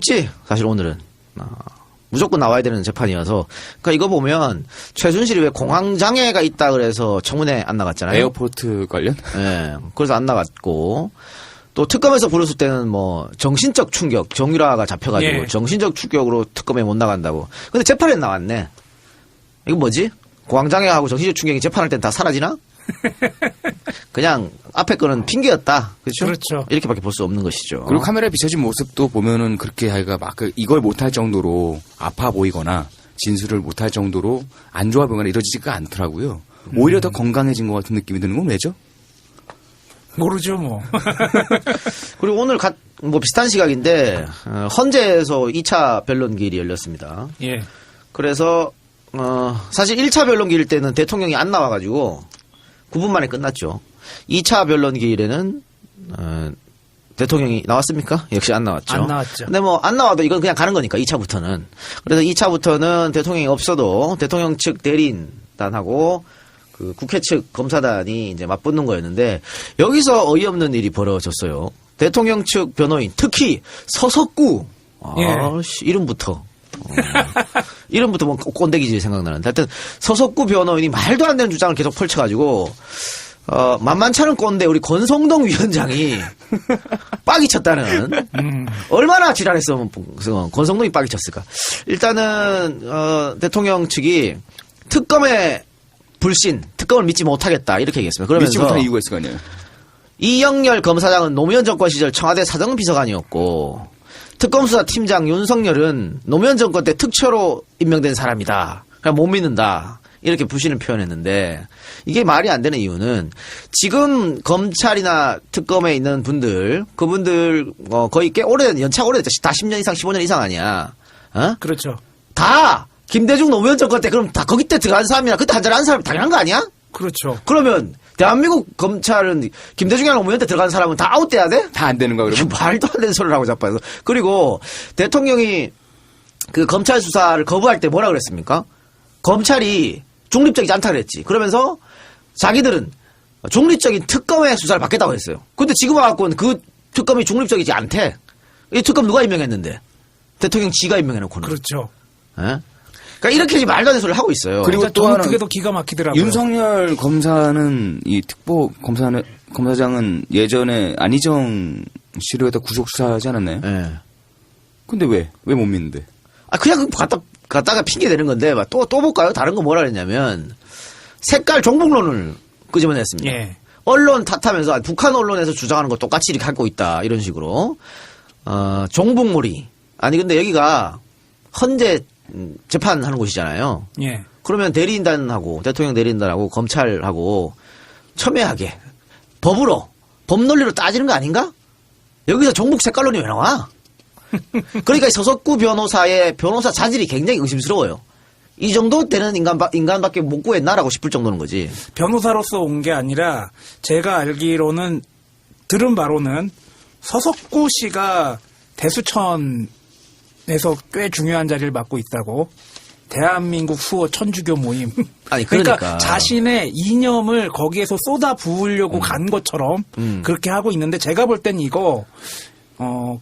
지 사실 오늘은 무조건 나와야 되는 재판이어서. 그러니까 이거 보면 최순실이 왜 공황장애가 있다 그래서 청문회 안 나갔잖아요. 에어포트 관련? 네, 그래서 안 나갔고, 또 특검에서 부르실 때는 뭐 정신적 충격, 정유라가 잡혀가지고 예. 정신적 충격으로 특검에 못 나간다고. 근데 재판에 나왔네. 이거 뭐지? 공황장애하고 정신적 충격이 재판할 땐 다 사라지나? 그냥 앞에 거는 핑계였다. 그렇죠? 그렇죠. 이렇게밖에 볼 수 없는 것이죠. 그리고 카메라에 비춰진 모습도 보면은 그렇게 하기가 막 이걸 못할 정도로 아파 보이거나 진술을 못할 정도로 안 좋아 보이거나 이러지가 않더라고요. 오히려 더 건강해진 것 같은 느낌이 드는 건 왜죠? 모르죠, 뭐. 그리고 오늘 뭐 비슷한 시각인데 헌재에서 2차 변론기일이 열렸습니다. 예. 그래서 사실 1차 변론기일 때는 대통령이 안 나와가지고 9분 만에 끝났죠. 2차 변론기일에는 대통령이 나왔습니까? 역시 안 나왔죠. 안 나왔죠. 근데 뭐 안 나와도 이건 그냥 가는 거니까 2차부터는. 그래서 2차부터는 대통령이 없어도 대통령 측 대리인단하고 그 국회 측 검사단이 이제 맞붙는 거였는데, 여기서 어이없는 일이 벌어졌어요. 대통령 측 변호인, 특히 서석구. 이름부터. 이름부터 뭐 꼰대기질 생각나는데, 하여튼 서석구 변호인이 말도 안 되는 주장을 계속 펼쳐가지고 만만찮은 꼰대 우리 권성동 위원장이 빡이 쳤다는. 얼마나 지랄했으면 권성동이 빡이 쳤을까. 일단은 대통령 측이 특검의 불신, 특검을 믿지 못하겠다 이렇게 얘기했습니다. 그러면서 믿지 못한 이유가 있을 거 아니에요. 이영렬 검사장은 노무현 정권 시절 청와대 사정비서관이었고, 특검수사 팀장 윤석열은 노무현 정권 때 특처로 임명된 사람이다. 그냥 못 믿는다. 이렇게 불신을 표현했는데, 이게 말이 안 되는 이유는 지금 검찰이나 특검에 있는 분들, 그분들 거의 꽤 오래된, 연차가 오래됐죠. 다 10년 이상, 15년 이상 아니야. 그렇죠. 다 김대중 노무현 정권 때 그럼 다 거기 때 들어간 사람이나 그때 한잔한 사람 당연한 거 아니야? 그렇죠. 그러면 대한민국 검찰은 김대중이나 노무현 때 들어간 사람은 다 아웃돼야 돼? 다 안 되는 거야, 그러면? 말도 안 되는 소리를 하고 자빠서. 그리고 대통령이 그 검찰 수사를 거부할 때 뭐라 그랬습니까? 검찰이 중립적이지 않다 그랬지. 그러면서 자기들은 중립적인 특검의 수사를 받겠다고 했어요. 근데 지금 와갖고는 그 특검이 중립적이지 않대. 이 특검 누가 임명했는데? 대통령 지가 임명해놓고는. 그렇죠. 예? 그러니까 이렇게 말도 안 되는 소리를 하고 있어요. 그리고 또 하나, 그게 더 기가 막히더라고요. 윤석열 검사는, 이 특보 검사장은 예전에 안희정 씨로 해서 구속 수사하지 않았나요? 예. 근데 왜 못 믿는데? 그냥 갖다가 핑계 대는 건데, 또 볼까요? 다른 거 뭐라 그랬냐면, 색깔 종북론을 끄집어냈습니다. 예. 언론 탓하면서, 북한 언론에서 주장하는 거 똑같이 이렇게 하고 있다. 이런 식으로. 종북몰이. 아니, 근데 여기가 헌재 재판하는 곳이잖아요. 예. 그러면 대리인단하고, 대통령 대리인단하고, 검찰하고, 첨예하게, 법으로, 법 논리로 따지는 거 아닌가? 여기서 종북 색깔론이 왜 나와? 그러니까 서석구 변호사의 변호사 자질이 굉장히 의심스러워요. 이 정도 되는 인간밖에 못 구했나라고 싶을 정도는 거지. 변호사로서 온 게 아니라 제가 알기로는 들은 바로는 서석구 씨가 대수천에서 꽤 중요한 자리를 맡고 있다고. 대한민국 수호 천주교 모임. 아니 그러니까 자신의 이념을 거기에서 쏟아 부으려고 간 것처럼 그렇게 하고 있는데, 제가 볼 땐 이거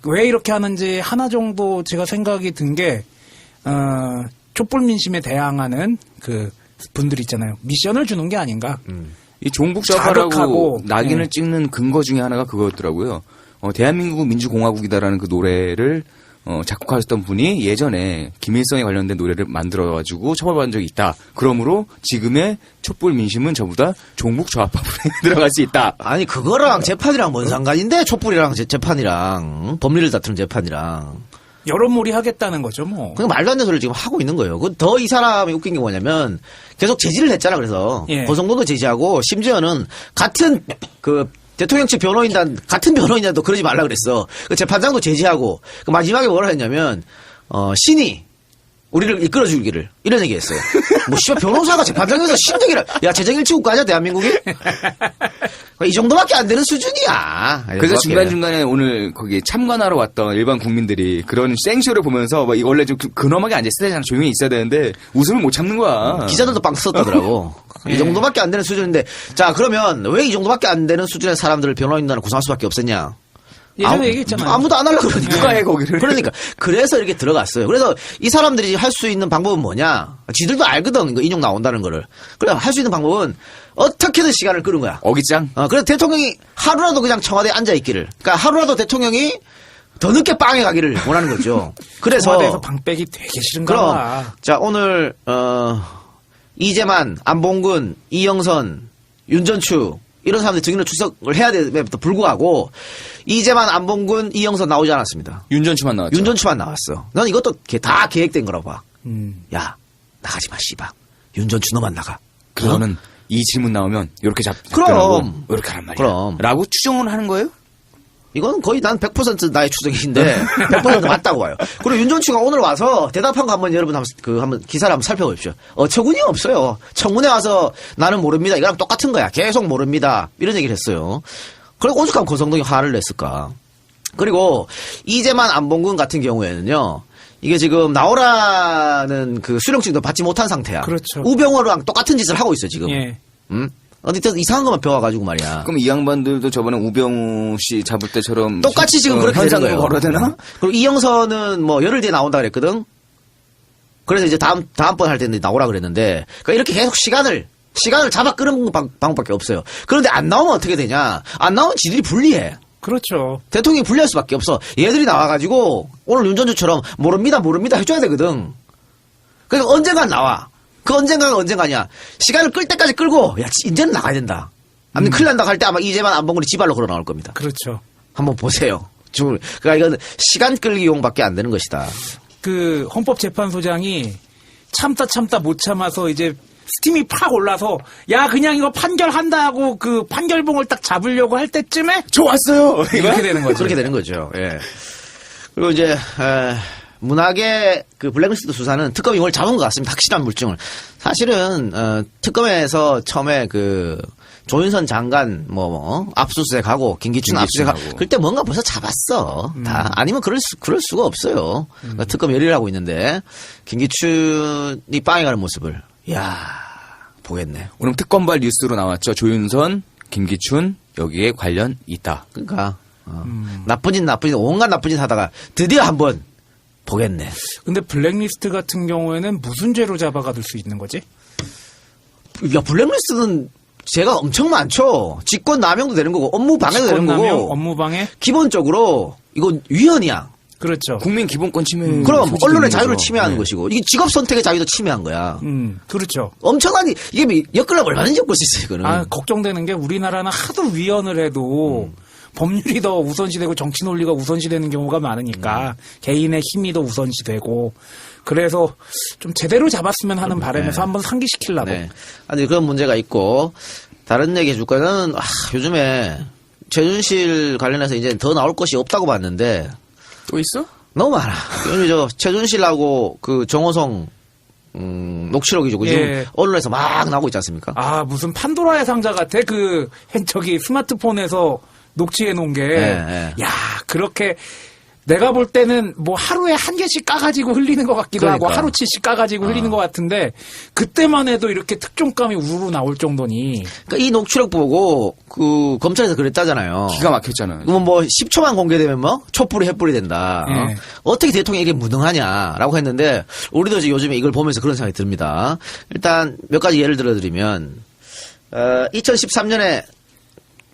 왜 이렇게 하는지 하나 정도 제가 생각이 든 게, 촛불 민심에 대항하는 그 분들 있잖아요. 미션을 주는 게 아닌가. 이 종북좌파라고 자극하고, 낙인을 찍는 근거 중에 하나가 그거였더라고요. 대한민국은 민주공화국이다라는 그 노래를 작곡하셨던 분이 예전에 김일성에 관련된 노래를 만들어가지고 처벌받은 적이 있다. 그러므로 지금의 촛불 민심은 전부 다 종북 좌파 부에 들어갈 수 있다. 아니 그거랑 재판이랑 뭔 상관인데? 촛불이랑 재판이랑 법리를 다투는 재판이랑. 여론몰이 하겠다는 거죠, 뭐. 그냥 말도 안 되는 소리를 지금 하고 있는 거예요. 더 이 사람이 웃긴 게 뭐냐면 계속 제지를 했잖아. 그래서 예. 고성도도 제지하고, 심지어는 같은 그 대통령 측 변호인단, 같은 변호인단도 그러지 말라 그랬어. 그 재판장도 제지하고, 그 마지막에 뭐라 했냐면, 신이 우리를 이끌어주기를, 이런 얘기 했어요. 뭐, 씨발, 변호사가 재판장에서 신 얘기를, 야, 재정일치국가냐, 대한민국이? 이 정도밖에 안 되는 수준이야. 그래서 중간중간에 오늘 거기 참관하러 왔던 일반 국민들이 그런 생쇼를 보면서 막 원래 좀 근엄하게 앉아있어야 되잖아. 조용히 있어야 되는데 웃음을 못 참는 거야. 기자들도 빵 터졌다더라고. 이 정도밖에 안 되는 수준인데, 자, 그러면 왜 이 정도밖에 안 되는 수준의 사람들을 변호인단을 구성할 수밖에 없었냐? 예전에 얘기했잖아요. 아무도 안 하려고 그러니까. 누가 해, 거기를. 그러니까. 그래서 이렇게 들어갔어요. 그래서 이 사람들이 할 수 있는 방법은 뭐냐. 지들도 알거든. 이거 인용 나온다는 거를. 그래, 할 수 있는 방법은 어떻게든 시간을 끄는 거야. 어깃장. 그래서 대통령이 하루라도 그냥 청와대에 앉아있기를. 그러니까 하루라도 대통령이 더 늦게 빵에 가기를 원하는 거죠. 그래서. 청와대에서 방 빼기 되게 싫은가 그럼. 봐. 자, 오늘, 이재만, 안봉근, 이영선, 윤전추, 이런 사람들이 증인으로 출석을 해야 됨에도 불구하고, 이재만, 안봉근, 이영선 나오지 않았습니다. 윤전추만 나왔죠. 윤전추만 나왔어. 난 이것도 다 계획된 거라고 봐. 야, 나가지 마, 씨발. 윤전추 너만 나가. 그거는 이 질문 나오면 이렇게 그럼. 답변하고 이렇게 하란 말이야. 그럼. 라고 추정을 하는 거예요? 이건 거의 난 100% 나의 추정인데 100% 맞다고 봐요. 그리고 윤전추가 오늘 와서 대답한 거 한번 여러분 한번 기사를 한번 살펴보십시오. 어처구니 없어요. 청문회 와서 나는 모릅니다. 이거랑 똑같은 거야. 계속 모릅니다. 이런 얘기를 했어요. 그리고 오죽하면 고성동이 화를 냈을까. 그리고 이재만 안봉근 같은 경우에는요. 이게 지금 나오라는 그 수령증도 받지 못한 상태야. 그렇죠. 우병우랑 똑같은 짓을 하고 있어 지금. 예. 어디 이상한 것만 배워가지고 말이야. 그럼 이 양반들도 저번에 우병우 씨 잡을 때처럼 똑같이 지금 그렇게 되는 현상으로 거예요. 걸어야 되나? 그리고 이영선은 뭐 열흘 뒤에 나온다 그랬거든. 그래서 이제 다음번 할 때는 나오라 그랬는데, 그러니까 이렇게 계속 시간을 잡아 끄는 방법밖에 없어요. 그런데 안 나오면 어떻게 되냐? 안 나오면 지들이 불리해. 그렇죠. 대통령이 불리할 수밖에 없어. 얘들이 나와가지고 오늘 윤전주처럼 모릅니다 해줘야 되거든. 그러니까 언젠간 나와. 그 언젠가가 언젠가냐. 시간을 끌 때까지 끌고, 야, 이제는 나가야 된다. 아니면 큰일 난다 할 때 아마 이재만 안봉근이 지발로 걸어 나올 겁니다. 그렇죠. 한번 보세요. 그러니까 이건 시간 끌기용밖에 안 되는 것이다. 그 헌법재판소장이 참다 못 참아서 이제 스팀이 팍 올라서 야 그냥 이거 판결한다 하고 그 판결봉을 딱 잡으려고 할 때쯤에 좋았어요. 이렇게 되는 거죠. 그렇게 되는 거죠. 예. 그리고 이제 문학의 그 블랙리스트 수사는 특검이 이걸 잡은 것 같습니다. 확실한 물증을. 사실은 특검에서 처음에 그 조윤선 장관 압수수색하고 김기춘 압수수색하고 그때 뭔가 벌써 잡았어. 다 아니면 그럴 수가 없어요. 그러니까 특검 열의를 하고 있는데 김기춘이 빵에 가는 모습을 보겠네. 오늘 특검발 뉴스로 나왔죠. 조윤선, 김기춘 여기에 관련 있다. 그러니까 나쁜 짓 온갖 나쁜 짓 하다가 드디어 한번 보겠네. 근데 블랙리스트 같은 경우에는 무슨 죄로 잡아가둘 수 있는 거지? 야, 블랙리스트는 죄가 엄청 많죠. 직권 남용도 되는 거고 업무 방해도 되는 거고. 업무 방해? 기본적으로 이건 위헌이야. 그렇죠. 국민 기본권 침해. 그럼 소지도 언론의 있는 자유를 거죠. 침해하는 네. 것이고 이게 직업 선택의 자유도 침해한 거야. 그렇죠. 엄청난 이게 엮으려면 얼마든지 엮을 수 있어요. 이거는. 아, 걱정되는 게 우리나라는 하도 위헌을 해도 법률이 더 우선시되고 정치 논리가 우선시되는 경우가 많으니까 개인의 힘이 더 우선시되고 그래서 좀 제대로 잡았으면 하는 바람에서 한번 상기시키려고. 네. 아니 그런 문제가 있고 다른 얘기 해줄 거는 요즘에 최준실 관련해서 이제 더 나올 것이 없다고 봤는데 또 있어? 너무 많아. 요즘 최준실하고 그 정호성 녹취록이죠. 그죠? 예. 언론에서 막 나오고 있지 않습니까? 아, 무슨 판도라의 상자 같아. 저기 스마트폰에서 녹취해 놓은 게. 예. 야, 그렇게 내가 볼 때는 뭐 하루에 한 개씩 까가지고 흘리는 것 같기도 하고 그러니까. 하루치씩 까가지고 흘리는 것 같은데 그때만 해도 이렇게 특종감이 우르르 나올 정도니. 그러니까 이 녹취록 보고 그 검찰에서 그랬다잖아요. 기가 막혔잖아요. 그러면 뭐 10초만 공개되면 촛불이 횃불이 된다. 예. 어떻게 대통령이 이게 무능하냐라고 했는데 우리도 이제 요즘에 이걸 보면서 그런 생각이 듭니다. 일단 몇 가지 예를 들어드리면 2013년에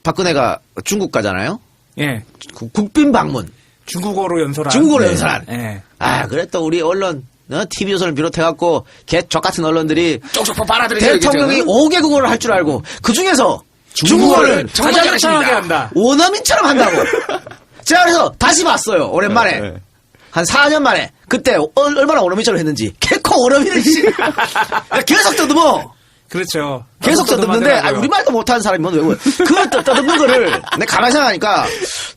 박근혜가 중국 가잖아요. 예. 국빈 방문. 중국어로 연설한. 중국어로 연설한. 예. 그랬다 우리 언론 TV조선을 비롯해갖고 개족 같은 언론들이 쪽쪽 빨아들이죠. 대통령이 5개국어를 할 줄 알고 그 중에서 중국어를 정말 잘하게 한다. 원어민처럼 한다고. 제가 그래서 다시 봤어요. 오랜만에. 네. 한 4년 만에. 그때 얼마나 원어민처럼 했는지. 개코 원어민을 계속 더듬어. 그렇죠. 계속 더듬는데 우리말도 못하는 사람이 뭔 왜 그걸 더듬는 거를 내가 가만히 생각하니까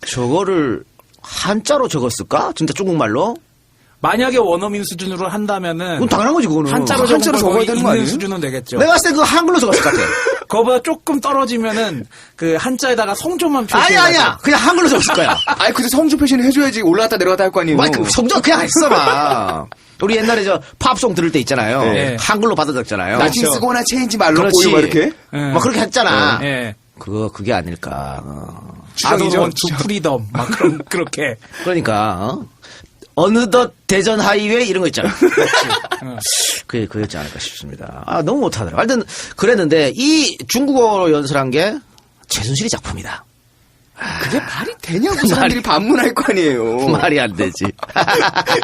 저거를 한자로 적었을까? 진짜 중국말로? 만약에 원어민 수준으로 한다면은 그건 당연한 거지 그거는. 한자로 한자로 적어야 되는 거 있는 아니에요? 수준은 되겠죠. 내가 봤을 때 그거 한글로 적었을 것 같아. 그거보다 조금 떨어지면은 그 한자에다가 성조만 표시해. 아니야. 그냥 한글로 적었을 거야. 아니 근데 성주 표시는 해줘야지 올라갔다 내려갔다 할 거 아니에요. 그 성적 그냥 했어봐. 우리 옛날에 저 팝송 들을 때 있잖아요. 네. 한글로 받아 적잖아요. 나칭 쓰거나 체인지 말로 그렇지. 보이고 이렇게. 예. 막 그렇게 했잖아. 예. 그게 아닐까. 아도론 투 프리덤 막 그렇게. 그러니까 어느덧 대전 하이웨이 이런 거 있잖아. 그였지 않을까 싶습니다. 너무 못하더라. 하여튼 그랬는데 이 중국어로 연설한 게 최순실이 작품이다. 그게 말이 되냐고 사람들이 반문할 거 아니에요. 말이 안 되지.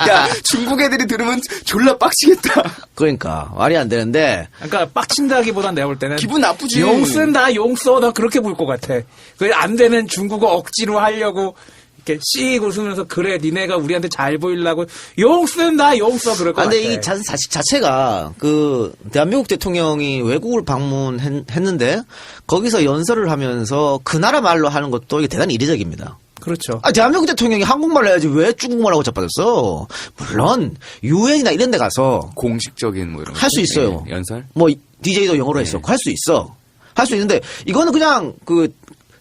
야, 중국 애들이 들으면 졸라 빡치겠다. 그러니까 말이 안 되는데. 그러니까 빡친다기보단 내가 볼 때는 기분 나쁘지. 용 쓴다, 용 써. 나 그렇게 볼 것 같아. 그 안 되는 중국어 억지로 하려고 이렇게 씩 웃으면서 그래, 니네가 우리한테 잘 보이려고 용 쓴다, 용 써. 그럴 것 같아. 근데 이 자체가 그 대한민국 대통령이 외국을 방문했는데 거기서 연설을 하면서 그 나라 말로 하는 것도 이게 대단히 이례적입니다. 그렇죠. 대한민국 대통령이 한국말로 해야지 왜 중국말하고 자빠졌어? 물론 유엔이나 이런 데 가서 공식적인 뭐 이런 할 수 있어요. 연설? 뭐 DJ도 영어로 했어. 할 수 있어. 할 수 있는데 이거는 그냥 그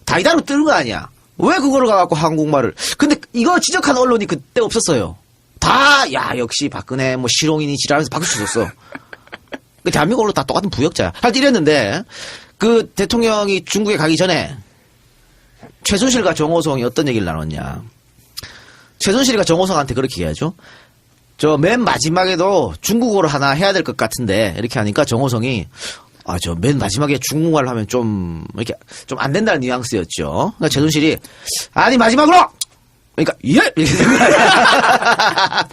다이다로 뜨는 거 아니야. 왜 그거를 가갖고 한국말을. 근데 이거 지적한 언론이 그때 없었어요. 야, 역시 박근혜 뭐 실용인이 지랄하면서 박수 쳤었어. 대한민국으로 다 똑같은 부역자야. 하여튼 이랬는데 그 대통령이 중국에 가기 전에 최순실과 정호성이 어떤 얘기를 나눴냐. 최순실이가 정호성한테 그렇게 얘기하죠. 저 맨 마지막에도 중국어로 하나 해야 될 것 같은데 이렇게 하니까 정호성이 저 맨 마지막에 중국말로 하면 좀 이렇게 좀 안 된다는 뉘앙스였죠. 그러니까 최순실이 아니 마지막으로 그러니까 예 이렇게 된 거야.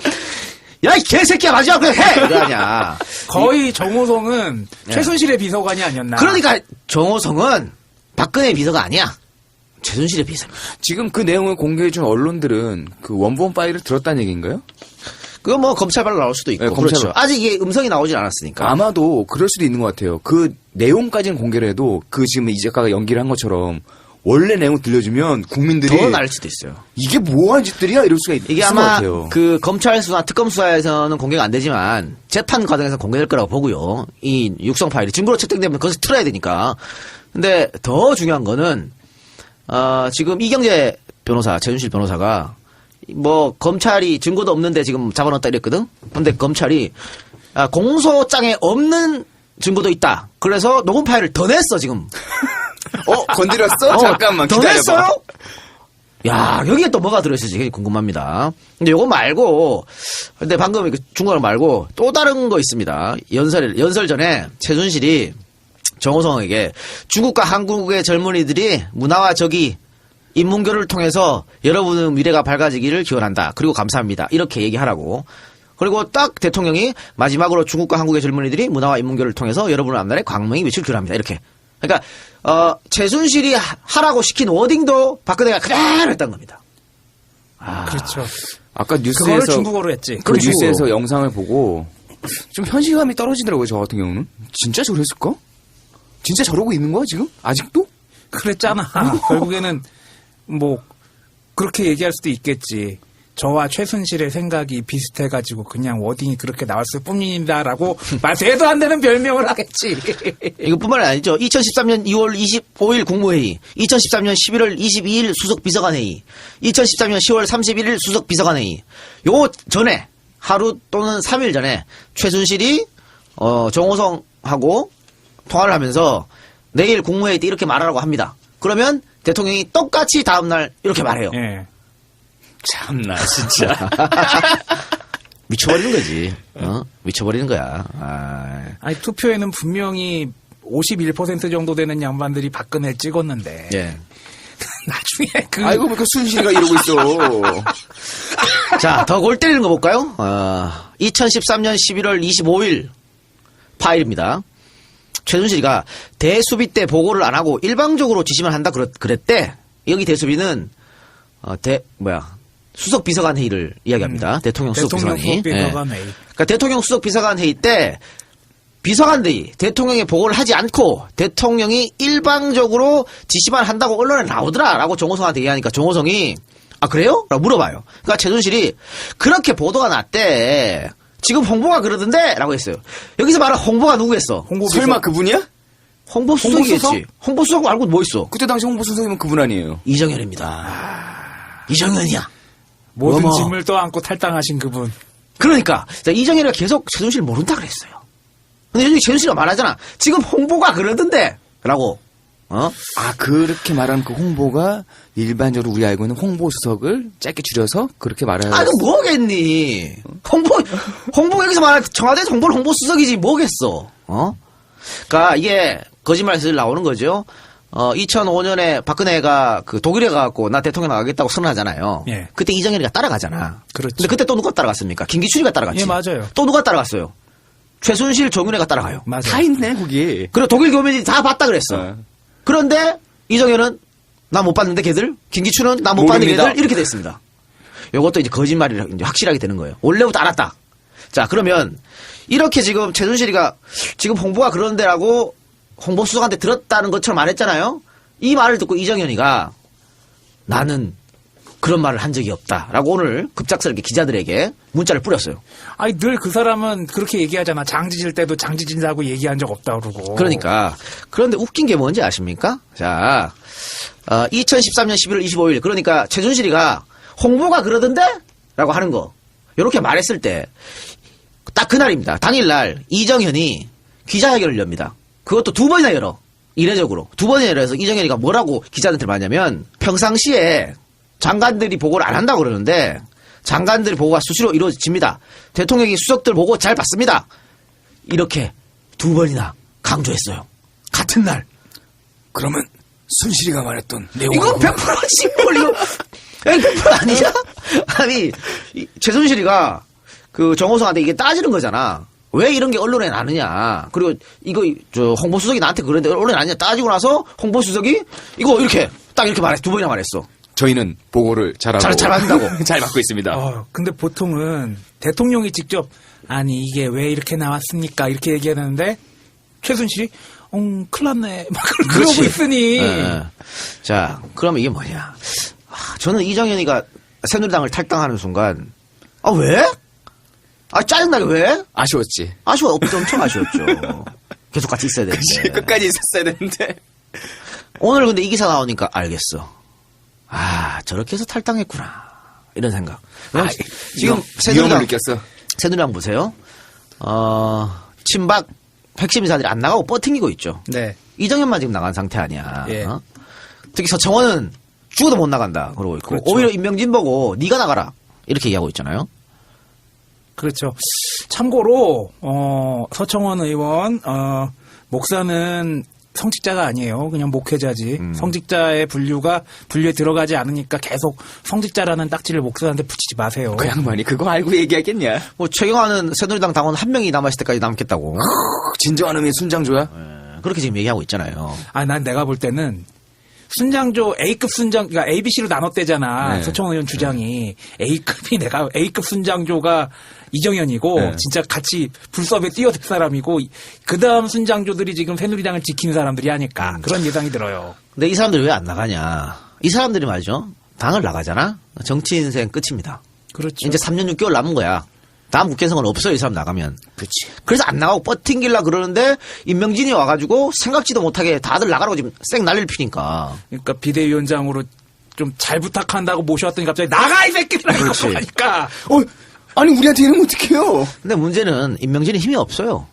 야 이 개새끼야 마지막으로 해 이거 아니야. 거의 정호성은 최순실의 비서관이 아니었나. 그러니까 정호성은 박근혜 비서가 아니야. 최순실의 비서입니다. 지금 그 내용을 공개해준 언론들은 그 원본 파일을 들었다는 얘기인가요? 그거 뭐 검찰발로 나올 수도 있고. 네, 검찰 그렇죠. 아직 이게 음성이 나오진 않았으니까. 아마도 그럴 수도 있는 것 같아요. 그 내용까지는 공개를 해도 그 지금 이 작가가 연기를 한 것처럼 원래 내용을 들려주면 국민들이 더 날 수도 있어요. 이게 뭐하는 짓들이야 이럴 수가 있을 이게 것 아마 같아요. 그 검찰 수사, 특검 수사에서는 공개가 안 되지만 재판 과정에서 공개될 거라고 보고요. 이 육성 파일이 증거로 채택되면 거기서 틀어야 되니까. 근데 더 중요한 거는 지금 이경재 변호사, 최순실 변호사가 뭐 검찰이 증거도 없는데 지금 잡아놨다 이랬거든. 근데 검찰이 공소장에 없는 증거도 있다. 그래서 녹음 파일을 더 냈어 지금. 건드렸어? 잠깐만 더 기다려봐. 냈어요? 야, 여기에 또 뭐가 들어있을지 굉장히 궁금합니다. 근데 요거 말고, 근데 방금 중국어 말고 또 다른 거 있습니다. 연설 전에 최순실이 정호성에게 중국과 한국의 젊은이들이 문화와 적이 인문교를 통해서 여러분의 미래가 밝아지기를 기원한다. 그리고 감사합니다. 이렇게 얘기하라고. 그리고 딱 대통령이 마지막으로 중국과 한국의 젊은이들이 문화와 인문교를 통해서 여러분의 앞날에 광명이 미칠 기원합니다. 이렇게. 그러니까 최순실이 하라고 시킨 워딩도 박근혜가 그대로 했던 겁니다. 그렇죠. 아까 그거를 뉴스에서 중국어로 했지. 그 뉴스에서 영상을 보고 좀 현실감이 떨어지더라고요. 저 같은 경우는 진짜 저랬을까? 진짜 저러고 있는 거야 지금? 아직도? 그랬잖아. 결국에는 뭐 그렇게 얘기할 수도 있겠지. 저와 최순실의 생각이 비슷해가지고 그냥 워딩이 그렇게 나왔을 뿐입니다라고 말도 안 되는 별명을 하겠지. 이것뿐만 아니죠. 2013년 2월 25일 국무회의, 2013년 11월 22일 수석비서관회의, 2013년 10월 31일 수석비서관회의. 요 전에 하루 또는 3일 전에 최순실이 정호성하고 통화를 하면서 내일 국무회의 때 이렇게 말하라고 합니다. 그러면 대통령이 똑같이 다음날 이렇게 말해요. 예. 참나 진짜. 미쳐버리는 거지. 미쳐버리는 거야. 아니 투표에는 분명히 51% 정도 되는 양반들이 박근혜 찍었는데. 예. 나중에 아이고 왜 그 순실이가 이러고 있어. 자, 더 골 때리는 거 볼까요? 2013년 11월 25일 파일입니다. 최순실이가 대수비 때 보고를 안 하고 일방적으로 지시만 한다 그랬대. 여기 대수비는 수석 비서관 회의를 이야기합니다. 대통령 수석 비서관 회의. 그러니까 대통령 수석 비서관 회의 때 비서관들이 대통령의 보고를 하지 않고 대통령이 일방적으로 지시만 한다고 언론에 나오더라라고 정호성한테 얘기하니까 정호성이 그래요? 라고 물어봐요. 그러니까 최순실이 그렇게 보도가 났대. 지금 홍보가 그러던데? 라고 했어요. 여기서 말한 홍보가 누구였어? 설마 그분이야? 홍보수석이겠지. 홍보수석 말고 뭐 있어? 그때 당시 홍보수석이면 그분 아니에요. 이정현입니다. 이정현이야. 모든 어머. 짐을 떠안고 탈당하신 그분. 그러니까 이정현이가 계속 최순실 모른다 그랬어요. 근데 여기 최순실이가 말하잖아. 지금 홍보가 그러던데? 라고. 그렇게 말하는 그 홍보가 일반적으로 우리 알고 있는 홍보수석을 짧게 줄여서 그렇게 말하는. 그 뭐겠니? 홍보 여기서 말하는 청와대 정보를 홍보수석이지 뭐겠어? 그러니까 이게 거짓말에서 나오는 거죠. 2005년에 박근혜가 그 독일에 가갖고 나 대통령 나가겠다고 선언하잖아요. 예. 그때 이정현이가 따라가잖아. 그렇죠. 근데 그때 또 누가 따라갔습니까? 김기춘이가 따라갔지. 예, 맞아요. 또 누가 따라갔어요? 최순실, 정윤회가 따라가요. 맞아요. 다 있네 거기. 그리고 독일 교민이 다 봤다 그랬어. 어. 그런데 이정현은 나 못 봤는데 걔들, 김기춘은 나 못 봤는데 모릅니다. 걔들 이렇게 됐습니다. 이것도 이제 거짓말이 이제 확실하게 되는 거예요. 원래부터 알았다. 자, 그러면 이렇게 지금 최순실이가 지금 홍보가 그런데라고 홍보수석한테 들었다는 것처럼 말했잖아요. 이 말을 듣고 이정현이가 나는 그런 말을 한 적이 없다라고 오늘 급작스럽게 기자들에게 문자를 뿌렸어요. 아니 늘 그 사람은 그렇게 얘기하잖아. 장지질 때도 장지진다고 얘기한 적 없다 그러고. 그러니까 그런데 웃긴 게 뭔지 아십니까? 자, 2013년 11월 25일 그러니까 최순실이가 홍보가 그러던데? 라고 하는 거 이렇게 말했을 때 딱 그날입니다. 당일날 이정현이 기자회견을 엽니다. 그것도 2번이나 열어. 이례적으로 2번이나 열어서 이정현이가 뭐라고 기자들한테 말하냐면 평상시에 장관들이 보고를 안 한다고 그러는데 장관들의 보고가 수시로 이루어집니다. 대통령이 수석들 보고 잘 봤습니다. 이렇게 2번이나 강조했어요. 같은 날. 그러면 순실이가 말했던 내용. 이건 100% 진볼 이거 100% 아니야? 아니 최순실이가 그 정호성한테 이게 따지는 거잖아. 왜 이런 게 언론에 나느냐. 그리고 이거 저 홍보수석이 나한테 그런데 언론에 나느냐 따지고 나서 홍보수석이 이거 이렇게 딱 이렇게 말했어. 2번이나 말했어. 저희는 보고를 잘하고 잘 받는다고. 잘 받고 있습니다. 근데 보통은 대통령이 직접 아니 이게 왜 이렇게 나왔습니까? 이렇게 얘기하는데 최순실이 큰일 났네. 막 그러고 있으니. 네. 자, 그러면 이게 뭐냐. 저는 이정현이가 새누리당을 탈당하는 순간 왜? 짜증나게 왜? 아쉬웠지. 엄청 아쉬웠죠. 계속 같이 있어야 되는데. 끝까지 있었어야 되는데. 오늘 근데 이 기사 나오니까 알겠어. 저렇게 해서 탈당했구나. 이런 생각. 지금 위험을 느꼈어. 새누리당 보세요. 친박 핵심 인사들이 안 나가고 뻗팅기고 있죠. 네. 이정현만 지금 나간 상태 아니야. 예. 특히 서청원은 죽어도 못 나간다. 그러고 있고. 그렇죠. 오히려 임명진 보고 네가 나가라. 이렇게 얘기하고 있잖아요. 그렇죠. 참고로 서청원 의원 목사는 성직자가 아니에요. 그냥 목회자지. 성직자의 분류에 들어가지 않으니까 계속 성직자라는 딱지를 목사한테 붙이지 마세요. 그 양반이 그거 알고 얘기하겠냐? 최경환은 새누리당 당원 한 명이 남았을 때까지 남겠다고. 진정한 의미의 순장조야? 그렇게 지금 얘기하고 있잖아요. 난 내가 볼 때는 순장조 A급 순장, 그러니까 ABC로 나눴대잖아. 네. 서청원 의원 주장이 A급 순장조가 이정현이고 네. 진짜 같이 불섭에 뛰어들 사람이고 그 다음 순장조들이 지금 새누리당을 지키는 사람들이 하니까 그런 예상이 들어요. 근데 이 사람들이 왜 안 나가냐. 이 사람들이 말이죠. 당을 나가잖아. 정치 인생 끝입니다. 그렇죠. 이제 3년 6개월 남은 거야. 다음 국회선거는 없어요. 이 사람 나가면. 그렇지. 그래서 안 나가고 뻗팅길라 그러는데 임명진이 와가지고 생각지도 못하게 다들 나가라고 지금 쌩 난리를 피니까. 그러니까 비대위원장으로 좀 잘 부탁한다고 모셔왔더니 갑자기 나가 이 새끼들아 그렇지. 이거 하니까 아니 우리한테 이러면 어떡해요? 근데 문제는 임명진이 힘이 없어요.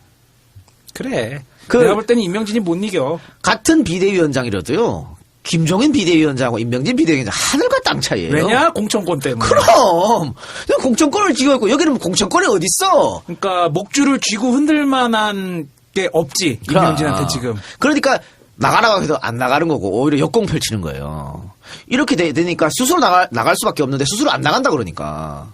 그래. 그- 내가 볼 때는 임명진이 못 이겨. 같은 비대위원장이라도요. 김종인 비대위원장하고 임명진 비대위원장 하늘과 땅 차이예요. 왜냐? 공천권 때문에. 그럼 공천권을 쥐고 있고 여기는 공천권이 어딨어. 그러니까 목줄을 쥐고 흔들 만한 게 없지. 임명진한테 지금. 그러니까 나가라고 해도 안 나가는 거고 오히려 역공 펼치는 거예요. 이렇게 되니까 스스로 나갈 수밖에 없는데 스스로 안 나간다 그러니까.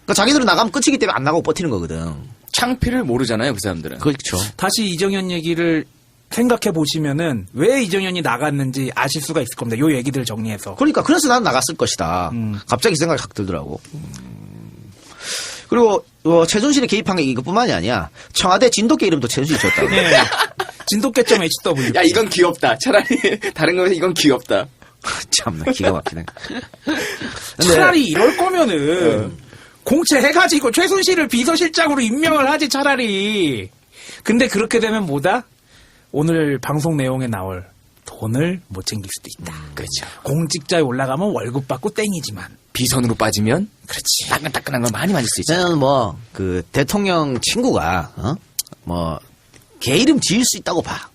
그러니까 자기들은 나가면 끝이기 때문에 안 나가고 버티는 거거든. 창피를 모르잖아요, 그 사람들은. 그렇죠. 다시 이정현 얘기를 생각해 보시면은 왜 이정현이 나갔는지 아실 수가 있을 겁니다. 요 얘기들 정리해서. 그러니까 그래서 난 나갔을 것이다. 갑자기 생각이 확 들더라고. 그리고 최순실이 개입한 게 이것뿐만이 아니야. 청와대 진돗개 이름도 최순실이 줬다고. 네. 진돗개.hw. 야, 이건 귀엽다. 차라리 다른 거에서 이건 귀엽다. 참나 기가 막히네. 차라리 이럴 거면은 공채해가지고 최순실을 비서실장으로 임명을 하지 차라리. 근데 그렇게 되면 뭐다? 오늘 방송 내용에 나올 돈을 못 챙길 수도 있다. 그렇죠. 공직자에 올라가면 월급 받고 땡이지만. 비선으로 빠지면 그렇지. 따끈따끈한 걸 많이 맞을 수 있죠. 저는 그 대통령 친구가 개 이름 지을 수 있다고 봐.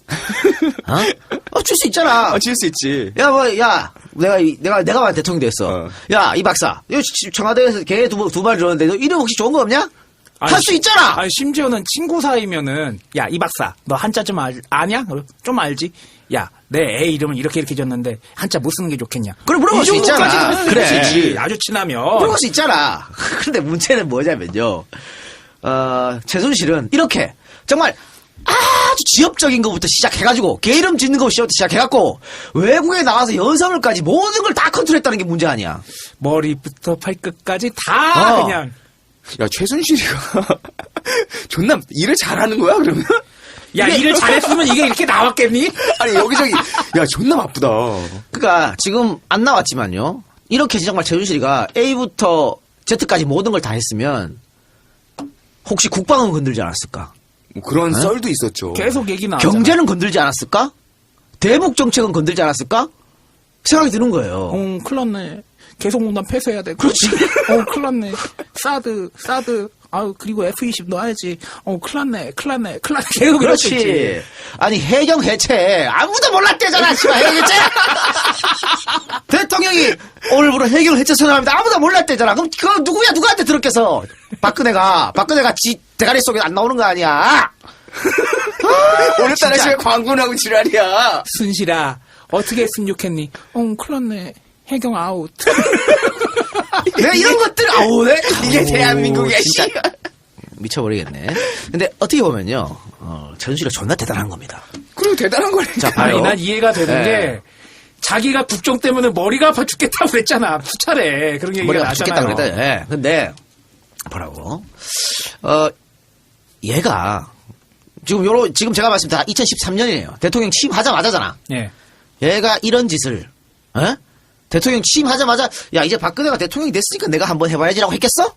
줄 수 있잖아. 지을 수 있지. 야, 내가 만약 대통령 됐어. 야, 이 박사. 이거 청와대에서 개 두 발 줬는데, 너 이름 혹시 좋은 거 없냐? 할 수 있잖아! 아니, 심지어는 친구 사이면은, 야, 이 박사, 너 한자 좀 아냐? 좀 알지? 야, 내 애 이름은 이렇게 줬는데, 한자 뭐 쓰는 게 좋겠냐? 그래, 물어볼 수 있잖아. 그래. 아주 친하면. 물어볼 수 있잖아. 근데 문제는 뭐냐면요. 최순실은 이렇게, 정말, 아주 지엽적인 것부터 시작해가지고, 개 이름 짓는 것부터 시작해갖고, 외국에 나가서 연설까지 모든 걸 다 컨트롤했다는 게 문제 아니야. 머리부터 발끝까지 다 그냥. 야, 최순실이가 존나 일을 잘하는 거야, 그러면? 야, 일을 잘했으면 이게 이렇게 나왔겠니? 아니, 여기저기, 야, 존나 바쁘다. 그러니까 지금 안 나왔지만요. 이렇게 정말 최순실이가 A부터 Z까지 모든 걸 다 했으면 혹시 국방은 건들지 않았을까? 뭐 그런 썰도 있었죠. 계속 얘기 나왔잖아. 경제는 건들지 않았을까? 대북 정책은 건들지 않았을까? 생각이 드는 거예요. 큰일 났네. 계속농단 폐쇄해야 돼. 그렇지. 큰일 났네. 사드. 아유, 그리고 F-20 넣어야지. 큰일 났네. 계속 그렇지. 이렇게 아니, 해경 해체. 아무도 몰랐대잖아, 씨발, 해경 해체! 대통령이 오늘부로 해경 해체 선언합니다. 아무도 몰랐대잖아. 그럼 그거 누구한테 들었겠어? 박근혜가 지 대가리 속에 안 나오는 거 아니야? 오늘따라 집에 광고를 하고 지랄이야. 순실아, 어떻게 했으면 좋겠니? 큰일 났네. 해경 아웃. 왜 이런 것들, 네? 이게 대한민국이야, 진짜. 씨. 미쳐버리겠네. 근데 어떻게 보면요, 최순실이 존나 대단한 겁니다. 그리고 대단한 거네. 자, 아니, 봐요. 난 이해가 되는 네. 게, 자기가 국정 때문에 머리가 아파 죽겠다고 그랬잖아. 수차례. 그런 얘기가 머리가 죽겠다 나잖아요. 그랬다. 예. 근데, 뭐라고? 얘가, 지금 제가 말씀 다 2013년이에요. 대통령 취임하자마자잖아. 예. 얘가 이런 짓을, 대통령 취임하자마자, 야, 이제 박근혜가 대통령이 됐으니까 내가 한번 해봐야지라고 했겠어?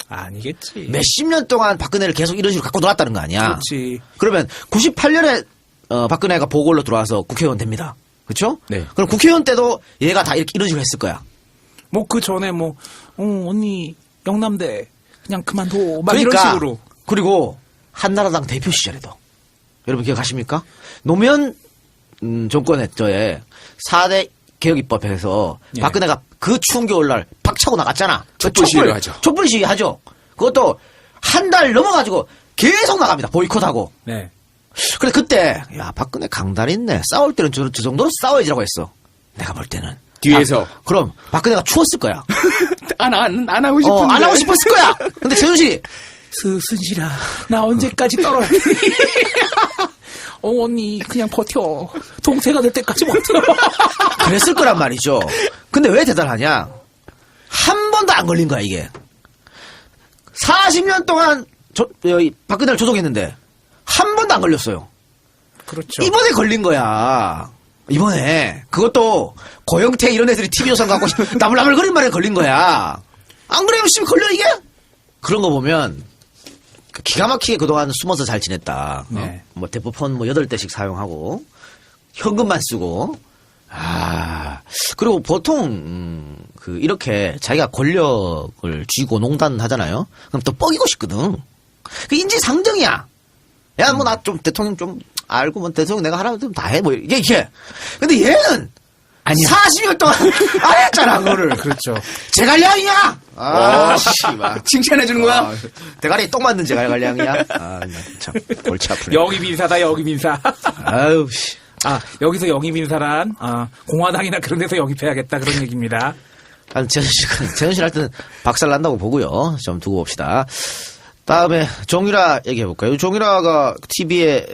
아니겠지. 몇십 년 동안 박근혜를 계속 이런 식으로 갖고 놀았다는 거 아니야? 그렇지. 그러면 98년에 박근혜가 보궐로 들어와서 국회의원 됩니다. 그렇죠? 네. 그럼 국회의원 때도 얘가 다 이런 식으로 했을 거야. 뭐 그 전에 언니 영남대 그냥 그만둬. 막 이런 그러니까, 식으로. 그리고 한나라당 대표 시절에도 여러분 기억하십니까? 노무현 정권의 4대 개혁입법에서 예. 박근혜가 그 추운 겨울날 박차고 나갔잖아. 촛불 시위를 하죠. 촛불 시위 하죠. 그것도 한 달 넘어가지고 계속 나갑니다. 보이콧하고. 네. 근데 그때 야 박근혜 강단 있네. 싸울 때는 저 정도로 싸워야지라고 했어. 내가 볼 때는. 뒤에서. 그럼 박근혜가 추웠을 거야. 안 하고 싶은데. 안 하고 싶었을 거야. 근데 최순실이 순실아, 나 언제까지 떨어야 돼? 언니 그냥 버텨. 동태가 될 때까지 버텨. 그랬을 거란 말이죠. 근데 왜 대단하냐? 한 번도 안 걸린 거야, 이게. 40년 동안 박근혜를 조종했는데, 한 번도 안 걸렸어요. 그렇죠. 이번에 걸린 거야. 이번에. 그것도 고영태 이런 애들이 TV조선 갖고 나불나불거린 말에 걸린 거야. 안 그래요, 씨, 걸려, 이게? 그런 거 보면, 기가 막히게 그동안 숨어서 잘 지냈다. 네. 뭐 대포폰 8대씩 사용하고, 현금만 쓰고, 그리고 보통, 이렇게 자기가 권력을 쥐고 농단하잖아요? 그럼 또 뻐기고 싶거든. 그 인지상정이야. 야, 뭐, 나 좀 대통령 좀 알고, 뭐, 대통령 내가 하라면 좀 다 해, 뭐, 이게. 근데 얘는, 아니야. 40년 동안 안 했잖아, 그거를. 그렇죠. 제갈량이야! 씨발. 칭찬해주는 거야? 대가리 똥 맞는 제갈량이야? 참, 골치 아프네. 영입 인사다, 영입 인사. 아유, 씨. 여기서 영입 인사란, 공화당이나 그런 데서 영입해야겠다, 그런 얘기입니다. 재현실 할 때는 박살 난다고 보고요. 좀 두고 봅시다. 다음에 종일아 얘기해볼까요? 종일아가 TV에,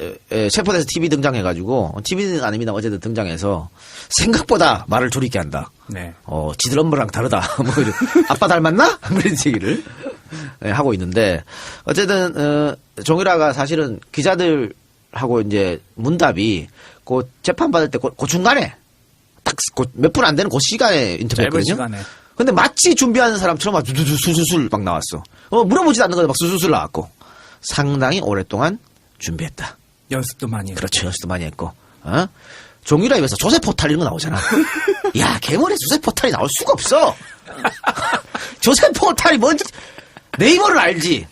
체포돼서 TV 등장해가지고, TV는 아닙니다. 어쨌든 등장해서 생각보다 말을 둘 있게 한다. 네. 지들 엄마랑 다르다. 뭐, 아빠 닮았나? 그런 얘기를 하고 있는데, 어쨌든, 종일아가 사실은 기자들하고 이제 문답이 그 재판받을 때 그 중간에 딱 몇 분 안 되는 그 시간에 인터뷰했거든요. 짧은 시간에. 근데 마치 준비하는 사람처럼 막 수술술 막 나왔어. 물어보지도 않는 건데 막 수술술 나왔고. 상당히 오랫동안 준비했다. 연습도 많이 했고. 그렇죠. 연습도 많이 했고. 종일아 입에서 조세 포탈 이런 거 나오잖아. 야, 개머리에 조세 포탈이 나올 수가 없어. 조세 포탈이 뭔지. 네이버를 알지.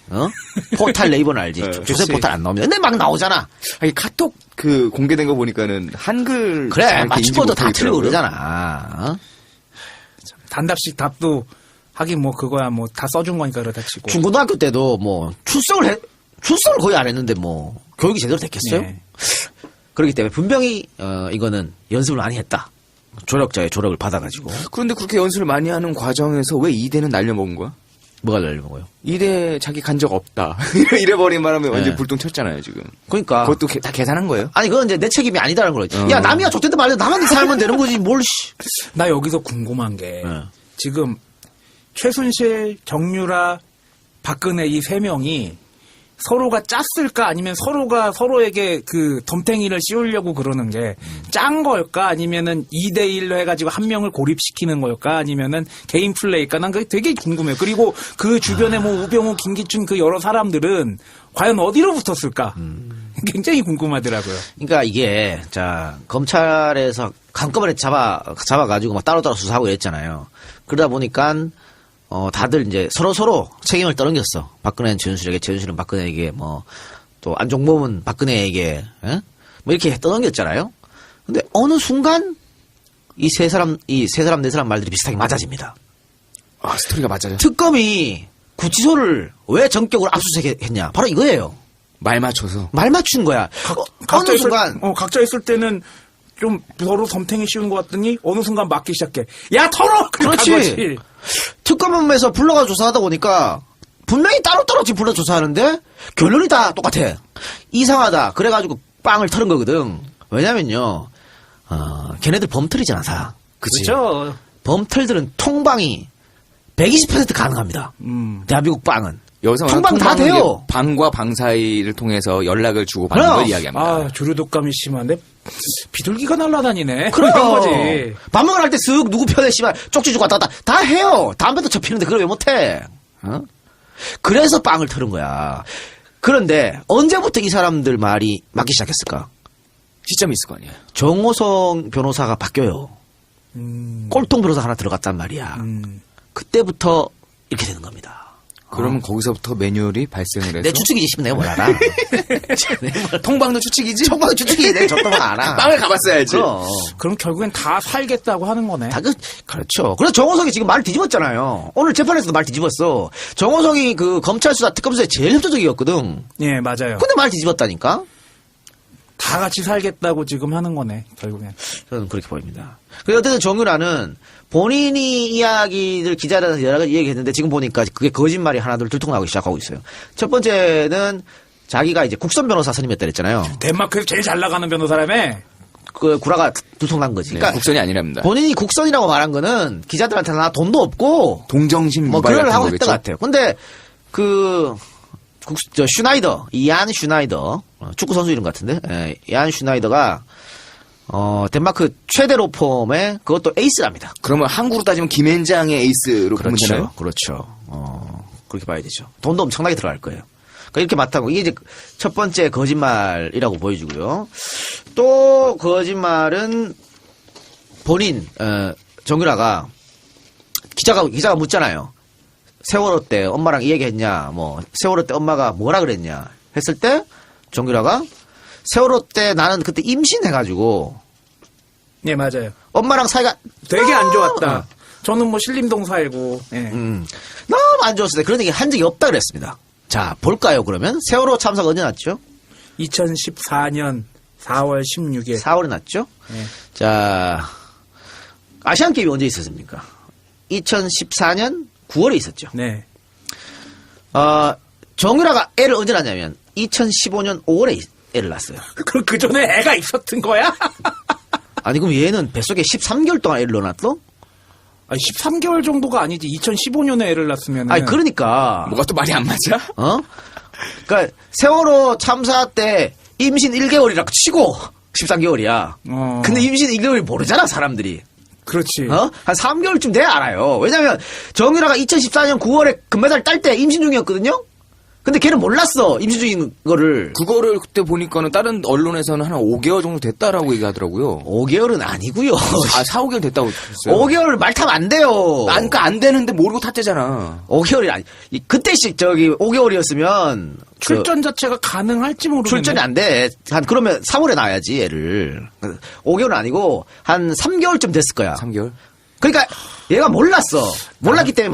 포탈 네이버는 알지. 네, 조세 혹시- 포탈 안 나오면. 근데 막 나오잖아. 아니, 카톡 그 공개된 거 보니까는 한글 그래, 정확히 맞춤법도 인지 다 틀리고 못하겠더라고요. 그러잖아. 단답식 답도 하긴 뭐 그거야 뭐 다 써준 거니까 그렇다 치고. 중고등학교 때도 뭐 출석을 거의 안 했는데 뭐 교육이 제대로 됐겠어요? 네. 그렇기 때문에 분명히 이거는 연습을 많이 했다. 조력자의 조력을 받아가지고 그런데 그렇게 연습을 많이 하는 과정에서 왜 이대는 날려먹은 거야? 뭐가 날려먹어요? 이대 자기 간 적 없다. 이래버린 바람에 완전 네. 불똥 쳤잖아요, 지금. 그러니까 그것도 다 계산한 거예요? 아니 그건 이제 내 책임이 아니다라는 거지. 야 남이야 좋댔든 말든 나만 살면 되는 거지 뭘. 씨. 나 여기서 궁금한 게 네. 지금 최순실, 정유라, 박근혜 이 세 명이 서로가 짰을까 아니면 서로가 서로에게 그 덤탱이를 씌우려고 그러는 게 짠 걸까 아니면은 2대1로 해가지고 한 명을 고립시키는 걸까 아니면은 개인 플레이일까 난 그게 되게 궁금해요. 그리고 그 주변에 뭐 우병우, 김기춘 그 여러 사람들은 과연 어디로 붙었을까 굉장히 궁금하더라고요. 그러니까 이게 자 검찰에서 한꺼번에 잡아가지고 막 따로따로 수사하고 이랬잖아요. 그러다 보니까 다들 이제 서로 책임을 떠넘겼어. 박근혜는 최순실에게, 최순실은 박근혜에게, 뭐 또 안종범은 박근혜에게, 에? 뭐 이렇게 떠넘겼잖아요. 근데 어느 순간 이 세 사람 네 사람 말들이 비슷하게 맞아집니다. 아, 스토리가 맞아요. 특검이 구치소를 왜 전격으로 압수수색했냐? 바로 이거예요. 말 맞춰서. 말 맞춘 거야. 각자 어느 있을, 순간 각자 있을 때는 좀 서로 덤탱이 씌우는 것 같더니 어느 순간 맞기 시작해. 야 털어! 그렇지. 특검에서 불러가 조사하다 보니까 분명히 따로따로 지금 불러 조사하는데 결론이 다 똑같아. 이상하다. 그래가지고 빵을 털은 거거든. 왜냐면요, 걔네들 범털이잖아, 다. 그치. 그렇죠. 범털들은 통방이 120% 가능합니다. 대한민국 빵은. 여기서 통방 다 돼요. 방과 방 사이를 통해서 연락을 주고받는 그럼. 걸 이야기합니다. 아, 조류독감이 심한데 비둘기가 날아다니네. 그럼. 이런 거지. 밥 먹으러 갈 때 쓱 누구 편에 씨발 쪽지 주고 왔다 갔다 다 해요. 담배도 접히는데 그걸 왜 못해? 그래서 빵을 털은 거야. 그런데 언제부터 이 사람들 말이 맞기 시작했을까? 시점이 있을 거 아니에요. 정호성 변호사가 바뀌어요. 꼴통 변호사 하나 들어갔단 말이야. 그때부터 이렇게 되는 겁니다. 그러면 거기서부터 매뉴얼이 발생을 해서 내 추측이지 싶으면 내가 뭘 알아. 통방도 추측이지? 청방의 추측이 내가 저도만 알아. 빵을 가봤어야지. 그럼 결국엔 다 살겠다고 하는 거네. 그렇죠. 그래서 정호성이 지금 말 뒤집었잖아요. 오늘 재판에서도 말 뒤집었어. 정호성이 그 검찰 수사 특검 수사에 제일 협조적이었거든. 예, 맞아요. 근데 말 뒤집었다니까? 다 같이 살겠다고 지금 하는 거네, 결국엔. 저는 그렇게 보입니다. 그래서 어쨌든 정유라는 본인이 이야기를 기자들한테 여러 가지 얘기했는데 지금 보니까 그게 거짓말이 하나둘 들통나기 시작하고 있어요. 첫 번째는 자기가 이제 국선 변호사 선임했다 그랬잖아요. 덴마크에서 제일 잘 나가는 변호사라며? 그 구라가 들통난 거지. 네, 그러니까 국선이 아니랍니다. 본인이 국선이라고 말한 거는 기자들한테 나 돈도 없고 동정심 뭐 유발 그걸 같은 하고 거겠죠. 했던 것 같아요. 근데 슈나이더, 이안 슈나이더, 축구 선수 이름 같은데, 이안 슈나이더가 덴마크 최대 로펌의 그것도 에이스랍니다. 그러면 한국으로 따지면 김앤장의 에이스로 보면 되나요? 그렇죠. 그렇게 봐야 되죠. 돈도 엄청나게 들어갈 거예요. 그러니까 이렇게 맡아고 이게 이제 첫 번째 거짓말이라고 보여주고요. 또 거짓말은 본인 정유라가 기자가 묻잖아요. 세월호 때 엄마랑 이 얘기했냐, 뭐 세월호 때 엄마가 뭐라 그랬냐 했을 때 정유라가 세월호 때 나는 그때 임신해가지고 예, 맞아요. 엄마랑 사이가 되게 안 좋았다. 저는 뭐 신림동 살고, 예. 너무 안 좋았을 때 그런 얘기 한 적이 없다 그랬습니다. 자, 볼까요, 그러면? 세월호 참사가 언제 났죠? 2014년 4월 16일. 4월에 났죠? 예. 자, 아시안게임이 언제 있었습니까? 2014년 9월에 있었죠. 네. 정유라가 애를 언제 낳냐면 2015년 5월에 애를 낳았어요. 그럼 그 전에 애가 있었던 거야? 아니, 그럼 얘는 뱃속에 13개월 동안 애를 넣어놨어? 아니, 13개월 정도가 아니지. 2015년에 애를 낳았으면. 아니, 그러니까. 뭐가 또 말이 안 맞아? 그러니까 세월호 참사 때 임신 1개월이라고 치고 13개월이야. 근데 임신 1개월이 모르잖아, 사람들이. 그렇지. 한 3개월쯤 돼야 알아요. 왜냐면 정유라가 2014년 9월에 금메달 딸 때 임신 중이었거든요. 근데 걔는 몰랐어. 임신 중인 거를. 그거를 그때 보니까는 다른 언론에서는 한 5개월 정도 됐다라고 얘기하더라고요. 5개월은 아니고요. 4-5개월 됐다고 했어요. 5개월 말 타면 안 돼요. 그러니까 안 되는데 모르고 탔대잖아. 5개월이 아니. 그때씩 5개월이었으면 출전 자체가 가능할지 모르겠네. 출전이 안 돼. 그러면 3월에 나와야지 얘를. 5개월은 아니고 한 3개월쯤 됐을 거야. 3개월? 그러니까 얘가 몰랐어. 몰랐기 때문에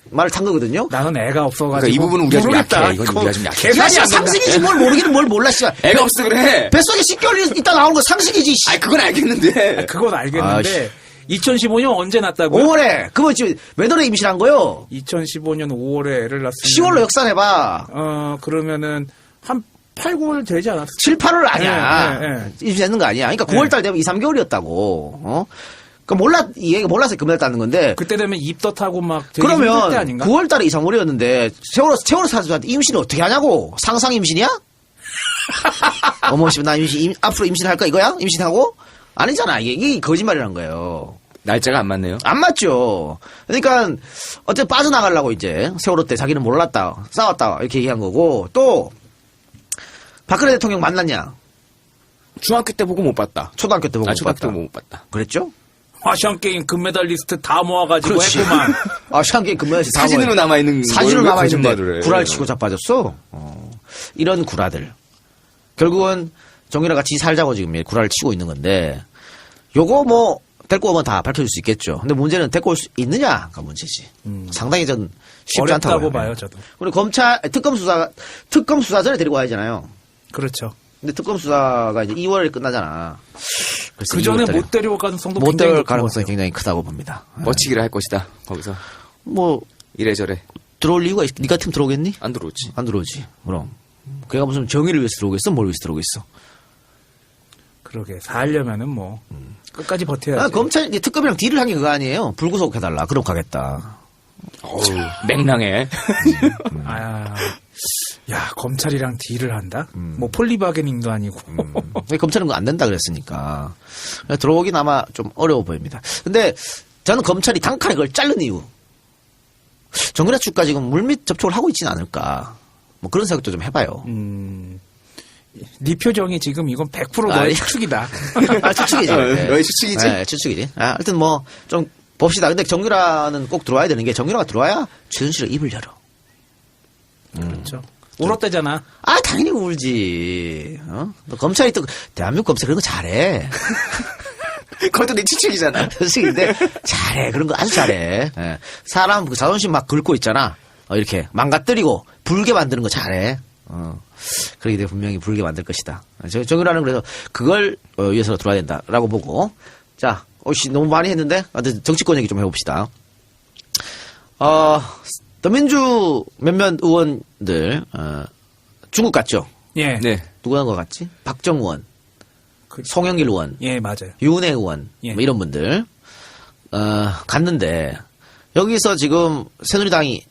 말을 탄 거거든요. 나는 애가 없어가지고. 그러니까 이 부분은 우리가 좀 모르겠다. 약해. 이건 우리가 좀 약해. 야, 씨, 상식이지 뭘 모르기는 뭘 몰라, 씨. 애가 없어 그래. 뱃속에 10개월 있다 나오는 거 상식이지, 씨. 아니 그건 알겠는데. 그건 알겠는데 2015년 언제 났다고요? 5월에. 그거 지금 몇 월에 임신한 거요? 2015년 5월에 애를 낳았으면 10월로 역산해봐. 그러면은 한 8, 9월 되지 않았어? 7, 8월 아니야. 네, 네. 임신했는 거 아니야. 그러니까 9월달 되면 2, 3개월이었다고. 그러니까 이 얘기가 몰라서 금메달 따는 건데. 그때 되면 입덧하고 막 되게 힘들 때 그러면 아닌가? 9월달에 2, 3월이었는데 세월호 사주한테 임신을 어떻게 하냐고? 상상 임신이야? 어머, 씨, 나 앞으로 임신할 거 이거야? 임신하고? 아니잖아. 이게 거짓말이란 거예요. 날짜가 안 맞네요. 안 맞죠. 그러니까 어쨌든 빠져나가려고 이제 세월호 때 자기는 몰랐다, 싸웠다 이렇게 얘기한 거고. 또 박근혜 대통령 만났냐? 중학교 때 보고 못 봤다. 초등학교 때 보고 못 초등학교 때 봤다. 못 봤다. 그랬죠? 아시안게임 금메달리스트 다 모아가지고 그렇지. 했구만. 아시안게임 금메달리스트 다 사진으로 모아요. 남아있는 사진으로 걸 남아있는데 거짓말을 해. 구라를 치고 자빠졌어. 이런 구라들. 결국은 정유라가 지 살자고 지금 구라를 치고 있는 건데 요거 뭐 데리고 오면 다 밝혀질 수 있겠죠. 근데 문제는 데리고 올 수 있느냐가 문제지. 상당히 전 쉽지 않다고 어렵다고 봐요, 저도. 우리 특검 수사 전에 데리고 와야잖아요. 그렇죠. 근데 특검 수사가 이제 2월에 끝나잖아. 그래서 그 전에 2월 달에 못 데려올 가능성도 못 굉장히 데려올 높은 가능성이 것 굉장히 크다고 봅니다. 뻗치기를 할 것이다. 거기서 뭐 이래저래 들어올 이유가 네 같으면 들어오겠니? 안 들어오지. 안 들어오지. 그럼 걔가 무슨 정의를 위해서 들어오겠어? 뭘 위해서 들어오겠어? 그러게 살려면은 뭐 끝까지 버텨야지. 검찰 특검이랑 딜을 한 게 그거 아니에요? 불구속 해달라. 그럼 가겠다. 어우, 맹랑해. 야 검찰이랑 딜을 한다? 뭐 폴리바게닝도 아니고. 검찰은 그거 안 된다 그랬으니까 들어오긴 아마 좀 어려워 보입니다. 근데 저는 검찰이 단칼에 그걸 자른 이유. 정유라 측과 지금 물밑 접촉을 하고 있지는 않을까. 뭐 그런 생각도 좀 해봐요. 네 표정이 지금 이건 100% 너의 추측이다. 추측이지. 너의 추측이지? 네, 추측이지. 하여튼 뭐 좀 봅시다. 근데 정유라는 꼭 들어와야 되는 게 정유라가 들어와야 최순실의 입을 열어. 그렇죠. 울었대잖아. 당연히 울지. 너 검찰이 또 대한민국 검찰 그런 거 잘해. 그것도 내 추측이잖아. 근데 잘해. 그런 거 아주 잘해. 예. 사람 그 자존심 막 긁고 있잖아. 이렇게 망가뜨리고 불게 만드는 거 잘해. 그러기 때문에 분명히 불게 만들 것이다. 정유라는 그래서 그걸 위해서 들어와야 된다라고 보고. 자, 너무 많이 했는데 정치권 얘기 좀 해봅시다. 더민주 몇몇 의원들 중국 갔죠. 예. 네. 누구 간 것 같지? 박정 의원, 송영길 의원, 예, 맞아요. 윤혜 의원 예. 뭐 이런 분들 갔는데 여기서 지금 새누리당이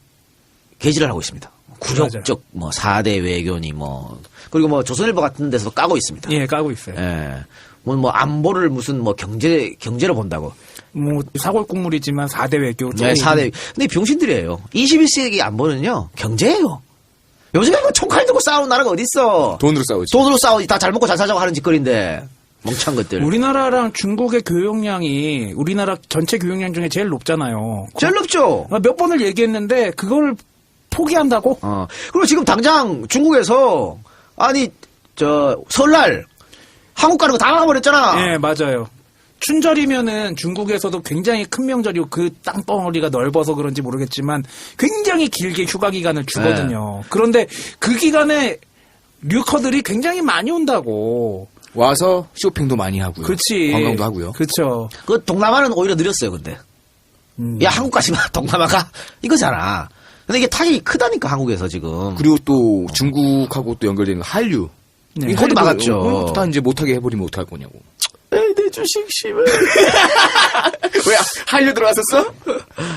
개지를 하고 있습니다. 굴욕적 뭐 4대 외교니 뭐 그리고 뭐 조선일보 같은 데서도 까고 있습니다. 예, 까고 있어요. 예. 뭐 안보를 무슨 뭐 경제로 본다고. 뭐 사골국물이지만 4대 외교. 네, 4대. 근데 병신들이에요. 21세기 안보는요 경제예요. 요즘에 뭐 총칼 들고 싸우는 나라가 어딨어. 돈으로 싸우지. 돈으로 싸우지. 다 잘 먹고 잘 살자고 하는 짓거리인데. 멍청한 것들. 우리나라랑 중국의 교역량이 우리나라 전체 교역량 중에 제일 높잖아요. 제일 높죠. 몇 번을 얘기했는데 그걸 포기한다고? 그리고 지금 당장 중국에서 설날 한국 가는 거 다 막아버렸잖아. 예, 맞아요. 춘절이면은 중국에서도 굉장히 큰 명절이고 그 땅덩어리가 넓어서 그런지 모르겠지만 굉장히 길게 휴가 기간을 주거든요. 네. 그런데 그 기간에 류커들이 굉장히 많이 온다고. 와서 쇼핑도 많이 하고요. 그렇지. 관광도 하고요. 그렇죠. 그 동남아는 오히려 느렸어요, 근데. 야, 한국까지 마, 동남아가? 이거잖아. 근데 이게 타격이 크다니까, 한국에서 지금. 그리고 또 중국하고 또 연결되는 거 한류. 네. 이것도 막았죠. 그것도 다 이제 못하게 해버리면 어떡할 거냐고. 에이, 내 주식 씨발. 왜 한류 들어왔었어?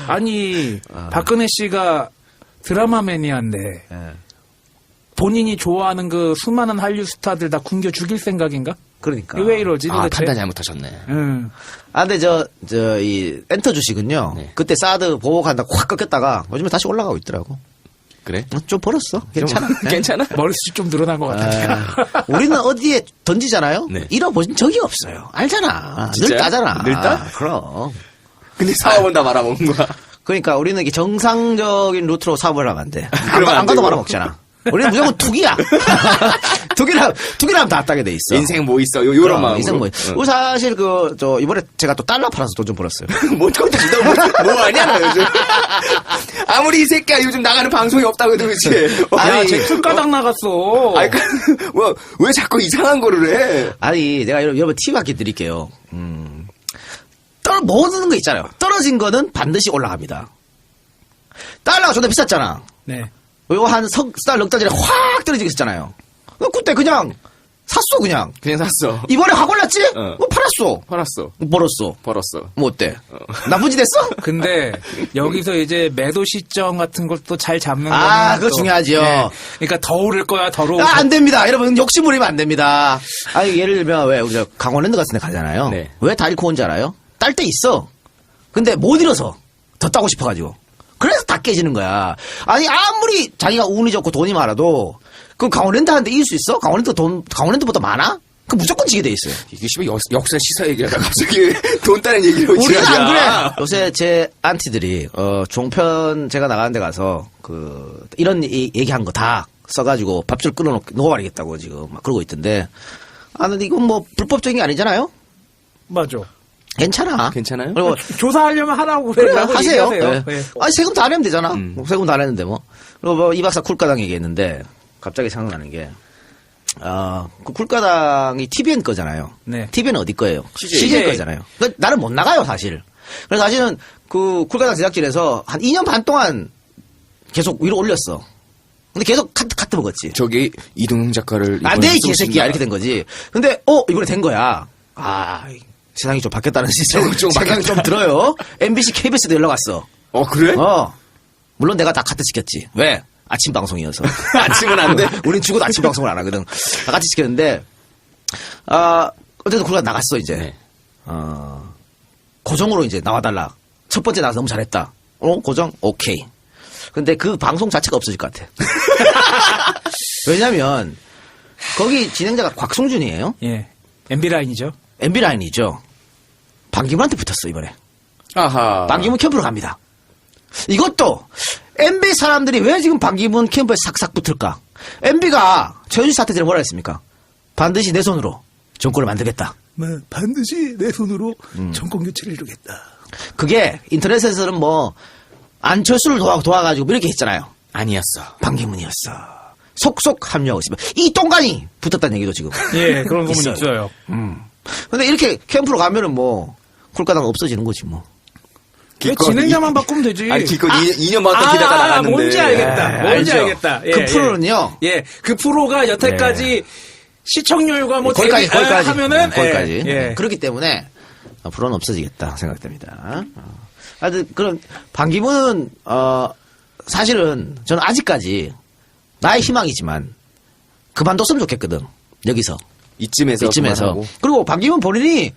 아니 박근혜 씨가 드라마 매니아인데 예. 본인이 좋아하는 그 수많은 한류 스타들 다 굶겨 죽일 생각인가? 그러니까. 왜 이러지 도대체? 판단 잘못하셨네. 응. 근데 이 엔터 주식은요. 네. 그때 사드 보복한다고 확 꺾였다가 요즘에 다시 올라가고 있더라고. 그래? 좀 벌었어. 괜찮아. 괜찮아? 머리숱이 좀 늘어난 것 같은데. 우리는 어디에 던지잖아요. 네. 잃어보신 적이 없어요. 알잖아. 늘 진짜요? 따잖아. 늘 따? 그럼. 근데 사업은 다 말아먹는 거야. 그러니까 우리는 이게 정상적인 루트로 사업을 하면 안 돼. 그러면 안 안 가도 되고. 말아먹잖아. 우리는 무조건 투기야. 투기라면 다 따게 돼 있어. 인생 뭐 있어? 요런 마음으로. 인생 뭐. 우리 사실 이번에 제가 또 달러 팔아서 돈 좀 벌었어요. 뭔 깜짝이 뭐 하냐, 너 요즘. 아무리 이 새끼야 요즘 나가는 방송이 없다고 해도 그렇지. 야, 제 풀가닥 나갔어. 아니, 왜 자꾸 이상한 거를 해? 아니, 내가 여러분 팁 몇 개 드릴게요. 모으는 거 있잖아요. 떨어진 거는 반드시 올라갑니다. 달러가 존나 비쌌잖아. 네. 이거 한 석 달, 넉 달 전에 확 떨어지게 했잖아요. 그때 그냥 샀어, 그냥. 그냥 샀어. 이번에 확 올랐지? 어. 팔았어. 팔았어. 벌었어. 벌었어. 뭐 어때? 나쁜 짓 했어? 근데 여기서 이제 매도 시점 같은 것도 잘 잡는 거는 그거 또, 중요하지요. 네. 그러니까 더 오를 거야, 더 오를 안 됩니다. 여러분, 욕심 부리면 안 됩니다. 예를 들면, 왜, 우리 강원랜드 같은 데 가잖아요. 네. 왜 다 잃고 온지 알아요? 딸 때 있어. 근데 못 잃어서. 더 따고 싶어가지고. 그래서 다 깨지는 거야. 아니, 아무리 자기가 운이 좋고 돈이 많아도, 그 강원랜드한테 이길 수 있어? 강원랜드보다 많아? 그 무조건 지게 돼 있어요. 이게 씨발 역사 시사 얘기하다 갑자기 돈 따는 얘기로 우리는 지나자. 안 그래. 요새 제 안티들이 종편 제가 나가는 데 가서 이런 얘기한 거 다 써가지고 밥줄 녹아버리겠다고 지금 막 그러고 있던데. 근데 이건 뭐 불법적인 게 아니잖아요. 맞아. 괜찮아. 괜찮아요? 그리고 조사하려면 하라고 그래 라고 하세요. 얘기하세요. 네. 네. 세금 다 내면 되잖아. 세금 다 내는데 뭐. 그리고 뭐 이 박사 쿨가당 얘기했는데 갑자기 생각나는 게. 그 쿨가당이 TVN 거잖아요. 네. TVN은 어디 거예요? CJ 거잖아요. 그러니까 나는 못 나가요, 사실. 그래서 사실은 그 쿨가당 제작진에서 한 2년 반 동안 계속 위로 올렸어. 근데 계속 카트 먹었지. 저기 이동영 작가를 안 돼, 이 이번에 개새끼야. 이렇게 된 거지. 근데, 이번에 된 거야. 세상이 좀 바뀌었다는 생각이 좀 들어요. MBC, KBS도 연락 왔어. 그래? 물론 내가 다 카트 시켰지. 왜? 아침 방송이어서. 아침은 안 돼? 우린 죽어도 아침 방송을 안 하거든. 다 같이 시켰는데, 어쨌든 쿨가 나갔어, 이제. 네. 고정으로 이제 나와달라. 첫 번째 나와서 너무 잘했다. 고정? 오케이. 근데 그 방송 자체가 없어질 것 같아. 왜냐면, 거기 진행자가 곽승준이에요. 예. MB라인이죠. MB라인이죠. 반기문한테 붙었어, 이번에. 아하. 반기문 캠프로 갑니다. 이것도 MB 사람들이 왜 지금 반기문 캠프에 싹싹 붙을까? MB가 최순실 사태 전에 뭐라 했습니까? 반드시 내 손으로 정권을 만들겠다. 반드시 내 손으로 정권 교체를 이루겠다. 그게 인터넷에서는 뭐 안철수를 도와가지고 이렇게 했잖아요. 아니었어. 반기문이었어. 속속 합류하고 있으면 이 똥간이 붙었다는 얘기도 지금. 예, 그런 소문이 있어요. 있어요. 근데 이렇게 캠프로 가면은 뭐 쿨가당 없어지는 거지 뭐. 왜 진행자만 바꾸면 되지. 아니, 기껏 2년만 더 기다가 나갔는데. 뭔지 알겠다. 예, 뭔지 알죠. 알겠다. 예, 그 프로는요. 예, 그 프로가 여태까지 시청률과 뭐 거기까지 하면은 거기까지. 예. 그렇기 때문에 앞으로는 없어지겠다 생각됩니다. 하여튼 그럼 반기문은 사실은 저는 아직까지 나의 희망이지만 그만뒀으면 좋겠거든. 여기서 이쯤에서 그만하고. 그리고 반기문 본인이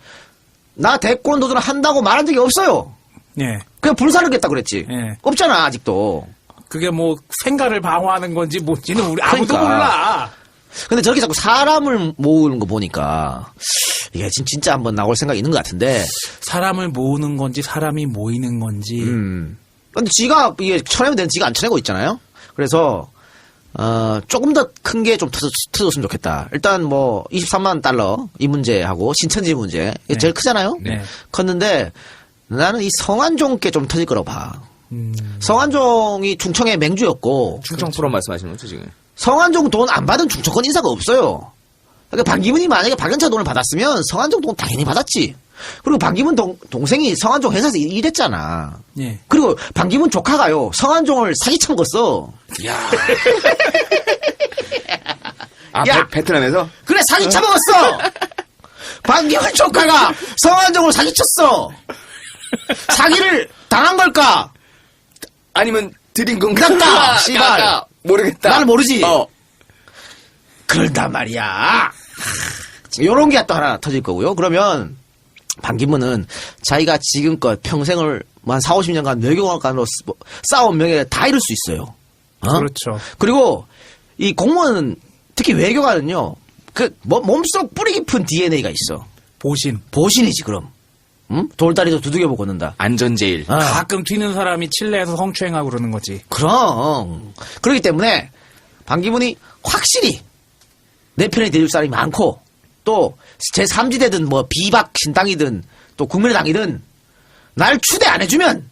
나 대권 도전을 한다고 말한 적이 없어요. 예. 그냥 불사르겠다 그랬지. 예. 없잖아 아직도. 그게 뭐 생가를 방어하는 건지 뭔지는 우리 아무도 그러니까. 몰라. 근데 저렇게 자꾸 사람을 모으는 거 보니까 이게 진짜 한번 나올 생각이 있는 것 같은데. 사람을 모으는 건지 사람이 모이는 건지. 근데 지가 이게 쳐내면 되는 지가 안 쳐내고 있잖아요. 그래서 조금 더 큰 게 좀 터졌으면 좋겠다. 일단 뭐 23만 달러 이 문제하고 신천지 문제 이게 제일 크잖아요. 네. 컸는데 나는 이 성완종 게 좀 터질 거라고 봐. 성완종이 충청의 맹주였고 충청 프로 말씀하시는 거죠 지금? 성완종 돈 안 받은 충청권 인사가 없어요. 그러니까 반기문이 만약에 박연차 돈을 받았으면 성완종 돈 당연히 받았지. 그리고 반기문 동생이 성완종 회사에서 일했잖아. 예. 그리고 반기문 조카가요 성완종을 사기쳐 먹었어. 야. 야! 베트남에서? 그래 사기쳐 먹었어. 반기문 조카가 성완종을 사기쳤어. 사기를 당한 걸까? 아니면 드린 건가? 깎아, 씨발. 모르겠다. 나는 모르지. 그런단 말이야. 요런 게 또 하나 터질 거고요. 그러면 반기문은 자기가 지금껏 평생을 한 4, 50년간 외교관으로 쌓아온 명예를 다 잃을 수 있어요. 그렇죠. 그리고 이 공무원은 특히 외교관은요. 몸속 뿌리 깊은 DNA가 있어. 보신이지 그럼. 응? 돌다리도 두들겨보고 걷는다. 안전제일. 가끔 튀는 사람이 칠레에서 성추행하고 그러는 거지. 그럼. 그렇기 때문에 반기문이 확실히 내 편에 대줄 사람이 많고 또 제3지대든 뭐 비박 신당이든 또 국민의당이든 날 추대 안 해주면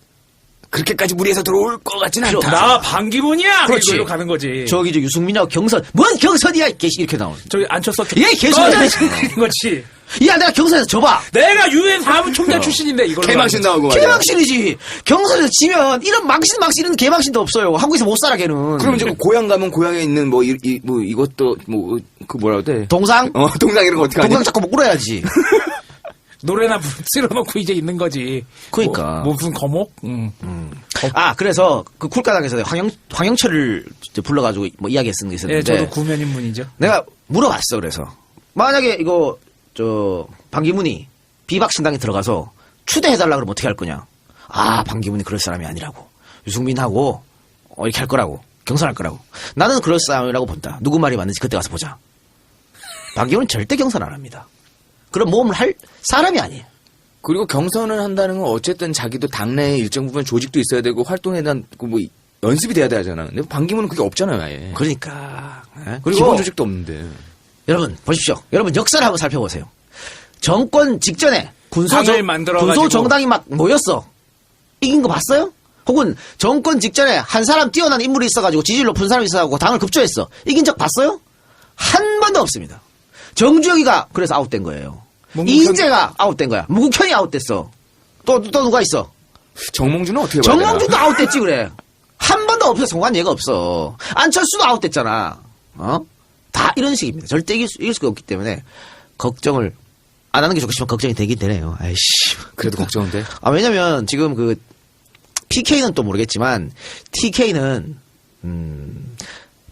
그렇게까지 무리해서 들어올 것 같지는 않다. 나 반기문이야! 그렇지. 이걸로 가는 거지. 저기 경선이하고 경선. 뭔 경선이야! 이렇게 나오는. 저기 앉혔어. 예, 계속 그런 거지. 야, 내가 경선에서 져봐. 내가 유엔 사무총장 출신인데 이걸로. 개망신 나오고 말이야. 개망신이지. 경선에서 지면 이런 망신은 개망신도 없어요. 한국에서 못 살아 걔는. 그럼 이제 고향 가면 고향에 있는 뭐 이것도 그 뭐라고 돼? 동상? 동상 이런 거 어떻게 하냐? 동상 잡고 뭐 꿇어야지. 노래나 틀어놓고 이제 있는 거지. 그러니까. 뭐 무슨 거목? 그래서 그 쿨가당에서 황영철을 이제 불러가지고 뭐 이야기했는 게 예, 있었는데. 저도 구면인문이죠. 내가 물어봤어. 그래서 만약에 이거 반기문이 비박신당에 들어가서 추대해달라 그러면 어떻게 할 거냐? 반기문이 그럴 사람이 아니라고. 유승민하고 이렇게 할 거라고. 경선할 거라고. 나는 그럴 사람이라고 본다. 누구 말이 맞는지 그때 가서 보자. 반기문은 절대 경선 안 합니다. 그런 모험을 할 사람이 아니에요. 그리고 경선을 한다는 건 어쨌든 자기도 당내에 일정 부분 조직도 있어야 되고 활동에 대한 뭐 연습이 돼야 되잖아. 근데 반기문은 그게 없잖아요, 아예. 그러니까. 그리고 기본 조직도 없는데. 여러분 보십시오. 여러분 역사를 한번 살펴보세요. 정권 직전에 당을 만들어가지고. 군소 정당이 막 모였어. 이긴 거 봤어요? 혹은 정권 직전에 한 사람 뛰어난 인물이 있어가지고 지지율 높은 사람이 있어가지고 당을 급조했어. 이긴 적 봤어요? 한 번도 없습니다. 정주영이가 그래서 아웃된 거예요. 이인재가 아웃된 거야. 무국현이 아웃됐어. 또 누가 있어? 정몽준은 어떻게 봐야 되나? 정몽준도 아웃됐지 그래. 한 번도 없어. 송환 얘가 없어. 안철수도 아웃됐잖아. 다 이런 식입니다. 절대 이길 수가 없기 때문에 걱정을 안 하는 게 좋겠지만 걱정이 되긴 되네요. 아이씨. 그래도 걱정은 돼. 왜냐면 지금 그 PK는 또 모르겠지만 TK는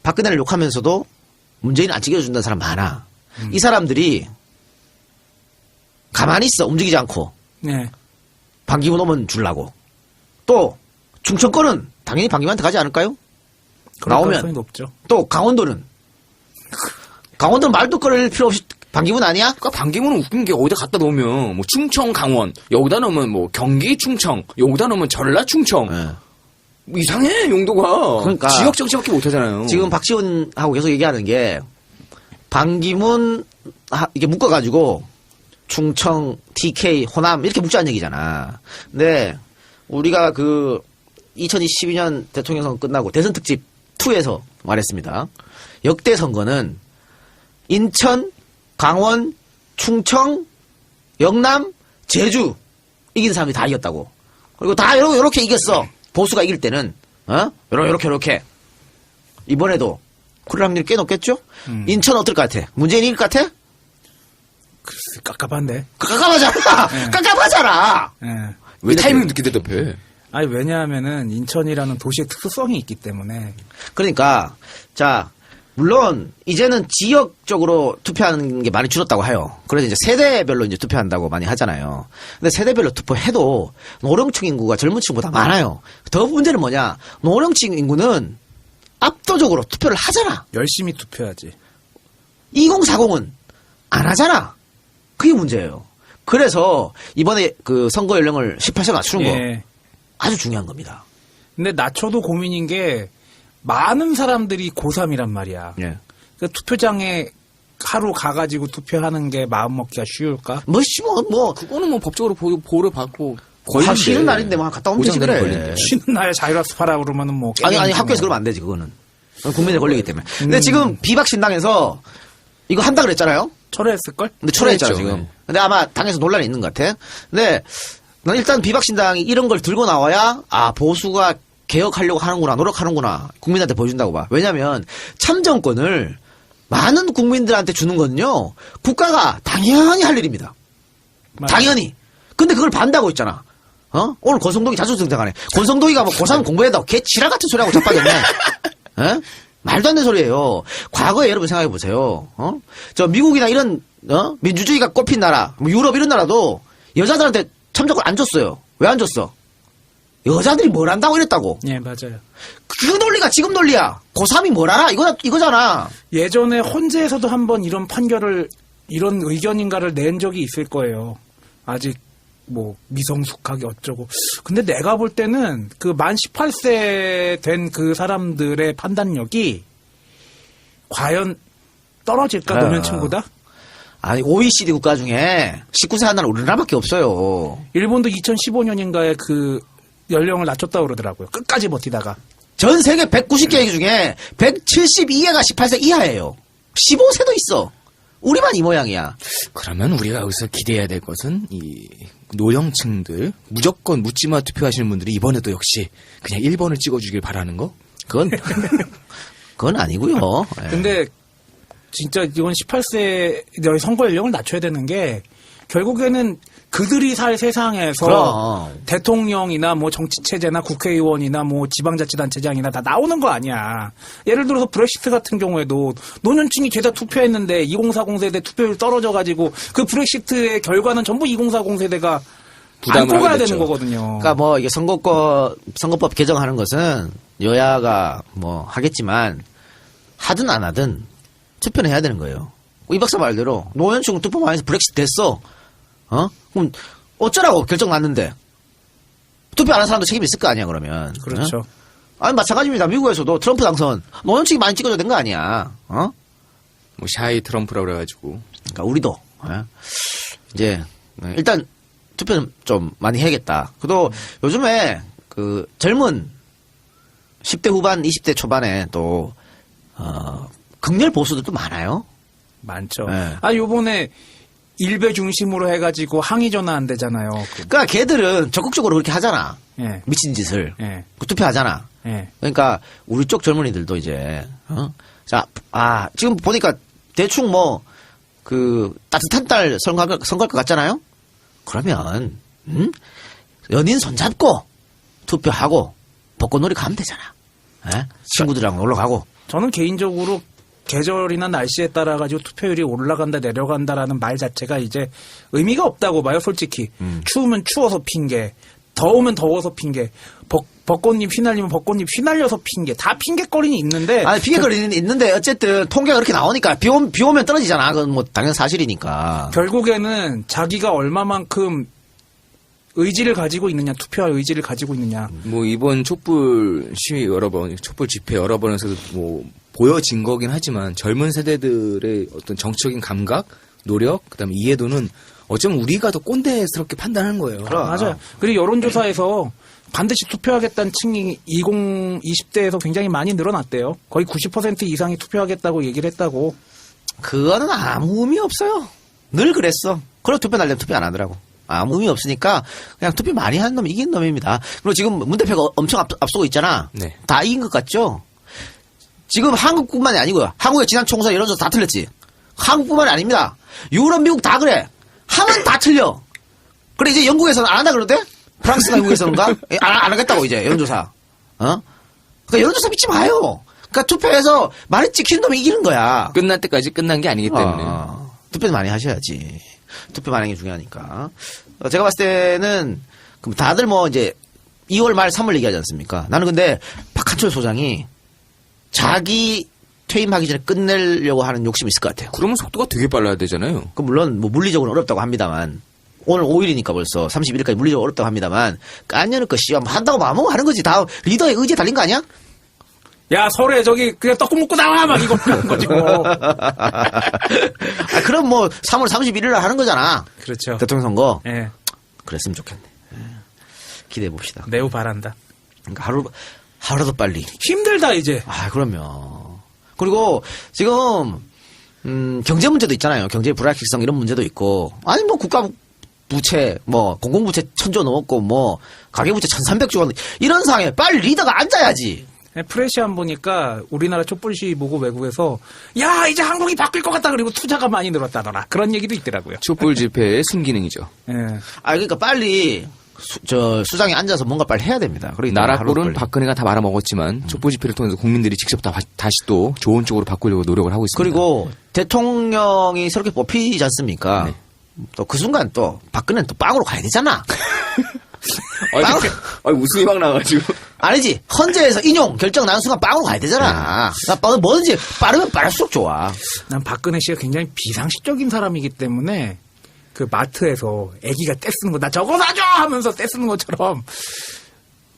박근혜를 욕하면서도 문재인을 안 찍어준다는 사람 많아. 이 사람들이 가만히 있어. 움직이지 않고. 네. 반기문 오면 주려고. 또 충청권은 당연히 반기문한테 가지 않을까요? 나오면. 높죠. 또 강원도는 말도 꺼낼 필요 없이 반기문 아니야? 그러니까 반기문은 웃긴 게 어디다 갖다 놓으면 뭐 충청 강원 여기다 놓으면 뭐 경기 충청 여기다 놓으면 전라 충청 네. 뭐 이상해 용도가. 그러니까 지역 정치밖에 못하잖아요. 지금 박지원하고 계속 얘기하는 게 반기문 이게 묶어가지고 충청, TK, 호남 이렇게 묶자는 얘기잖아. 근데 우리가 그 2022년 대통령 선거 끝나고 대선 특집 2에서 말했습니다. 역대 선거는 인천, 강원, 충청, 영남, 제주 이긴 사람이 다 이겼다고. 그리고 다 요렇게 이겼어. 보수가 이길 때는 요렇게 이번에도 그럴 확률이 꽤 높겠죠? 인천 어떨 것 같아? 문재인 이길 것 같아? 글쎄, 깝깝한데. 깝깝하잖아. 네. 깝깝하잖아. 네. 왜 타이밍 늦게 대답해? 아니, 왜냐하면은 인천이라는 도시의 특수성이 있기 때문에. 그러니까 자 물론 이제는 지역적으로 투표하는 게 많이 줄었다고 해요. 그래서 이제 세대별로 이제 투표한다고 많이 하잖아요. 근데 세대별로 투표해도 노령층 인구가 젊은 층보다 많아요. 더 문제는 뭐냐? 노령층 인구는 압도적으로 투표를 하잖아. 열심히 투표하지. 2040은 안 하잖아. 그게 문제예요. 그래서 이번에 그 선거 연령을 18세 낮추는 거 예. 아주 중요한 겁니다. 근데 낮춰도 고민인 게 많은 사람들이 고3이란 말이야. 예. 그 투표장에 하루 가가지고 투표하는 게 마음먹기가 쉬울까? 그거는 뭐 법적으로 보호를 받고 다 쉬는 날인데 뭐 갔다 오면 되지 그래. 쉬는 날 자율학습하라 그러면은 뭐. 아니 학교에서 그러면 안 되지 그거는. 국민에 걸리기 때문에. 근데 지금 비박신당에서 이거 한다 그랬잖아요. 철회했을걸? 근데 철회했잖아 철회했죠. 지금. 근데 아마 당에서 논란이 있는 것 같아. 근데 난 일단 비박신당이 이런 걸 들고 나와야 보수가 개혁하려고 하는구나, 노력하는구나, 국민한테 보여준다고 봐. 왜냐면 참정권을 많은 국민들한테 주는 건요, 국가가 당연히 할 일입니다. 맞아. 당연히. 근데 그걸 반대하고 있잖아. 오늘 권성동이 자주 등장하네. 권성동이가 뭐 고3 공부해다 개 지랄 같은 소리하고 자빠졌네. 말도 안 되는 소리예요. 과거에 여러분 생각해 보세요. 저 미국이나 이런 민주주의가 꼽힌 나라, 뭐 유럽 이런 나라도 여자들한테 참정권 안 줬어요. 왜 안 줬어? 여자들이 뭘 안다고 이랬다고. 예, 맞아요. 그 논리가 지금 논리야. 고3이 뭘 알아? 이거잖아. 예전에 헌재에서도 한번 이런 판결을, 이런 의견인가를 낸 적이 있을 거예요. 아직 뭐 미성숙하게 어쩌고. 근데 내가 볼 때는 그 만 18세 된 그 사람들의 판단력이 과연 떨어질까, 노년층보다? 아니, OECD 국가 중에 19세 한 나라 우리나라밖에 없어요. 일본도 2015년인가에 그 연령을 낮췄다고 그러더라고요. 끝까지 버티다가. 전 세계 190개 중에 172개가 18세 이하예요. 15세도 있어. 우리만 이 모양이야. 그러면 우리가 여기서 기대해야 될 것은 이 노령층들 무조건 묻지마 투표하시는 분들이 이번에도 역시 그냥 1번을 찍어주길 바라는 거? 그건 아니고요. 예. 근데 진짜 이건 18세 선거 연령을 낮춰야 되는 게 결국에는 그들이 살 세상에서 그럼. 대통령이나 뭐 정치체제나 국회의원이나 뭐 지방자치단체장이나 다 나오는 거 아니야. 예를 들어서 브렉시트 같은 경우에도 노년층이 죄다 투표했는데 2040 세대 투표율 떨어져가지고 그 브렉시트의 결과는 전부 2040 세대가 부담을 안고 가야 하게 되는 됐죠. 거거든요. 그러니까 뭐 이게 선거법 개정하는 것은 여야가 뭐 하겠지만 하든 안 하든 투표는 해야 되는 거예요. 이 박사 말대로 노년층 투표 많이 해서 브렉시트 됐어. 그럼 어쩌라고 결정 났는데 투표 안 한 사람도 책임이 있을 거 아니야 그러면. 그렇죠. 아니 마찬가지입니다. 미국에서도 트럼프 당선 노년층이 많이 찍어줘야 된 거 아니야. 뭐 샤이 트럼프라고 그래가지고. 그러니까 우리도 이제 일단 투표 좀 많이 해야겠다. 그래도 요즘에 그 젊은 10대 후반, 20대 초반에 또 극렬 보수들도 많아요. 많죠. 네. 요번에 일베 중심으로 해가지고 항의 전화 안 되잖아요. 그러니까 걔들은 적극적으로 그렇게 하잖아. 예. 미친 짓을. 예. 그 투표하잖아. 예. 그러니까 우리 쪽 젊은이들도 이제 지금 보니까 대충 뭐 그 따뜻한 딸 선거할 것 같잖아요. 그러면 연인 손잡고 투표하고 벚꽃놀이 가면 되잖아. 예? 친구들이랑 놀러 가고. 저는 개인적으로 계절이나 날씨에 따라 가지고 투표율이 올라간다 내려간다라는 말 자체가 이제 의미가 없다고 봐요, 솔직히. 추우면 추워서 핑계, 더우면 더워서 핑계, 벚꽃잎 휘날리면 벚꽃잎 휘날려서 핑계, 다 핑계거리는 있는데. 아니 핑계거리는 있는데 어쨌든 통계가 그렇게 나오니까 비 오면 떨어지잖아. 그건 뭐 당연 사실이니까. 결국에는 자기가 얼마만큼 의지를 가지고 있느냐, 투표할 의지를 가지고 있느냐. 뭐 이번 촛불 시위 촛불 집회 여러 번에서 뭐 보여진 거긴 하지만 젊은 세대들의 어떤 정치적인 감각, 노력, 그다음에 이해도는 어쩌면 우리가 더 꼰대스럽게 판단하는 거예요. 맞아요. 그리고 여론조사에서 반드시 투표하겠다는 층이 20대에서 굉장히 많이 늘어났대요. 거의 90% 이상이 투표하겠다고 얘기를 했다고. 그거는 아무 의미 없어요. 늘 그랬어. 그래서 투표 날려면 투표 안 하더라고. 아무 의미 없으니까 그냥 투표 많이 한 놈이 이긴 놈입니다. 그리고 지금 문 대표가 엄청 앞서고 있잖아. 네. 다 이긴 것 같죠? 지금 한국뿐만이 아니고요. 한국의 지난 총선 여론조사 다 틀렸지. 한국뿐만이 아닙니다. 유럽, 미국 다 그래. 하면 다 틀려. 그래 이제 영국에서는 안 한다 그러대? 프랑스나 미국에서는가? 안 하겠다고 이제 여론조사. 그러니까 여론조사 믿지 마요. 그러니까 투표해서 말이 찍히는 놈이 이기는 거야. 끝날 때까지 끝난 게 아니기 때문에. 투표 많이 하셔야지. 투표 많이 하는 게 중요하니까. 제가 봤을 때는 그럼 다들 뭐 이제 2월 말 3월 얘기하지 않습니까? 나는 근데 박한철 소장이 자기 퇴임하기 전에 끝내려고 하는 욕심이 있을 것 같아요. 그러면 속도가 되게 빨라야 되잖아요. 그 물론 뭐 물리적으로 어렵다고 합니다만 오늘 5일이니까 벌써 31일까지 물리적으로 어렵다고 합니다만 까녀는 거 씨야 뭐 한다고 마음먹고 하는 거지. 다 리더의 의지에 달린 거 아니야? 야, 설에 저기 그냥 떡국 먹고 나와 막 이거 하는 거지 뭐. 그럼 뭐 3월 31일 날 하는 거잖아. 그렇죠. 대통령 선거. 예. 그랬으면 좋겠네. 기대해 봅시다. 매우 바란다. 그러니까 하루도 빨리. 힘들다 이제. 그럼요. 그리고 지금 경제 문제도 있잖아요. 경제 불확실성 이런 문제도 있고. 아니 뭐 국가 부채 뭐 공공부채 1,000조 넘었고 뭐 가계부채 1,300조 원 이런 상황에 빨리 리더가 앉아야지. 프레시안 보니까 우리나라 촛불 시위 보고 외국에서 야 이제 한국이 바뀔 것 같다 그리고 투자가 많이 늘었다더라 그런 얘기도 있더라고요. 촛불 집회의 순기능이죠. 예. 그러니까 빨리 수장에 앉아서 뭔가 빨리 해야 됩니다. 나라 꼴은 박근혜가 다 말아먹었지만 촛불 집회를 통해서 국민들이 직접 다시 또 좋은 쪽으로 바꾸려고 노력을 하고 있습니다. 그리고 대통령이 새롭게 뽑히지 않습니까? 네. 또 그 순간 또 박근혜는 또 빵으로 가야 되잖아. 웃음이 막 나가지고. 아니지. 헌재에서 인용 결정 나는 순간 빵으로 가야 되잖아. 나 빵은 뭐든지 빠르면 빠를수록 좋아. 난 박근혜 씨가 굉장히 비상식적인 사람이기 때문에 그 마트에서 애기가 떼 쓰는 거 나 저거 사줘 하면서 떼 쓰는 것처럼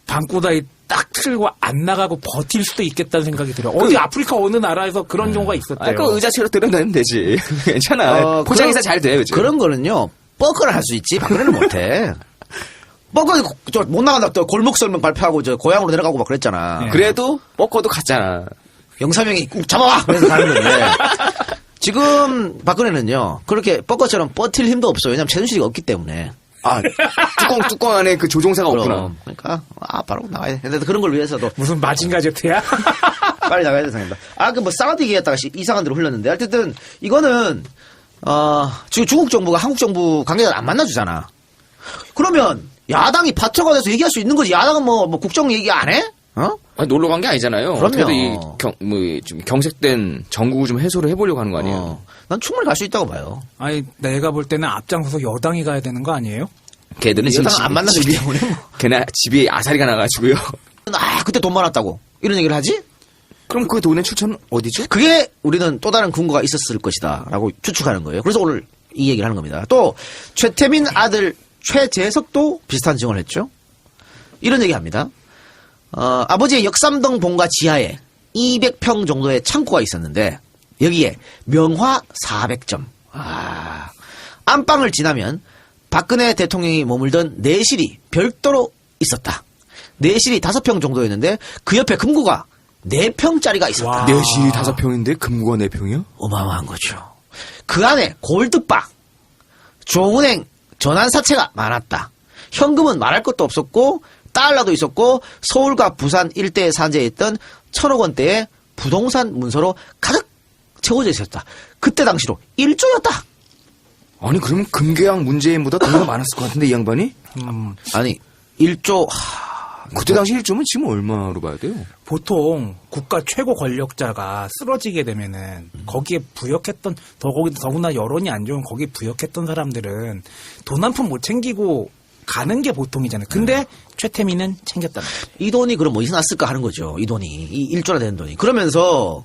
방구다이 딱 틀고 안 나가고 버틸 수도 있겠다는 생각이 들어요. 어디 아프리카 어느 나라에서 그런 경우가 있었대요. 그 의자채로 들여내면 되지. 괜찮아. 포장이사 잘 돼, 그죠? 그런 거는요. 뻐커를 할 수 있지. 박근혜는 못해. 뻐커 저못 나간다. 또 골목 설명 발표하고 저 고향으로 내려가고 막 그랬잖아. 네. 그래도 뻐커도 갔잖아. 영사명이 꼭 잡아와! 그래서 가는 건데. 지금 박근혜는요. 그렇게 뻐커처럼 버틸 힘도 없어요. 왜냐면 최순실이 없기 때문에. 뚜껑 안에 그 조종사가 없구나. 그러니까 바로 나가야 돼. 근데 그런 걸 위해서도 무슨 마징가 제트야? 빨리 나가야 되는 상황입니다. 그 뭐 사우디 얘기했다가 이상한 데로 흘렀는데 어쨌든 이거는 지금 중국 정부가 한국 정부 관계자 안 만나주잖아. 그러면 야당이 파트너가 돼서 얘기할 수 있는 거지. 야당은 뭐 국정 얘기 안 해? 놀러 간 게 아니잖아요. 그럼요. 그래도 좀 경색된 정국을 좀 해소를 해보려고 하는 거 아니에요? 난 충분히 갈 수 있다고 봐요. 아니 내가 볼 때는 앞장서서 여당이 가야 되는 거 아니에요? 걔들은 지금 여당 안 만나서 집이 때문에. 걔네 집이 아사리가 나가지고요. 그때 돈 많았다고 이런 얘기를 하지? 그럼 그 돈의 출처는 어디죠? 그게 우리는 또 다른 근거가 있었을 것이다 라고 추측하는 거예요. 그래서 오늘 이 얘기를 하는 겁니다. 또 최태민 아들 최재석도 비슷한 증언을 했죠. 이런 얘기합니다. 아버지의 역삼동 본가 지하에 200평 정도의 창고가 있었는데 여기에 명화 400점. 안방을 지나면 박근혜 대통령이 머물던 내실이 별도로 있었다. 내실이 5평 정도였는데 그 옆에 금고가 4평짜리가 있었다. 와. 내실이 5평인데 금고가 4평이요? 어마어마한 거죠. 그 안에 골드바, 조은행 전환사채가 많았다. 현금은 말할 것도 없었고 달러도 있었고 서울과 부산 일대에 산재했던 1,000억 원대의 부동산 문서로 가득 채워져 있었다. 그때 당시로 1조였다. 아니 그러면 금계약 문재인보다 돈이 많았을 것 같은데 이 양반이? 아니 1조 그때 당시 1조면 지금 얼마로 봐야 돼요? 보통 국가 최고 권력자가 쓰러지게 되면은 거기에 부역했던 더구나 여론이 안 좋은 거기에 부역했던 사람들은 돈 한 푼 못 챙기고 가는 게 보통이잖아요. 근데 최태민은 챙겼단 말이에요. 이 돈이 그럼 어디서 났을까 하는 거죠. 이 돈이 이 1조나 되는 돈이. 그러면서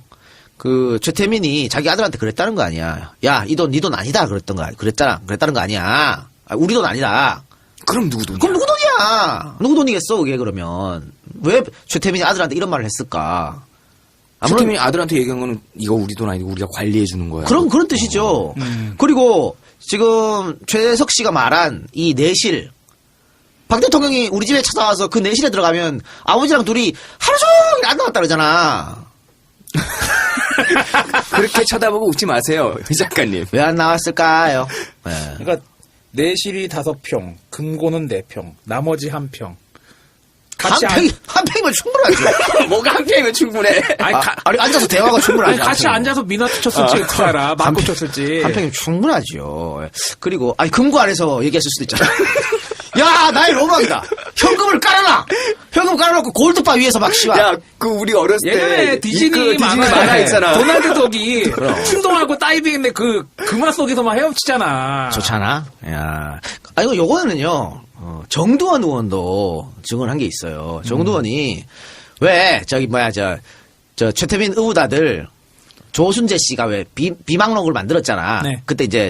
그 최태민이 자기 아들한테 그랬다는 거 아니야. 야, 이 돈 네 돈 아니다 그랬다는 거 아니야. 우리 돈 아니다. 그럼 누구 돈이야? 그럼 누구 돈이야? 누구 돈이겠어, 그게 그러면. 왜 최태민이 아들한테 이런 말을 했을까? 최태민이 아들한테 얘기한 거는 이거 우리 돈 아니고 우리가 관리해 주는 거야. 그런 뜻이죠. 그리고 지금 최재석 씨가 말한 이 내실. 박 대통령이 우리 집에 찾아와서 그 내실에 들어가면 아버지랑 둘이 하루 종일 안 나왔다 그러잖아. 그렇게 쳐다보고 웃지 마세요, 이 작가님. 왜 안 나왔을까요? 네. 그러니까 내실이 5평, 금고는 4평, 나머지 1평. 한 평이면 충분하죠. 뭐가 한 평이면 충분해. 아니, 앉아서 대화가 충분하죠. 아니, 같이 앉아서 미나트 쳤을지 어떻게 알아? 맞고 쳤을지. 한 평이면 충분하죠. 그리고 금고 안에서 얘기했을 수도 있잖아. 야, 나의 로망이다. 현금을 깔아놔. 현금 깔아놓고 골드바 위에서 막 씨발. 야, 그 우리 어렸을 때 예전에 디즈니 만화 있잖아. 도널드 덕이 충동하고 다이빙인데 그마 속에서만 헤엄치잖아. 좋잖아. 야, 이거 요거는요. 정두원 의원도 증언한 게 있어요. 정두원이 왜 저 최태민 의우다들 조순재 씨가 왜 비망록을 만들었잖아. 네. 그때 이제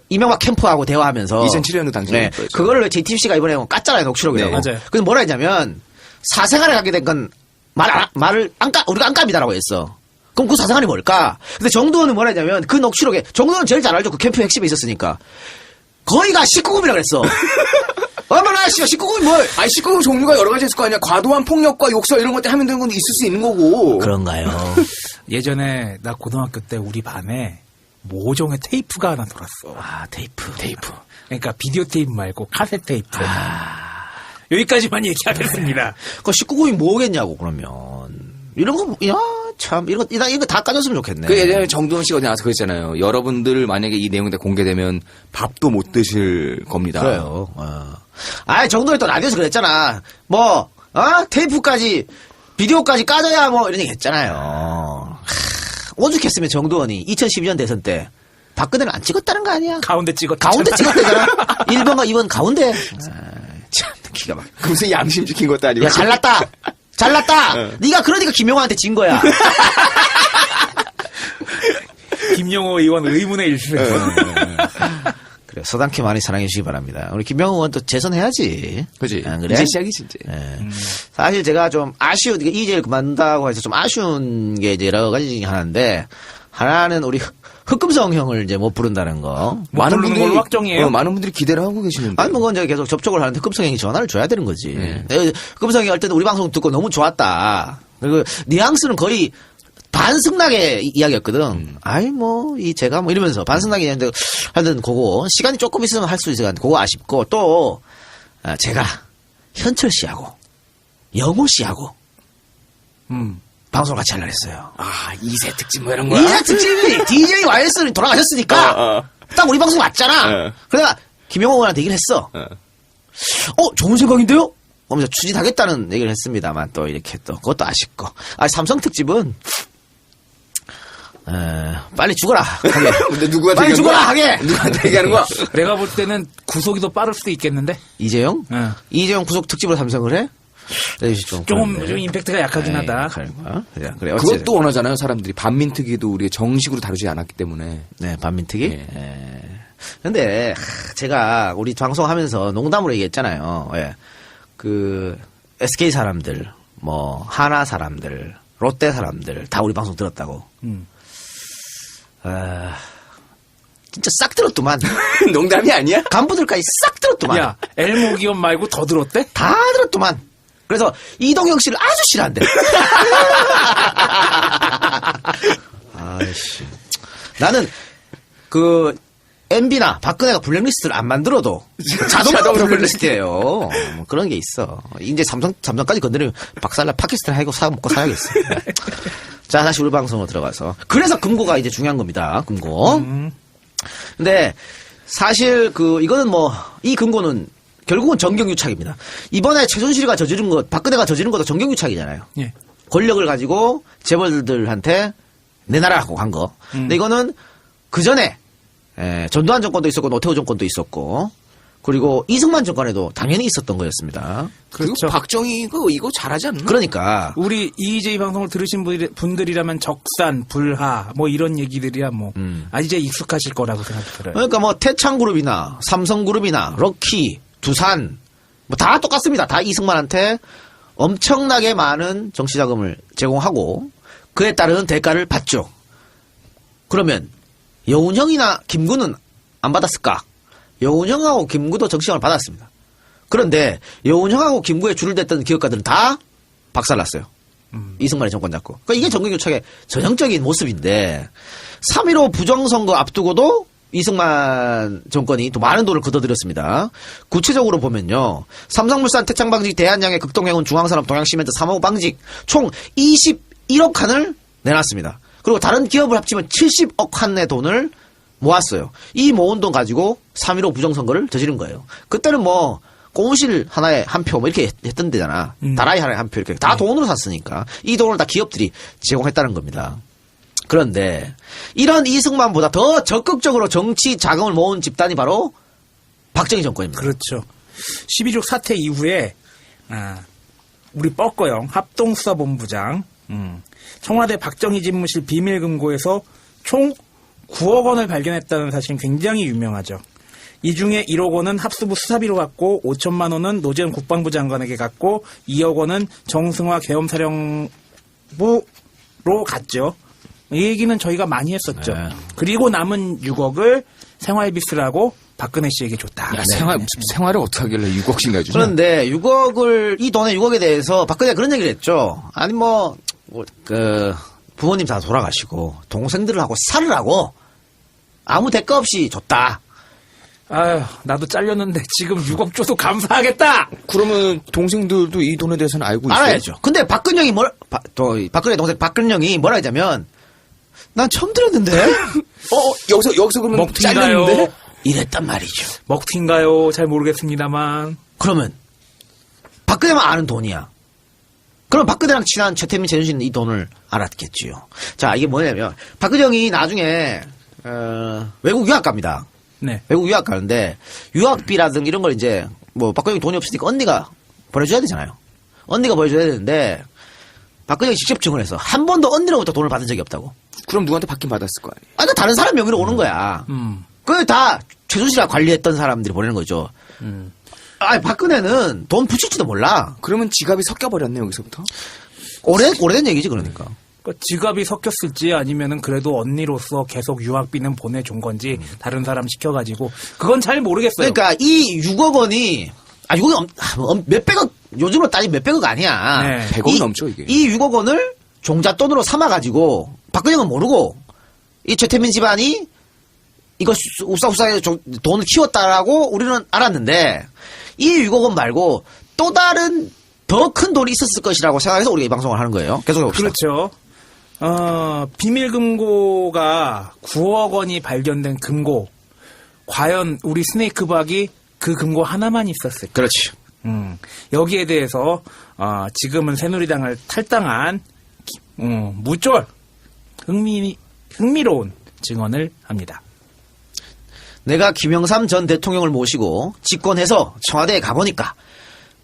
이명박 캠프하고 대화하면서 2007년도 당시에 네, 그거를 왜 JTBC가 이번에 깠잖아요, 녹취록이라고. 네, 맞아요. 그래서 뭐라 했냐면 사생활에 갖게 된 건 우리가 안 깝이다라고 했어. 그럼 그 사생활이 뭘까? 근데 정두원은 뭐라 했냐면 그 녹취록에 정두원은 제일 잘 알죠. 그 캠프 핵심에 있었으니까. 거의가 19금이라고 그랬어. 얼마나 19금이 뭘? 아니 19금 종류가 여러 가지 있을 거 아니야. 과도한 폭력과 욕설 이런 것 때문에 하면 되는 건 있을 수 있는 거고. 그런가요? 예전에 나 고등학교 때 우리 반에 모종의 테이프가 하나 돌았어. 테이프. 그러니까 비디오 테이프 말고 카세트 테이프. 여기까지만 얘기하겠습니다. 그 19금이 뭐겠냐고 그러면. 이런 거, 참, 이런 거 다 까졌으면 좋겠네. 그 예전에 정두원 씨가 어디 나와서 그랬잖아요. 여러분들 만약에 이 내용이 다 공개되면 밥도 못 드실 겁니다. 그래요. 정도에 또 라디오에서 그랬잖아. 테이프까지, 비디오까지 까져야 이런 얘기 했잖아요. 오죽했으면 정두원이 2012년 대선 때 박근혜를 안 찍었다는 거 아니야? 가운데 찍었다. 가운데 찍었대잖아. 1번과 2번 가운데. 기가 막. 그 무슨 양심 지킨 것도 아니고. 야, 잘났다! 잘났다! 네가 그러니까 김용호한테 진 거야. 김용호 의원 의문의 일수했죠. 그래, 서당케 많이 사랑해주시기 바랍니다. 우리 김용호 의원 또 재선해야지. 그지. 아, 그래? 이제 시작이지, 이제. 예. 사실 제가 좀 아쉬운, 이제를 그만둔다고 해서 좀 아쉬운 게 이제 여러 가지 중에 하나인데, 하나는 우리 흑금성 형을 이제 못 부른다는 거. 많은 분들이 걸로 확정이에요. 많은 분들이 기대를 하고 계시는데. 아니, 뭐, 그건 이제 계속 접촉을 하는데 흑금성 형이 전화를 줘야 되는 거지. 흑금성 형이 할 때는 우리 방송 듣고 너무 좋았다. 그리고 뉘앙스는 거의 반승낙의 이야기였거든. 아이, 뭐, 제가 뭐 이러면서 반승낙이 있는데 하여튼 그거 시간이 조금 있으면 할 수 있을 것 같은데 그거 아쉽고 또, 제가 현철 씨하고 영호 씨하고 방송을 같이 하려고 했어요. 아, 2세 특집 뭐 이런 거야? 이제 특집이 DJ YS는 돌아가셨으니까 딱 우리 방송 왔잖아. 그래가 김영호 의원한테 얘기를 했어. 좋은 생각인데요? 하면서 추진하겠다는 얘기를 했습니다만 또 이렇게 또 그것도 아쉽고. 삼성 특집은 빨리 죽어라 하게. 근데 누구한테 빨리 얘기하는 죽어라 거야? 하게. 누구한테 얘기하는 거야? 내가 볼 때는 구속이 더 빠를 수도 있겠는데? 이재용? 네. 이재용 구속 특집으로 삼성을 해? 좀 임팩트가 약하긴 하다. 그래, 그것도 원하잖아요, 사람들이. 반민특위도 우리가 정식으로 다루지 않았기 때문에. 네, 반민특위? 근데, 제가 우리 방송하면서 농담으로 얘기했잖아요. SK 사람들, 뭐, 하나 사람들, 롯데 사람들, 다 우리 방송 들었다고. 진짜 싹 들었더만. 농담이 아니야? 간부들까지 싹 들었더만. 야, 엘모 기업 말고 더 들었대? 다 들었더만. 그래서 이동형 씨를 아주 싫어한대. 아이씨. 나는 MB나 박근혜가 블랙리스트를 안 만들어도 자동으로 블랙리스트예요. 뭐 그런 게 있어. 이제 삼성까지 건드리면 박살나 팟캐스트를 하고 먹고 사야겠어. 자, 다시 우리 방송으로 들어가서. 그래서 금고가 이제 중요한 겁니다. 금고. 근데 사실 이거는 이 금고는 결국은 정경유착입니다. 이번에 최순실이가 저지른 것, 박근혜가 저지른 것도 정경유착이잖아요. 예. 권력을 가지고 재벌들한테 내놔라고 한 거. 근데 이거는 그 전에 전두환 정권도 있었고 노태우 정권도 있었고 그리고 이승만 정권에도 당연히 있었던 거였습니다. 그리고 그렇죠. 박정희가 이거 잘하지 않나? 그러니까 우리 EJ 방송을 들으신 분들이라면 적산, 불하, 뭐 이런 얘기들이야 이제 익숙하실 거라고 생각이 들어요. 그러니까 태창그룹이나 삼성그룹이나 럭키, 두산 뭐 다 똑같습니다. 다 이승만한테 엄청나게 많은 정치자금을 제공하고 그에 따른 대가를 받죠. 그러면 여운형이나 김구는 안 받았을까? 여운형하고 김구도 정치자금을 받았습니다. 그런데 여운형하고 김구에 줄을 댔던 기업가들은 다 박살났어요. 이승만의 정권 잡고. 그러니까 이게 정경유착의 전형적인 모습인데 3.15 부정선거 앞두고도 이승만 정권이 또 많은 돈을 걷어들였습니다. 구체적으로 보면요. 삼성물산, 태창방직, 대한양해, 극동행운, 중앙산업, 동양시멘트, 3호 방직 총 21억 칸을 내놨습니다. 그리고 다른 기업을 합치면 70억 칸의 돈을 모았어요. 이 모은 돈 가지고 3.15 부정선거를 저지른 거예요. 그때는 고무실 하나에 한 표 이렇게 했던 데잖아. 다라이 하나에 한 표 이렇게 다 돈으로 샀으니까 이 돈을 다 기업들이 제공했다는 겁니다. 그런데 이런 이승만보다 더 적극적으로 정치 자금을 모은 집단이 바로 박정희 정권입니다. 그렇죠. 12.6 사태 이후에 우리 뻐꺼영 합동수사본부장 청와대 박정희 집무실 비밀금고에서 총 9억 원을 발견했다는 사실은 굉장히 유명하죠. 이 중에 1억 원은 합수부 수사비로 갔고 5천만 원은 노재현 국방부 장관에게 갔고 2억 원은 정승화 계엄사령부로 갔죠. 이 얘기는 저희가 많이 했었죠. 네. 그리고 남은 6억을 생활비 쓰라고 박근혜 씨에게 줬다. 야, 생활을 어떻게 하길래 6억씩 내주냐? 그런데 이 돈의 6억에 대해서 박근혜가 그런 얘기를 했죠. 아니 부모님 다 돌아가시고 동생들하고 살으라고 아무 대가 없이 줬다. 아휴, 나도 잘렸는데 지금 6억 줘도 감사하겠다. 그러면 동생들도 이 돈에 대해서는 알고 있어요? 알아야죠. 근데 박근영이 박근혜 동생 박근영이 뭐라 하자면 난 처음 들었는데 여기서 그러면 먹튀인가요? 잘렸는데? 이랬단 말이죠. 먹튀인가요? 잘 모르겠습니다만. 그러면 박근혜만 아는 돈이야. 그럼 박근혜랑 친한 최태민, 최순실은 이 돈을 알았겠지요. 자, 이게 뭐냐면 박근영이 나중에 외국 유학 갑니다. 네. 외국 유학 가는데 유학비라든가 이런 걸 이제 뭐 박근혜 돈이 없으니까 언니가 보내줘야 되잖아요. 언니가 보내줘야 되는데 박근혜가 직접 증언해서 한 번도 언니로부터 돈을 받은 적이 없다고. 그럼 누구한테 받긴 받았을 거 아니에요. 아, 그러니까 다른 사람 명의로 오는 거야. 그게 다 최순실이가 관리했던 사람들이 보내는 거죠. 아, 박근혜는 돈 붙일지도 몰라. 그러면 지갑이 섞여버렸네 여기서부터. 오래된 얘기지 그러니까. 그러니까 지갑이 섞였을지 아니면은 그래도 언니로서 계속 유학비는 보내준 건지 다른 사람 시켜가지고 그건 잘 모르겠어요. 그러니까 이 6억 원이 6억이 몇백억 요즘으로 따지면 몇백억 아니야. 네. 100억 넘죠 이게. 이 6억 원을 종잣돈으로 삼아가지고 박근혜는 모르고 이 최태민 집안이 이거 우싸우싸하게 돈을 키웠다라고 우리는 알았는데 이 6억 원 말고 또 다른 더 큰 돈이 있었을 것이라고 생각해서 우리가 이 방송을 하는 거예요. 계속 해봅시다. 그렇죠. 비밀금고가 9억 원이 발견된 금고. 과연 우리 스네이크박이 그 금고 하나만 있었을까? 그렇지. 여기에 대해서 지금은 새누리당을 탈당한 무쫄 흥미로운 증언을 합니다. 내가 김영삼 전 대통령을 모시고 집권해서 청와대에 가보니까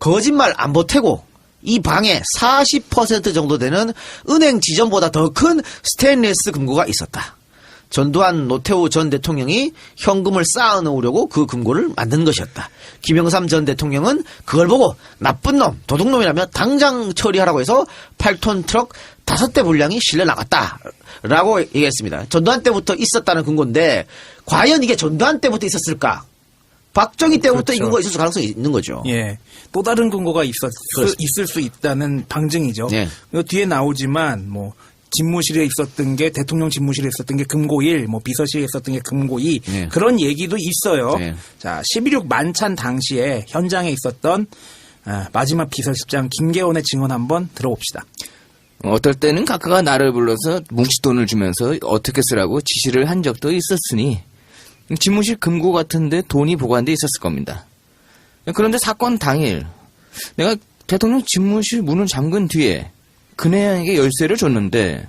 거짓말 안 보태고 이 방에 40% 정도 되는 은행 지점보다 더 큰 스테인리스 금고가 있었다. 전두환 노태우 전 대통령이 현금을 쌓아놓으려고 그 금고를 만든 것이었다. 김영삼 전 대통령은 그걸 보고 나쁜 놈, 도둑놈이라며 당장 처리하라고 해서 8톤 트럭 5대 분량이 실려 나갔다. 라고 얘기했습니다. 전두환 때부터 있었다는 근거인데 과연 이게 전두환 때부터 있었을까? 박정희 때부터 그렇죠. 이 근거가 있을 가능성이 있는 거죠. 예. 또 다른 근거가 있을 수 있다는 방증이죠. 예. 뒤에 나오지만 뭐 집무실에 있었던 게 대통령 집무실에 있었던 게 금고 1, 뭐 비서실에 있었던 게 금고 2 예. 그런 얘기도 있어요. 예. 자, 12.6 만찬 당시에 현장에 있었던 마지막 비서실장 김계원의 증언 한번 들어봅시다. 어떨 때는 각하가 나를 불러서 뭉칫돈을 주면서 어떻게 쓰라고 지시를 한 적도 있었으니 집무실 금고 같은데 돈이 보관돼 있었을 겁니다. 그런데 사건 당일 내가 대통령 집무실 문을 잠근 뒤에 근혜양에게 열쇠를 줬는데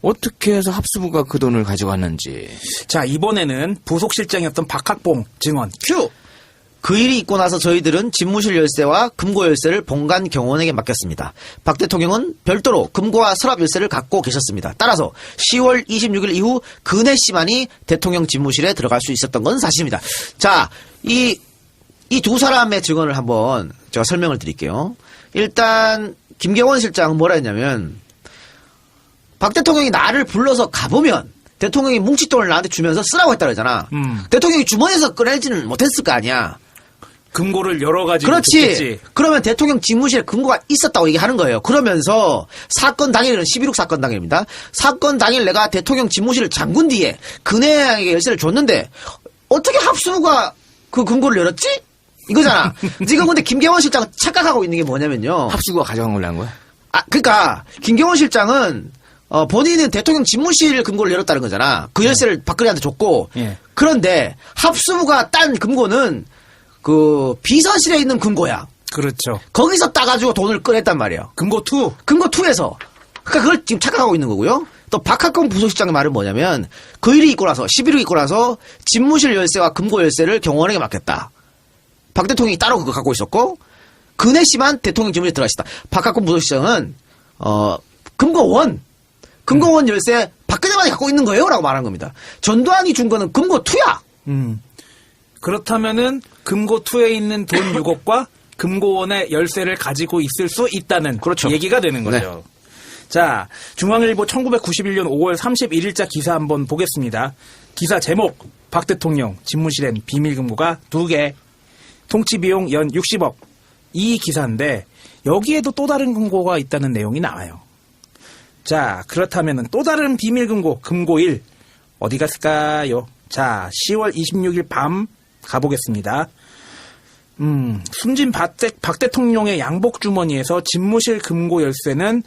어떻게 해서 합수부가 그 돈을 가져갔는지. 자, 이번에는 부속실장이었던 박학봉 증언 큐! 그 일이 있고 나서 저희들은 집무실 열쇠와 금고 열쇠를 본관 경호원에게 맡겼습니다. 박 대통령은 별도로 금고와 서랍 열쇠를 갖고 계셨습니다. 따라서 10월 26일 이후 근혜 씨만이 대통령 집무실에 들어갈 수 있었던 건 사실입니다. 자, 이 두 사람의 증언을 한번 제가 설명을 드릴게요. 일단 김경원 실장은 뭐라 했냐면 박 대통령이 나를 불러서 가보면 대통령이 뭉칫돈을 나한테 주면서 쓰라고 했다 그러잖아. 대통령이 주머니에서 꺼내지는 못했을 거 아니야. 금고를 열어가지고 그렇지. 줬겠지. 그러면 대통령 집무실에 금고가 있었다고 얘기하는 거예요. 그러면서 사건 당일은 11.6 사건 당일입니다. 사건 당일 내가 대통령 집무실을 잠근 뒤에 근혜양에게 열쇠를 줬는데 어떻게 합수부가 그 금고를 열었지? 이거잖아. 지금 근데 김경원 실장은 착각하고 있는 게 뭐냐면요. 합수부가 가져간 걸로 한 거야? 그러니까 김경원 실장은 본인은 대통령 집무실 금고를 열었다는 거잖아. 그 열쇠를 박근혜한테 줬고. 예. 그런데 합수부가 딴 금고는 그 비서실에 있는 금고야. 그렇죠. 거기서 따가지고 돈을 꺼냈단 말이에요. 금고 2. 금고 2에서. 그러니까 그걸 지금 착각하고 있는 거고요. 또 박학건 부소실장의 말은 뭐냐면 그 일이 있고 나서 11일 있고 나서 집무실 열쇠와 금고 열쇠를 경호원에게 맡겼다. 박 대통령이 따로 그거 갖고 있었고 근혜 씨만 대통령 집무실에 들어가 있었다. 박학건 부소실장은 금고 1 열쇠 박근혜만이 갖고 있는 거예요 라고 말한 겁니다. 전두환이 준 거는 금고 2야. 그렇다면은 금고 2에 있는 돈 6억과 금고 1의 열쇠를 가지고 있을 수 있다는 그렇죠. 얘기가 되는 거죠. 자, 중앙일보 1991년 5월 31일자 기사 한번 보겠습니다. 기사 제목, 박 대통령 집무실엔 비밀금고가 2개, 통치비용 연 60억. 이 기사인데 여기에도 또 다른 금고가 있다는 내용이 나와요. 자, 그렇다면은 또 다른 비밀금고, 금고 1 어디 갔을까요? 자, 10월 26일 밤 가보겠습니다. 숨진 박 대통령의 양복 주머니에서 집무실 금고 열쇠는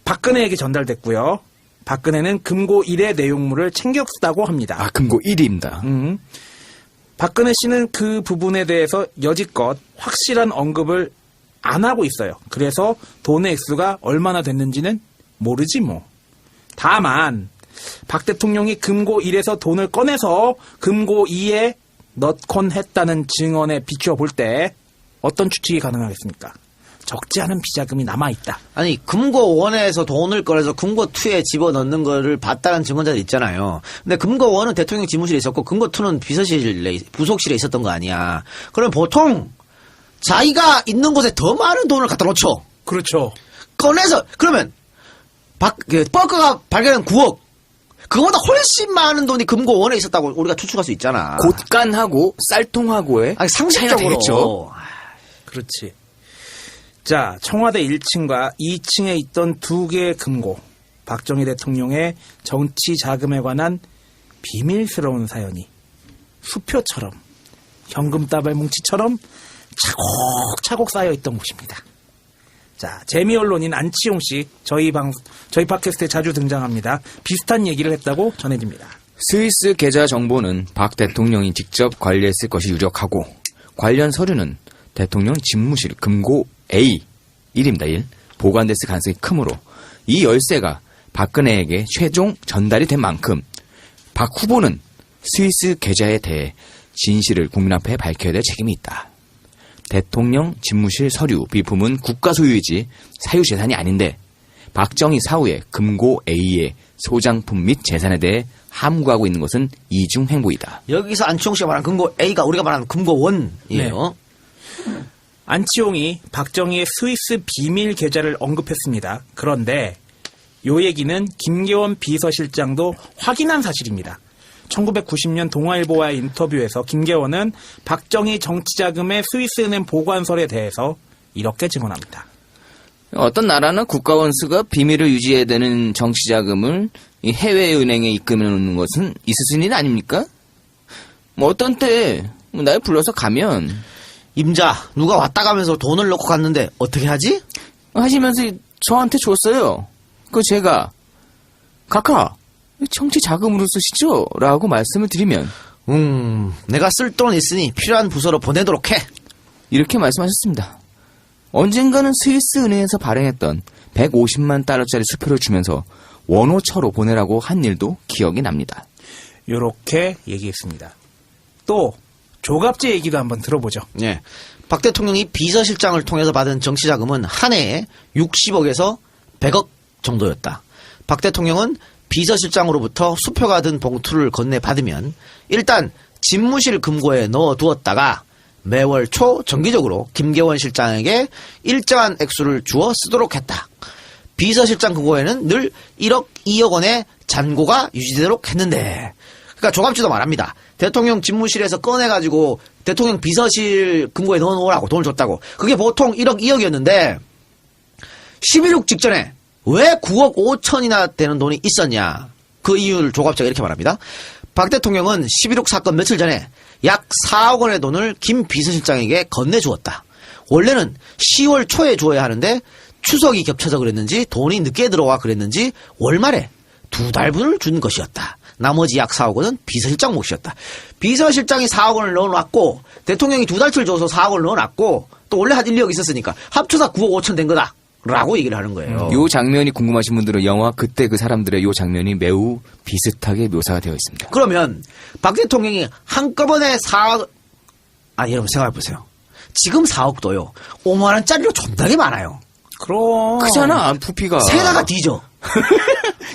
박근혜에게 전달됐고요. 박근혜는 금고 1의 내용물을 챙겼다고 합니다. 아, 금고 1위입니다. 박근혜 씨는 그 부분에 대해서 여지껏 확실한 언급을 안 하고 있어요. 그래서 돈의 액수가 얼마나 됐는지는 모르지 뭐. 다만 박 대통령이 금고 1에서 돈을 꺼내서 금고 2에 넣곤 했다는 증언에 비추어 볼 때 어떤 추측이 가능하겠습니까? 적지 않은 비자금이 남아있다. 아니 금고 1에서 돈을 꺼내서 금고 2에 집어넣는 거를 봤다는 증언자들 있잖아요. 근데 금고 1은 대통령 집무실에 있었고 금고 2는 부속실에 있었던 거 아니야. 그럼 보통 자기가 있는 곳에 더 많은 돈을 갖다 놓죠. 그렇죠. 꺼내서 그러면 버커가 발견한 9억 그거보다 훨씬 많은 돈이 금고 1에 있었다고 우리가 추측할 수 있잖아. 곳간하고 쌀통하고의 아니, 차이가 상식적으로 되겠죠. 그렇지. 자, 청와대 1층과 2층에 있던 2개의 금고. 박정희 대통령의 정치 자금에 관한 비밀스러운 사연이 수표처럼 현금 따발 뭉치처럼 차곡차곡 쌓여있던 곳입니다. 자, 재미 언론인 안치홍 씨 저희 팟캐스트에 자주 등장합니다. 비슷한 얘기를 했다고 전해집니다. 스위스 계좌 정보는 박 대통령이 직접 관리했을 것이 유력하고 관련 서류는 대통령 집무실 금고 A 1입니다. 1 보관됐을 가능성이 크므로 이 열쇠가 박근혜에게 최종 전달이 된 만큼 박 후보는 스위스 계좌에 대해 진실을 국민 앞에 밝혀야 될 책임이 있다. 대통령 집무실 서류 비품은 국가 소유이지 사유재산이 아닌데 박정희 사후에 금고 A의 소장품 및 재산에 대해 함구하고 있는 것은 이중행보이다. 여기서 안치홍 씨가 말한 금고 A가 우리가 말하는 금고 1이에요. 안치홍이 박정희의 스위스 비밀 계좌를 언급했습니다. 그런데 요 얘기는 김계원 비서실장도 확인한 사실입니다. 1990년 동아일보와의 인터뷰에서 김계원은 박정희 정치자금의 스위스은행 보관설에 대해서 이렇게 증언합니다. 어떤 나라나 국가원수가 비밀을 유지해야 되는 정치자금을 이 해외은행에 입금해 놓는 것은 있을 일은 아닙니까? 뭐 어떤 때 날 불러서 가면 임자 누가 왔다 가면서 돈을 넣고 갔는데 어떻게 하지? 하시면서 저한테 줬어요. 그 제가 카카 정치 자금으로 쓰시죠? 라고 말씀을 드리면 내가 쓸 돈 있으니 필요한 부서로 보내도록 해. 이렇게 말씀하셨습니다. 언젠가는 스위스 은행에서 발행했던 150만 달러짜리 수표를 주면서 원호처로 보내라고 한 일도 기억이 납니다. 이렇게 얘기했습니다. 또 조갑제 얘기도 한번 들어보죠. 예. 박 대통령이 비서실장을 통해서 받은 정치자금은 한 해에 60억에서 100억 정도였다. 박 대통령은 비서실장으로부터 수표가 든 봉투를 건네받으면 일단 집무실 금고에 넣어두었다가 매월 초 정기적으로 김계원 실장에게 일정한 액수를 주어 쓰도록 했다. 비서실장 금고에는 늘 1억, 2억 원의 잔고가 유지되도록 했는데 그러니까 조갑지도 말합니다. 대통령 집무실에서 꺼내가지고 대통령 비서실 금고에 넣어놓으라고 돈을 줬다고. 그게 보통 1억, 2억이었는데 11.6 직전에 왜 9억 5천이나 되는 돈이 있었냐. 그 이유를 조갑자가 이렇게 말합니다. 박 대통령은 11.6 사건 며칠 전에 약 4억 원의 돈을 김 비서실장에게 건네주었다. 원래는 10월 초에 줘야 하는데 추석이 겹쳐서 그랬는지 돈이 늦게 들어와 그랬는지 월말에 2달분을 준 것이었다. 나머지 약 4억 원은 비서실장 몫이었다. 비서실장이 4억 원을 넣어놨고 대통령이 2달치를 줘서 4억 원을 넣어놨고 또 원래 한 1, 2억 있었으니까 합쳐서 9억 5천 된 거다. 라고 얘기를 하는 거예요. 요 장면이 궁금하신 분들은 영화 그때 그 사람들의 요 장면이 매우 비슷하게 묘사가 되어 있습니다. 그러면 박 대통령이 한꺼번에 4억 여러분 생각해보세요. 지금 4억도요 5만 원짜리로 존나게 많아요. 그럼 크잖아 부피가. 세다가 뒤져.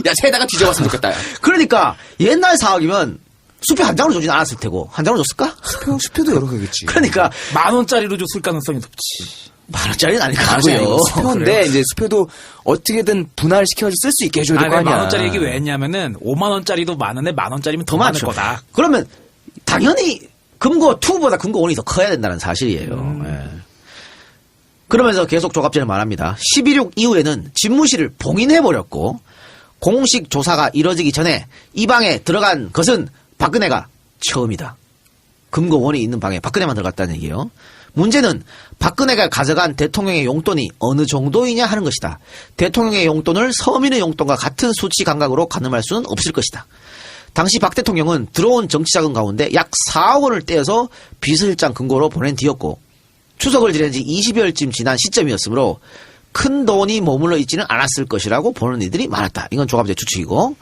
야 세다가 뒤져봤으면 좋겠다. 야. 그러니까 옛날 4억이면 수표 한 장으로 주진 않았을 테고 한 장으로 줬을까? 수표도 여러 개겠지. 그러니까 10,000원짜리로 줬을 가능성이 높지. 10,000원짜리는 아닐 것 아니야, 같고요. 이거 수표인데 이제 수표도 어떻게든 분할을 시켜서 쓸 수 있게 해줘야 될 거 왜 아니야. 10,000원짜리 얘기 왜 했냐면은 5만원짜리도 많은데 10,000원짜리면 더 많을 거다. 그러면 당연히 금고 2보다 금고 1이 더 커야 된다는 사실이에요. 예. 그러면서 계속 조갑제는 말합니다. 11.6 이후에는 집무실을 봉인해버렸고 공식 조사가 이뤄지기 전에 이 방에 들어간 것은 박근혜가 처음이다. 금고 1이 있는 방에 박근혜만 들어갔다는 얘기예요. 문제는 박근혜가 가져간 대통령의 용돈이 어느 정도이냐 하는 것이다. 대통령의 용돈을 서민의 용돈과 같은 수치 감각으로 가늠할 수는 없을 것이다. 당시 박 대통령은 들어온 정치자금 가운데 약 4억 원을 떼어서 비서실장 금고로 보낸 뒤였고 추석을 지낸 지 20여일쯤 지난 시점이었으므로 큰 돈이 머물러 있지는 않았을 것이라고 보는 이들이 많았다. 이건 조갑제 추측이고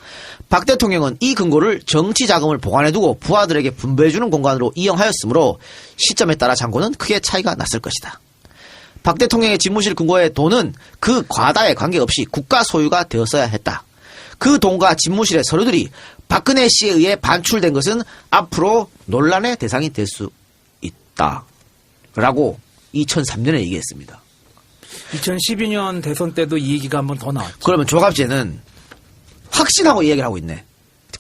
박 대통령은 이 금고를 정치자금을 보관해두고 부하들에게 분배해주는 공간으로 이용하였으므로 시점에 따라 잔고는 크게 차이가 났을 것이다. 박 대통령의 집무실 금고의 돈은 그 과다에 관계없이 국가 소유가 되었어야 했다. 그 돈과 집무실의 서류들이 박근혜 씨에 의해 반출된 것은 앞으로 논란의 대상이 될 수 있다. 라고 2003년에 얘기했습니다. 2012년 대선 때도 이 얘기가 한 번 더 나왔죠. 그러면 조갑제는 확신하고 이 얘기를 하고 있네.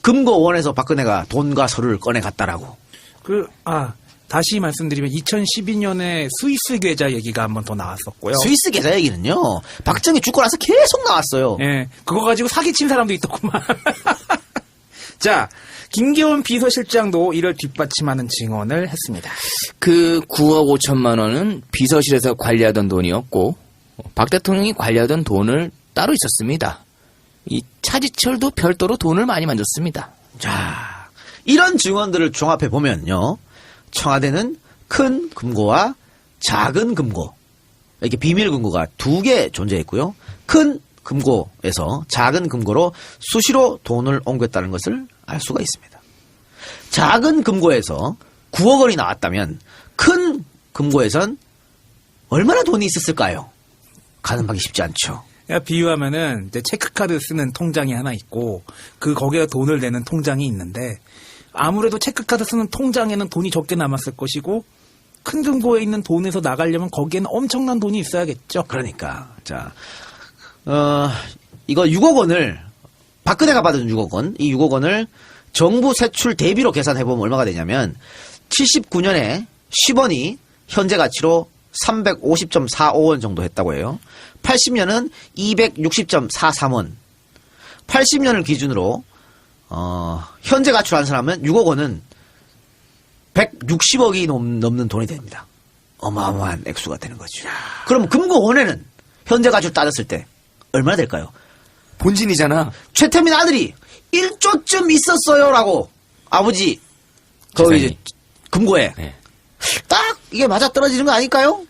금고원에서 박근혜가 돈과 서류를 꺼내갔다라고. 다시 말씀드리면 2012년에 스위스 계좌 얘기가 한 번 더 나왔었고요. 스위스 계좌 얘기는요. 박정희 죽고 나서 계속 나왔어요. 예, 그거 가지고 사기친 사람도 있더구만. 자, 김기현 비서실장도 이를 뒷받침하는 증언을 했습니다. 그 9억 5천만 원은 비서실에서 관리하던 돈이었고 박 대통령이 관리하던 돈을 따로 있었습니다. 이 차지철도 별도로 돈을 많이 만졌습니다. 자, 이런 증언들을 종합해 보면요. 청와대는 큰 금고와 작은 금고, 이렇게 비밀 금고가 두 개 존재했고요. 큰 금고에서 작은 금고로 수시로 돈을 옮겼다는 것을 알 수가 있습니다. 작은 금고에서 9억 원이 나왔다면 큰 금고에선 얼마나 돈이 있었을까요? 가늠하기 쉽지 않죠. 그러니까 비유하면은 이제 체크카드 쓰는 통장이 하나 있고 거기에 돈을 내는 통장이 있는데 아무래도 체크카드 쓰는 통장에는 돈이 적게 남았을 것이고 큰 금고에 있는 돈에서 나가려면 거기에는 엄청난 돈이 있어야겠죠. 그러니까 자, 이거 6억 원을 박근혜가 받은 6억 원, 이 6억 원을 정부 세출 대비로 계산해보면 얼마가 되냐면 79년에 10원이 현재 가치로 350.45원 정도 했다고 해요. 80년은 260.43원. 80년을 기준으로 현재 가치로 한 사람은 6억 원은 160억이 넘는 돈이 됩니다. 어마어마한 액수가 되는 거죠. 그럼 금고원에는 현재 가치로 따졌을 때 얼마나 될까요? 본진이잖아. 최태민 아들이 1조쯤 있었어요라고 아버지 거기 세상에. 이제 금고에 네. 딱 이게 맞아 떨어지는 거 아닐까요?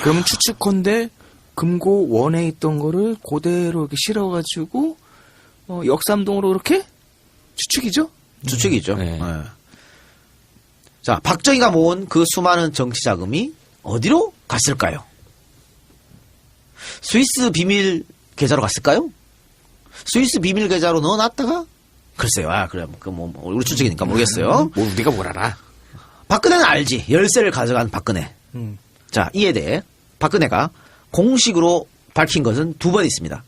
그러면 추측컨대 금고 원에 있던 거를 그대로 이렇게 실어가지고 역삼동으로 이렇게 추측이죠? 추측이죠. 네. 네. 자, 박정희가 모은 그 수많은 정치 자금이 어디로 갔을까요? 스위스 비밀 계좌로 갔을까요? 스위스 비밀 계좌로 넣어놨다가 글쎄요. 그래 우리 추측이니까 모르겠어요. 뭐 우리가 뭘 알아? 박근혜는 알지. 열쇠를 가져간 박근혜. 자, 이에 대해 박근혜가 공식으로 밝힌 것은 두 번 있습니다.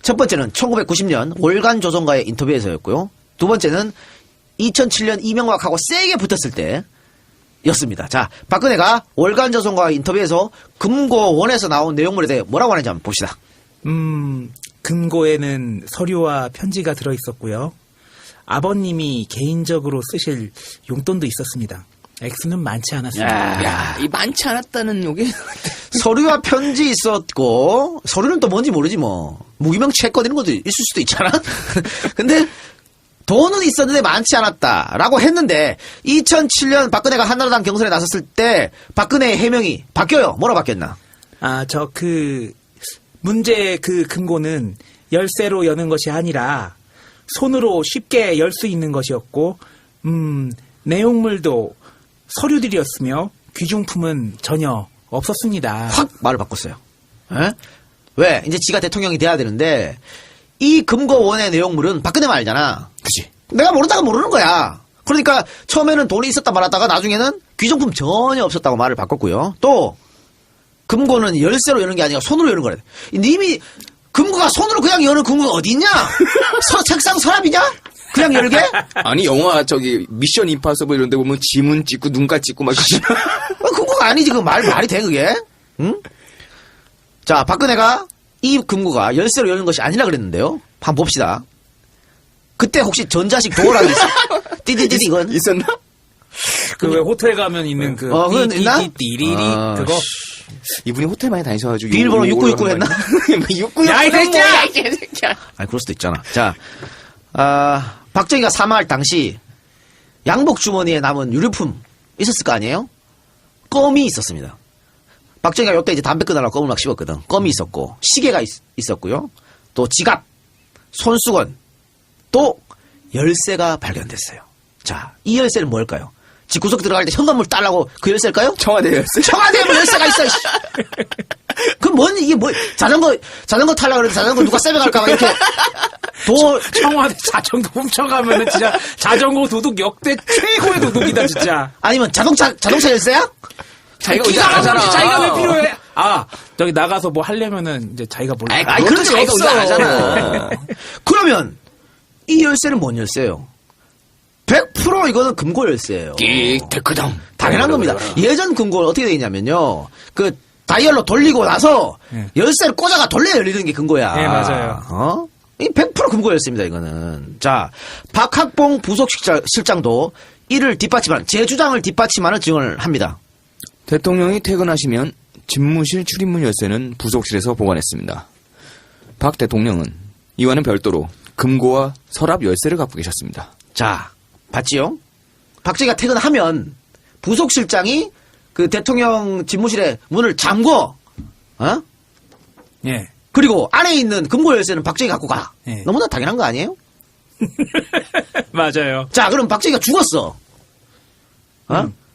첫 번째는 1990년 월간 조선과의 인터뷰에서였고요. 두 번째는 2007년 이명박하고 세게 붙었을 때였습니다. 자, 박근혜가 월간 조선과의 인터뷰에서 금고원에서 나온 내용물에 대해 뭐라고 하는지 한번 봅시다. 금고에는 서류와 편지가 들어있었고요. 아버님이 개인적으로 쓰실 용돈도 있었습니다. 액수는 많지 않았습니다. 야, 이 많지 않았다는 요게 서류와 편지 있었고, 서류는 또 뭔지 모르지 뭐. 무기명 체크 되는 것도 있을 수도 있잖아. 근데 돈은 있었는데 많지 않았다라고 했는데 2007년 박근혜가 한나라당 경선에 나섰을 때 박근혜의 해명이 바뀌어요. 뭐라 바뀌었나? 문제의 그 금고는 열쇠로 여는 것이 아니라 손으로 쉽게 열 수 있는 것이었고, 내용물도 서류들이었으며 귀중품은 전혀 없었습니다. 확 말을 바꿨어요. 에? 왜? 이제 지가 대통령이 돼야 되는데 이 금고원의 내용물은 박근혜만 알잖아. 그치. 내가 모른다가 모르는 거야. 그러니까 처음에는 돈이 있었다 말았다가 나중에는 귀중품 전혀 없었다고 말을 바꿨고요. 또 금고는 열쇠로 여는 게 아니라 손으로 여는 거래. 님이 금고가 손으로 그냥 여는 금고가 어디 있냐? 책상 서랍이냐? 그냥 열게? 아니 영화 미션 임파서블 이런 데 보면 지문 찍고 눈깔 찍고 막 금고가 아니지. 그 말이 돼 그게? 응? 자, 박근혜가 이 금고가 열쇠로 여는 것이 아니라 그랬는데요. 한번 봅시다. 그때 혹시 전자식 도어락이 있어? 띠띠띠 이건? 있었나? 그 왜 호텔 가면 있는 그건 있나? 띠리리 그거. 이분이 호텔 많이 다니셔가지고 비밀번호 699 했나? 699 야, 이 새끼야! 아니, 그럴 수도 있잖아. 자, 박정희가 사망할 당시 양복 주머니에 남은 유류품 있었을 거 아니에요? 껌이 있었습니다. 박정희가 이때 이제 담배 끊으려고 껌을 막 씹었거든. 껌이 있었고, 시계가 있었고요. 또 지갑, 손수건, 또 열쇠가 발견됐어요. 자, 이 열쇠는 뭘까요? 집구석 들어갈 때 현관문 따려고 그 열쇠일까요? 청와대 열쇠. 청와대에 뭐 열쇠가 있어. 씨. 이게 뭐 자전거 타려고 그러는데 자전거 누가 세배갈까봐 이렇게 청와대 자전거 훔쳐가면은 진짜 자전거 도둑 역대 최고의 도둑이다 진짜. 아니면 자동차 열쇠야? 자기가 기가 의자 안 막히지, 하잖아. 자기가 왜 필요해? 저기 나가서 뭐 하려면은 이제 자기가 몰라. 아니, 그런 적 자기가 없어. 의자 안 하잖아. 그러면 이 열쇠는 뭔 열쇠예요? 100% 이거는 금고 열쇠예요. 끼테크당. 당연한 겁니다. 예전 금고는 어떻게 되어 있냐면요. 그 다이얼로 돌리고 나서 열쇠를 꽂아가 돌려야 열리는 게 금고야. 네, 맞아요. 이 100% 금고 열쇠입니다, 이거는. 자, 박학봉 부속실장도 이를 뒷받침하는, 제 주장을 뒷받침하는 증언을 합니다. 대통령이 퇴근하시면 집무실 출입문 열쇠는 부속실에서 보관했습니다. 박 대통령은 이와는 별도로 금고와 서랍 열쇠를 갖고 계셨습니다. 자, 봤지요? 박정희가 퇴근하면 부속실장이 그 대통령 집무실의 문을 잠궈, 예. 그리고 안에 있는 금고 열쇠는 박정희가 갖고 가. 예. 너무나 당연한 거 아니에요? 맞아요. 자, 그럼 박정희가 죽었어.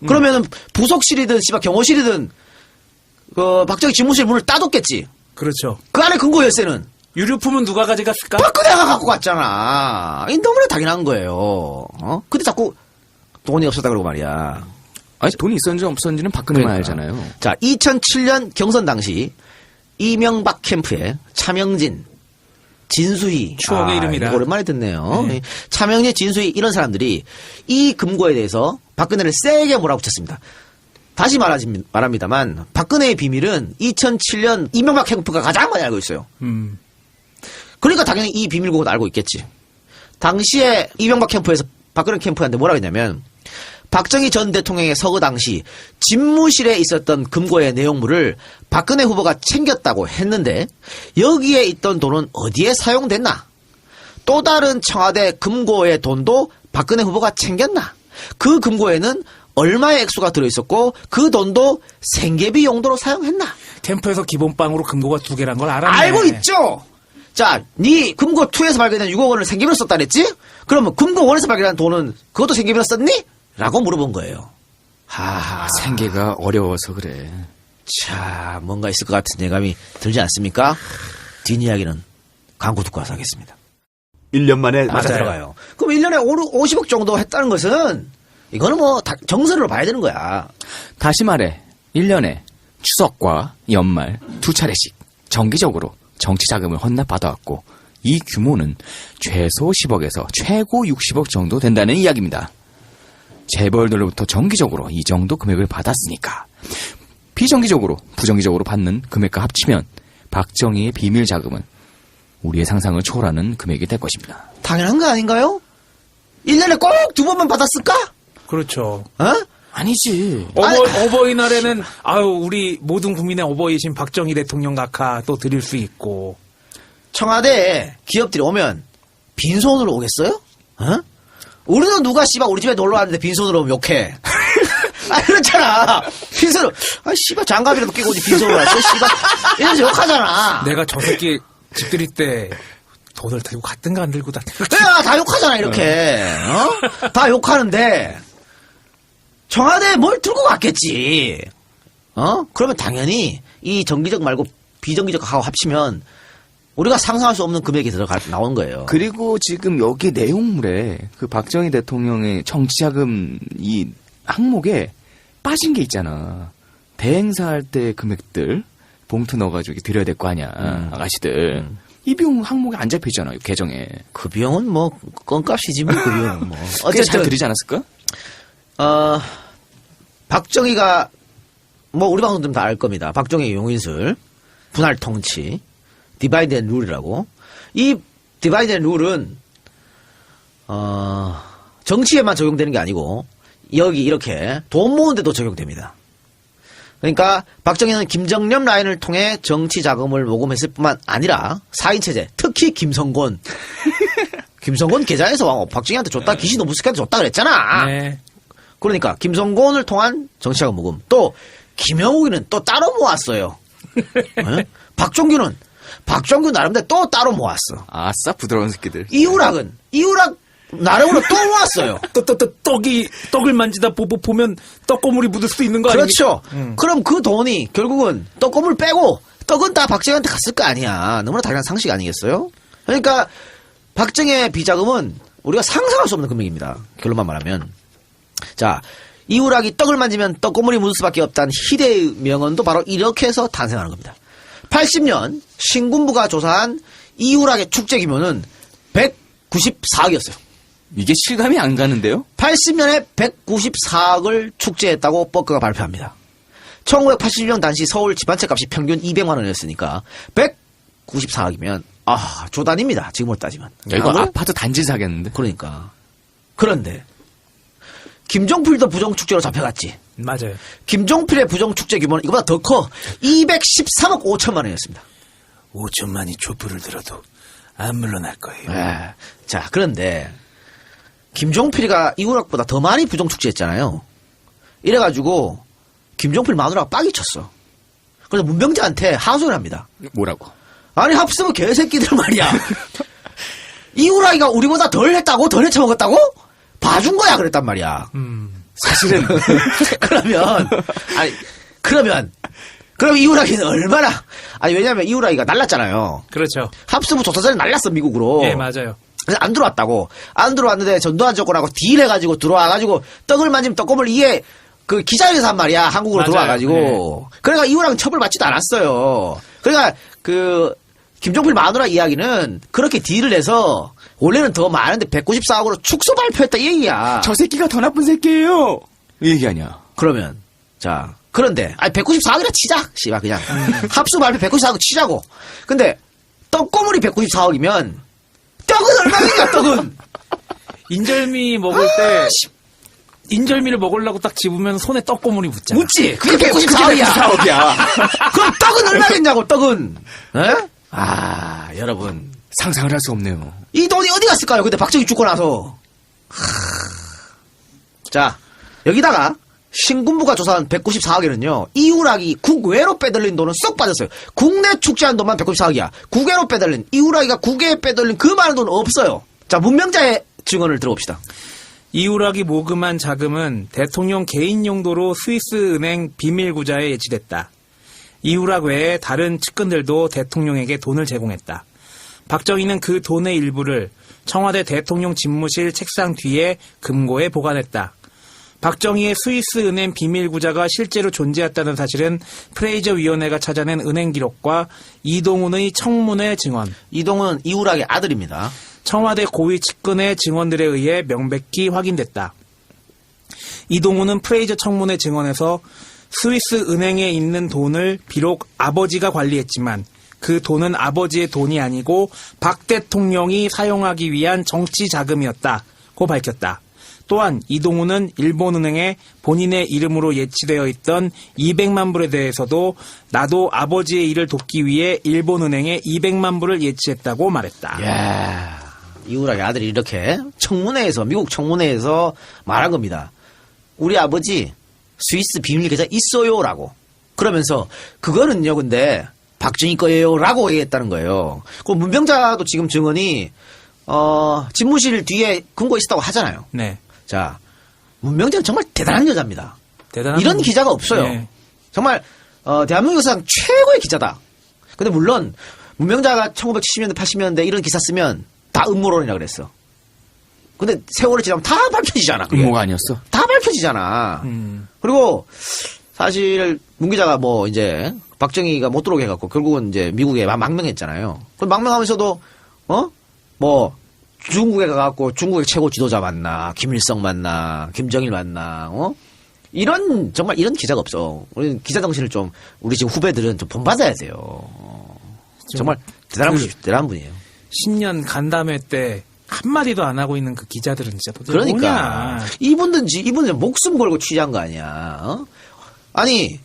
그러면은 부속실이든 씨발 경호실이든 그 박정희 집무실 문을 따뒀겠지. 그렇죠. 그 안에 금고 열쇠는 유류품은 누가 가져갔을까? 박근혜가 갖고 갔잖아. 이 너무나 당연한 거예요. 근데 자꾸 돈이 없었다 그러고 말이야. 아니, 돈이 있었는지 없었는지는 박근혜만 그러니까. 알잖아요. 자, 2007년 경선 당시 이명박 캠프에 차명진, 진수희. 추억의 이름이다. 이거 오랜만에 듣네요. 차명진, 진수희 이런 사람들이 이 금고에 대해서 박근혜를 세게 몰아붙였습니다. 다시 말합니다만 박근혜의 비밀은 2007년 이명박 캠프가 가장 많이 알고 있어요. 그러니까 당연히 이 비밀국은 알고 있겠지. 당시에 이명박 캠프에서 박근혜 캠프한테 뭐라고 했냐면 박정희 전 대통령의 서거 당시 집무실에 있었던 금고의 내용물을 박근혜 후보가 챙겼다고 했는데 여기에 있던 돈은 어디에 사용됐나? 또 다른 청와대 금고의 돈도 박근혜 후보가 챙겼나? 그 금고에는 얼마의 액수가 들어있었고 그 돈도 생계비 용도로 사용했나? 캠프에서 기본빵으로 금고가 2개란 걸 알았네. 알고 있죠? 자, 네 금고 2에서 발견한 6억 원을 생계비로 썼다 그랬지? 그러면 금고 1에서 발견한 돈은 그것도 생계비로 썼니? 라고 물어본 거예요. 하하. 생계가 어려워서 그래. 자, 뭔가 있을 것 같은 예감이 들지 않습니까? 뒷이야기는 광고 듣고 와서 하겠습니다. 1년 만에 맞아 들어가요. 그럼 1년에 50억 정도 했다는 것은 이거는 뭐 정설로 봐야 되는 거야. 다시 말해 1년에 추석과 연말 2차례씩 정기적으로 정치 자금을 헌납받아왔고 이 규모는 최소 10억에서 최고 60억 정도 된다는 이야기입니다. 재벌들로부터 정기적으로 이 정도 금액을 받았으니까 비정기적으로 부정기적으로 받는 금액과 합치면 박정희의 비밀 자금은 우리의 상상을 초월하는 금액이 될 것입니다. 당연한 거 아닌가요? 1년에 꼭 2번만 받았을까? 그렇죠. 아니지. 어버이날에는 우리 모든 국민의 어버이신 박정희 대통령 각하 또 드릴 수 있고. 청와대에 기업들이 오면 빈손으로 오겠어요? 우리는 누가 씨발 우리 집에 놀러 왔는데 빈손으로 오면 욕해. 그렇잖아. 빈손으로. 씨발 장갑이라도 끼고 오지 빈손으로 왔어. 씨발. 이러면서 욕하잖아. 내가 저 새끼 집 들일 때 돈을 들고 갔든가 안 들고 다든가. 그래, 다 욕하잖아, 이렇게. 다 욕하는데, 청와대에 뭘 들고 갔겠지. 그러면 당연히 이 정기적 말고 비정기적하고 합치면 우리가 상상할 수 없는 금액이 나온 거예요. 그리고 지금 여기 내용물에 그 박정희 대통령의 정치자금 이 항목에 빠진 게 있잖아. 대행사할 때 금액들 봉투 넣어가지고 드려야 될 거 아니야. 아가씨들. 이 비용 항목에 안 잡혀있잖아요. 계정에. 그 비용은 뭐 껌값이지 뭐. 그 비용은 뭐. 어쨌든 잘 드리지 않았을까? 박정희가 뭐 우리 방송들은 다 알 겁니다. 박정희 용인술 분할 통치 디바이드 앤 룰이라고. 이 디바이드 앤 룰은 정치에만 적용되는 게 아니고 여기 이렇게 돈 모으는 데도 적용됩니다. 그러니까 박정희는 김정념 라인을 통해 정치 자금을 모금했을 뿐만 아니라 4인 체제, 특히 김성곤 계좌에서 박정희한테 줬다, 기시 노부스키한테 줬다 그랬잖아. 네. 그러니까 김성곤을 통한 정치 자금 모금. 또 김영욱이는 또 따로 모았어요. 박종규 나름대로 또 따로 모았어. 아싸 부드러운 새끼들. 이우락 나름으로 또 모았어요. 떡을 만지다 보면 떡고물이 묻을 수도 있는 거 아닙니까? 그렇죠. 그럼 그 돈이 결국은 떡고물 빼고 떡은 다 박정희한테 갔을 거 아니야. 너무나 당연한 상식 아니겠어요? 그러니까 박정희의 비자금은 우리가 상상할 수 없는 금액입니다. 결론만 말하면. 자, 이우락이 떡을 만지면 떡고물이 묻을 수밖에 없다는 희대의 명언도 바로 이렇게 해서 탄생하는 겁니다. 80년 신군부가 조사한 이우락의 축제 규모는 194억이었어요. 이게 실감이 안 가는데요? 80년에 194억을 축제했다고 버크가 발표합니다. 1980년 당시 서울 집한 채 값이 평균 200만 원이었으니까 194억이면 조단입니다. 지금으로 따지면. 이거 아파트 단지 사겠는데? 그러니까. 그런데 김종필도 부정축제로 잡혀갔지. 맞아요. 김종필의 부정축제 규모는 이거보다 더 커. 213억 5천만 원이었습니다. 5천만이 촛불을 들어도 안 물러날 거예요. 네. 자, 그런데 김종필이가 이우락보다 더 많이 부정축제했잖아요. 이래가지고 김종필 마누라가 빡이 쳤어. 그래서 문병자한테 하소연을 합니다. 뭐라고? 아니 합수부 개새끼들 말이야. 이우락이가 우리보다 덜 했다고? 덜 해쳐먹었다고? 봐준 거야 그랬단 말이야. 사실은 그러면 이우락이는 얼마나 왜냐면 이우락이가 날랐잖아요. 그렇죠. 합수부 조사전에 날랐어 미국으로. 예, 맞아요. 그래서 안 들어왔다고. 안 들어왔는데 전두환 정권하고 딜해가지고 들어와가지고 떡을 만지면 떡고물 이게 그 기자회견에서 한 말이야. 한국으로 맞아요. 들어와가지고. 그러니까 이우락은 처벌받지도 않았어요. 그러니까 그 김종필 마누라 이야기는 그렇게 딜을 해서 원래는 더 많은데 194억으로 축소 발표했다 이 얘기야. 저 새끼가 더 나쁜 새끼예요. 이 얘기 아니야. 그러면 자 그런데 194억이라 치자. 씨발 그냥 합수 발표 194억 치자고. 근데 떡고물이 194억이면 떡은 얼마냐 떡은. 인절미 먹을 때 인절미를 먹으려고 딱 집으면 손에 떡고물이 붙잖아. 묻지. 그게 194억이야. 194억이야. 그럼 떡은 얼마겠냐고 떡은. 에? 여러분 상상을 할 수 없네요. 이 돈이 어디 갔을까요? 근데 박정희 죽고 나서. 자 여기다가 신군부가 조사한 194억에는요 이우락이 국외로 빼돌린 돈은 쏙 빠졌어요. 국내 축제한 돈만 194억이야. 국외로 빼돌린 이우락이가 국외에 빼돌린 그 많은 돈 없어요. 자 문명자의 증언을 들어봅시다. 이우락이 모금한 자금은 대통령 개인 용도로 스위스 은행 비밀구자에 예치됐다. 이우락 외에 다른 측근들도 대통령에게 돈을 제공했다. 박정희는 그 돈의 일부를 청와대 대통령 집무실 책상 뒤에 금고에 보관했다. 박정희의 스위스 은행 비밀구자가 실제로 존재했다는 사실은 프레이저 위원회가 찾아낸 은행 기록과 이동훈의 청문회 증언, 이동훈은 이우락의 아들입니다. 청와대 고위 측근의 증언들에 의해 명백히 확인됐다. 이동훈은 프레이저 청문회 증언에서 스위스 은행에 있는 돈을 비록 아버지가 관리했지만 그 돈은 아버지의 돈이 아니고 박 대통령이 사용하기 위한 정치 자금이었다고 밝혔다. 또한 이동훈은 일본은행에 본인의 이름으로 예치되어 있던 200만 불에 대해서도 나도 아버지의 일을 돕기 위해 일본은행에 200만 불을 예치했다고 말했다. 이야, 이우락의 아들이 이렇게 청문회에서 미국 청문회에서 말한 겁니다. 우리 아버지 스위스 비밀 계좌 있어요라고. 그러면서 그거는요 근데 박정희 거예요라고 얘기했다는 거예요. 그 문병자도 지금 증언이 집무실 뒤에 금고 있었다고 하잖아요. 네. 자, 문명자는 정말 대단한 여자입니다. 대단한 이런 기자가 없어요. 네. 정말 대한민국 역사상 최고의 기자다. 근데 물론 문명자가 1970년대 80년대 이런 기사 쓰면 다 음모론이라 그랬어. 근데 세월이 지나면 다 밝혀지잖아. 그게. 음모가 아니었어? 다 밝혀지잖아. 그리고 사실 문 기자가 뭐 이제 박정희가 못 들어오게 해갖고 결국은 이제 미국에 망명했잖아요. 그 망명하면서도 뭐 중국에 가갖고 중국의 최고 지도자 만나, 김일성 만나, 김정일 만나, 이런 정말 이런 기자가 없어. 우리 기자 정신을 좀 우리 지금 후배들은 좀 본받아야 돼요. 정말 대단한 분이에요. 10년 간담회 때 한마디도 안 하고 있는 그 기자들은 진짜 도대체 그러니까 뭐냐. 이분은 목숨 걸고 취재한 거 아니야. 아니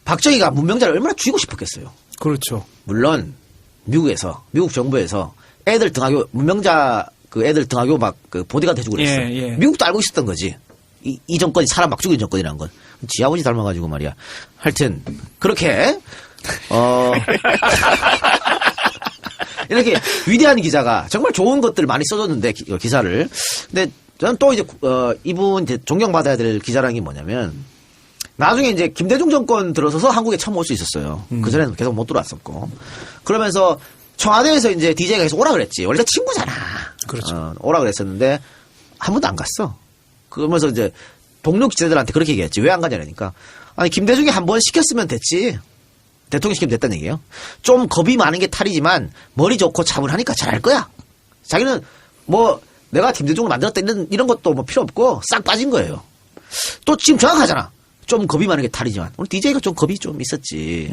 박정희가 문명자를 얼마나 죽이고 싶었겠어요. 그렇죠. 물론 미국 정부에서 애들 등하교 문명자 그 애들 등하교 막 그 보디가드 해주고 그랬어. 예. 미국도 알고 있었던 거지. 이 정권이 사람 막 죽이는 정권이라는 건. 지 아버지 닮아가지고 말이야. 하여튼 그렇게 이렇게 위대한 기자가 정말 좋은 것들을 많이 써줬는데 기사를. 근데 저는 또 이제 이분 이제 존경받아야 될 기자라는 게 뭐냐면 나중에 이제 김대중 정권 들어서서 한국에 처음 올 수 있었어요. 그 전에는 계속 못 들어왔었고. 그러면서 청와대에서 이제 DJ가 계속 오라 그랬지. 원래 친구잖아. 그렇죠. 오라 그랬었는데 한 번도 안 갔어. 그러면서 이제 동료 기자들한테 그렇게 얘기했지. 왜 안 가냐니까. 아니 김대중이 한 번 시켰으면 됐지. 대통령 시키면 됐다는 얘기예요. 좀 겁이 많은 게 탈이지만 머리 좋고 차분하니까 잘할 거야. 자기는 뭐 내가 김대중을 만들었다 이런 것도 뭐 필요 없고 싹 빠진 거예요. 또 지금 정확하잖아. 좀 겁이 많은 게 탈이지만 오늘 DJ가 좀 겁이 좀 있었지.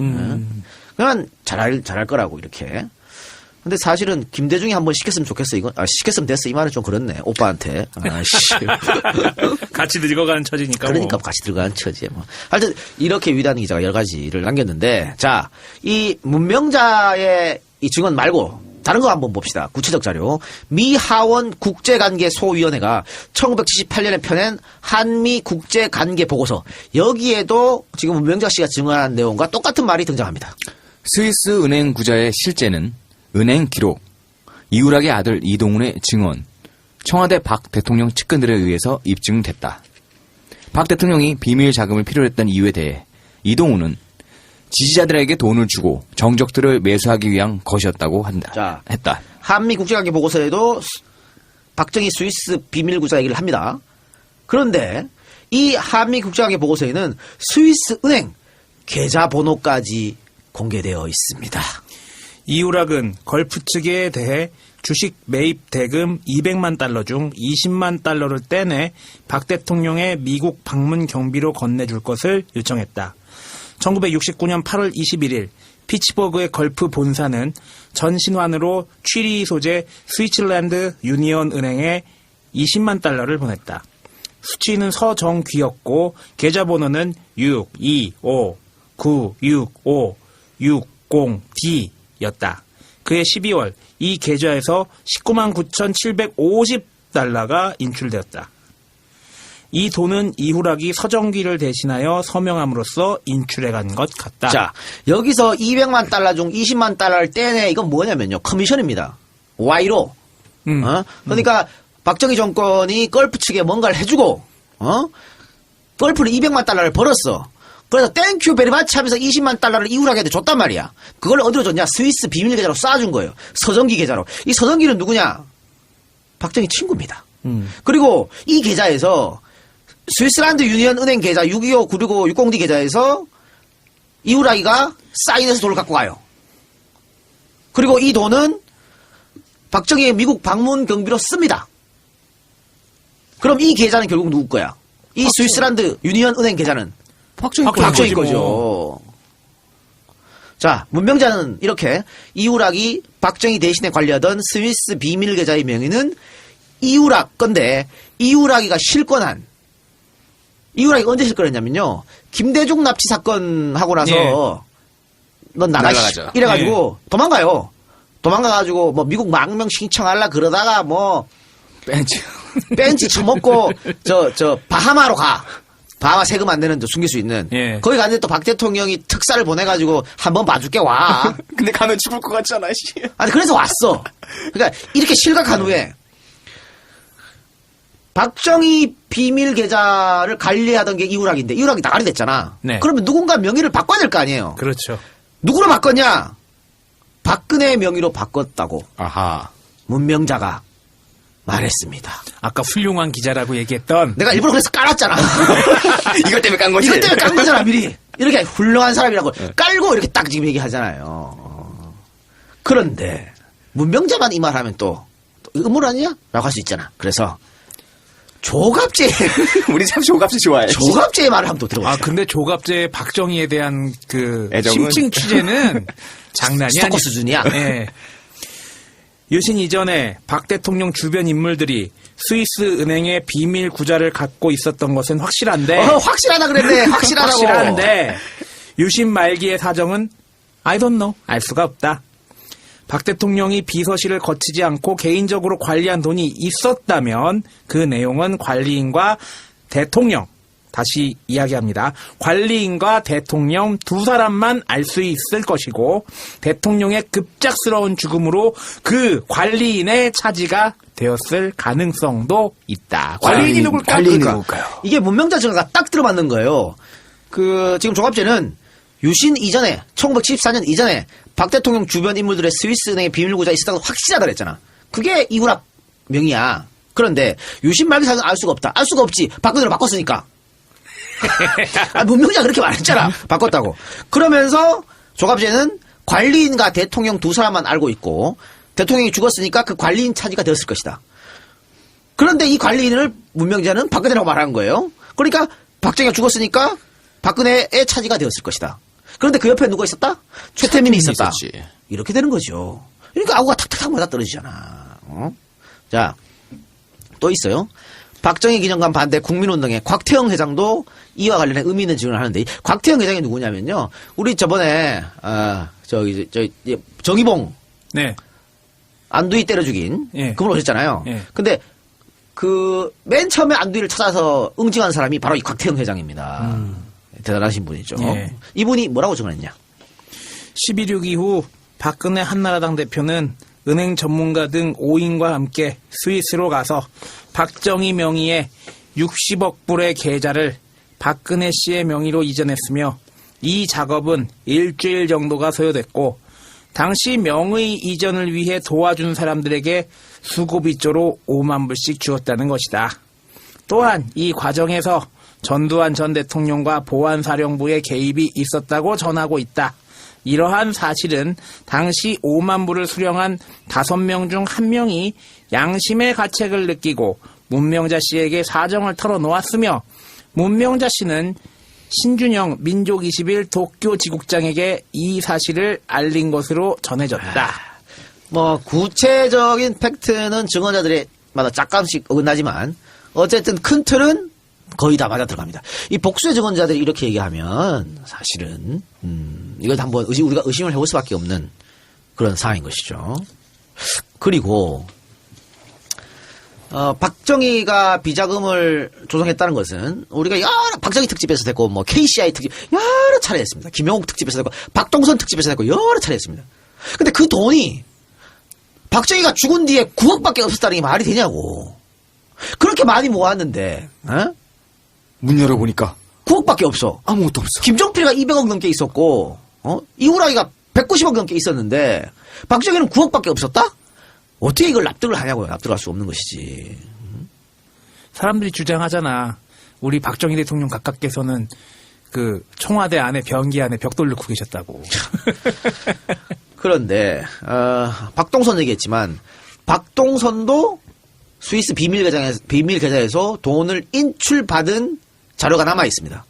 그냥 잘할 거라고 이렇게. 근데 사실은 김대중이 한번 시켰으면 좋겠어. 이건 시켰으면 됐어. 이 말은 좀 그렇네. 오빠한테. 아씨. 같이 늙어가는 처지니까. 그러니까 같이 들어가는 처지에 뭐. 하여튼 이렇게 위대한 기자가 여러 가지를 남겼는데 자, 이 문명자의 이 증언 말고 다른 거 한번 봅시다. 구체적 자료. 미하원 국제관계소위원회가 1978년에 펴낸 한미 국제관계보고서. 여기에도 지금 문명자 씨가 증언한 내용과 똑같은 말이 등장합니다. 스위스 은행 구자의 실제는 은행 기록, 이우락의 아들 이동훈의 증언, 청와대 박 대통령 측근들에 의해서 입증됐다. 박 대통령이 비밀 자금을 필요로 했던 이유에 대해 이동훈은 지지자들에게 돈을 주고 정적들을 매수하기 위한 것이었다고 했다. 한미 국제관계 보고서에도 박정희 스위스 비밀구자 얘기를 합니다. 그런데 이 한미 국제관계 보고서에는 스위스 은행 계좌번호까지 공개되어 있습니다. 이우락은 걸프 측에 대해 주식 매입 대금 200만 달러 중 20만 달러를 떼내 박 대통령의 미국 방문 경비로 건네줄 것을 요청했다. 1969년 8월 21일 피츠버그의 걸프 본사는 전신환으로 취리 소재 스위tzerland 유니언 은행에 20만 달러를 보냈다. 수취는 서정귀였고 계좌번호는 625965660D였다. 그해 12월 이 계좌에서 19만 9,750달러가 인출되었다. 이 돈은 이후락이 서정기를 대신하여 서명함으로써 인출해간 것 같다. 자, 여기서 200만 달러 중 20만 달러를 떼내. 이건 뭐냐면요. 커미션입니다. 와이로. 그러니까 박정희 정권이 걸프 측에 뭔가를 해주고 걸프는 200만 달러를 벌었어. 그래서 땡큐 베리마치 하면서 20만 달러를 이후락한테 줬단 말이야. 그걸 어디로 줬냐? 스위스 비밀 계좌로 쏴준 거예요. 서정기 계좌로. 이 서정기는 누구냐? 박정희 친구입니다. 그리고 이 계좌에서 스위스란드 유니언 은행 계좌 625-965-60D 계좌에서 이후락이가 사인해서 돈을 갖고 가요. 그리고 이 돈은 박정희의 미국 방문 경비로 씁니다. 그럼 이 계좌는 결국 누구 거야? 이 스위스란드 유니언 은행 계좌는 박정희 거죠. 자, 문명자는 이렇게 이후락이 박정희 대신에 관리하던 스위스 비밀 계좌의 명의는 이후락 건데 이후락이가 실권한 이후락이 언제 실권했냐면요. 김대중 납치 사건 하고 나서 넌 나가시죠. 이래가지고 도망가요. 도망가가지고 뭐 미국 망명 신청하려 그러다가 뭐 벤치 처먹고 저 바하마로 가. 바하마 세금 안 내는 데 숨길 수 있는. 거기 갔는데 또 박 대통령이 특사를 보내가지고 한번 봐줄게 와. 근데 가면 죽을 것 같잖아, 씨. 아니 그래서 왔어. 그러니까 이렇게 실각한 후에 박정희 비밀 계좌를 관리하던 게 이후락인데 이후락이 나가리 됐잖아. 네. 그러면 누군가 명의를 바꿔야 될 거 아니에요. 그렇죠. 누구로 바꿨냐? 박근혜 명의로 바꿨다고. 아하. 문명자가 말했습니다. 아까 훌륭한 기자라고 얘기했던 내가 일부러 그래서 깔았잖아. 이것 때문에 깐 거지? 이것 때문에 깐 거잖아, 미리. 이렇게 훌륭한 사람이라고 깔고 이렇게 딱 지금 얘기하잖아요. 그런데 문명자만 이 말하면 또 음모론 아니야? 라고 할 수 있잖아. 그래서 조갑제. 우리 참 조갑지 좋아해. 조갑제의 말을 한번 또 들어보자. 아 근데 조갑제 박정희에 대한 그 애정은? 심층 취재는 장난이 스토커 아니야. 수준이야. 네. 유신 이전에 박 대통령 주변 인물들이 스위스 은행의 비밀 구자를 갖고 있었던 것은 확실한데 확실하다 그랬네. 확실하다고. 확실한데 유신 말기의 사정은 I don't know. 알 수가 없다. 박 대통령이 비서실을 거치지 않고 개인적으로 관리한 돈이 있었다면 그 내용은 관리인과 대통령 다시 이야기합니다. 관리인과 대통령 두 사람만 알 수 있을 것이고 대통령의 급작스러운 죽음으로 그 관리인의 차지가 되었을 가능성도 있다. 관리인이 누굴까? 관리인이 그러니까. 누굴까요? 이게 문명자 증거가 딱 들어맞는 거예요. 지금 종합제는 유신 이전에 1974년 이전에 박 대통령 주변 인물들의 스위스 은행의 비밀구좌에 있었다고 확실하다 그랬잖아. 그게 이후락 명의야. 그런데 유신 말기 사실은 알 수가 없다. 알 수가 없지. 박근혜로 바꿨으니까. 문명자 그렇게 말했잖아. 바꿨다고. 그러면서 조갑제는 관리인과 대통령 두 사람만 알고 있고 대통령이 죽었으니까 그 관리인 차지가 되었을 것이다. 그런데 이 관리인을 문명자는 박근혜라고 말한 거예요. 그러니까 박정희가 죽었으니까 박근혜의 차지가 되었을 것이다. 그런데 그 옆에 누가 있었다? 최태민이 있었다. 있었지. 이렇게 되는 거죠. 그러니까 아구가 탁탁탁 맞아떨어지잖아. 자, 또 있어요. 박정희 기념관 반대 국민운동의 곽태영 회장도 이와 관련해 의미 있는 질문을 하는데, 곽태영 회장이 누구냐면요. 우리 저번에, 정의봉. 네. 안두희 때려 죽인. 예. 그분 오셨잖아요. 예. 근데 맨 처음에 안두희를 찾아서 응징한 사람이 바로 이 곽태영 회장입니다. 대단하신 분이죠. 예. 이분이 뭐라고 증언했냐. 12.6 이후 박근혜 한나라당 대표는 은행 전문가 등 5인과 함께 스위스로 가서 박정희 명의의 60억 불의 계좌를 박근혜 씨의 명의로 이전했으며 이 작업은 일주일 정도가 소요됐고 당시 명의 이전을 위해 도와준 사람들에게 수고비조로 5만 불씩 주었다는 것이다. 또한 이 과정에서 전두환 전 대통령과 보안사령부의 개입이 있었다고 전하고 있다. 이러한 사실은 당시 5만 불을 수령한 5명 중 1명이 양심의 가책을 느끼고 문명자 씨에게 사정을 털어놓았으며 문명자 씨는 신준영 민족21 도쿄 지국장에게 이 사실을 알린 것으로 전해졌다. 뭐 구체적인 팩트는 증언자들마다 약간씩 어긋나지만 어쨌든 큰 틀은 거의 다 맞아 들어갑니다. 이 복수의 증언자들이 이렇게 얘기하면 사실은 이걸 한번 우리가 의심을 해볼 수밖에 없는 그런 상황인 것이죠. 그리고 박정희가 비자금을 조성했다는 것은 우리가 여러 박정희 특집에서 됐고 뭐 KCI 특집 여러 차례 했습니다. 김영욱 특집에서 됐고 박동선 특집에서 됐고 여러 차례 했습니다. 근데 그 돈이 박정희가 죽은 뒤에 9억밖에 없었다는 게 말이 되냐고. 그렇게 많이 모았는데 문 열어보니까 9억밖에 없어. 아무것도 없어. 김정필이가 200억 넘게 있었고 이후라기가 190억 넘게 있었는데 박정희는 9억밖에 없었다? 어떻게 이걸 납득을 하냐고요. 납득할 수 없는 것이지. 사람들이 주장하잖아. 우리 박정희 대통령 각각께서는 그 청와대 안에 변기 안에 벽돌을 넣고 계셨다고. 그런데 박동선 얘기했지만 박동선도 스위스 비밀 계좌에서 돈을 인출받은 자료가 남아 있습니다.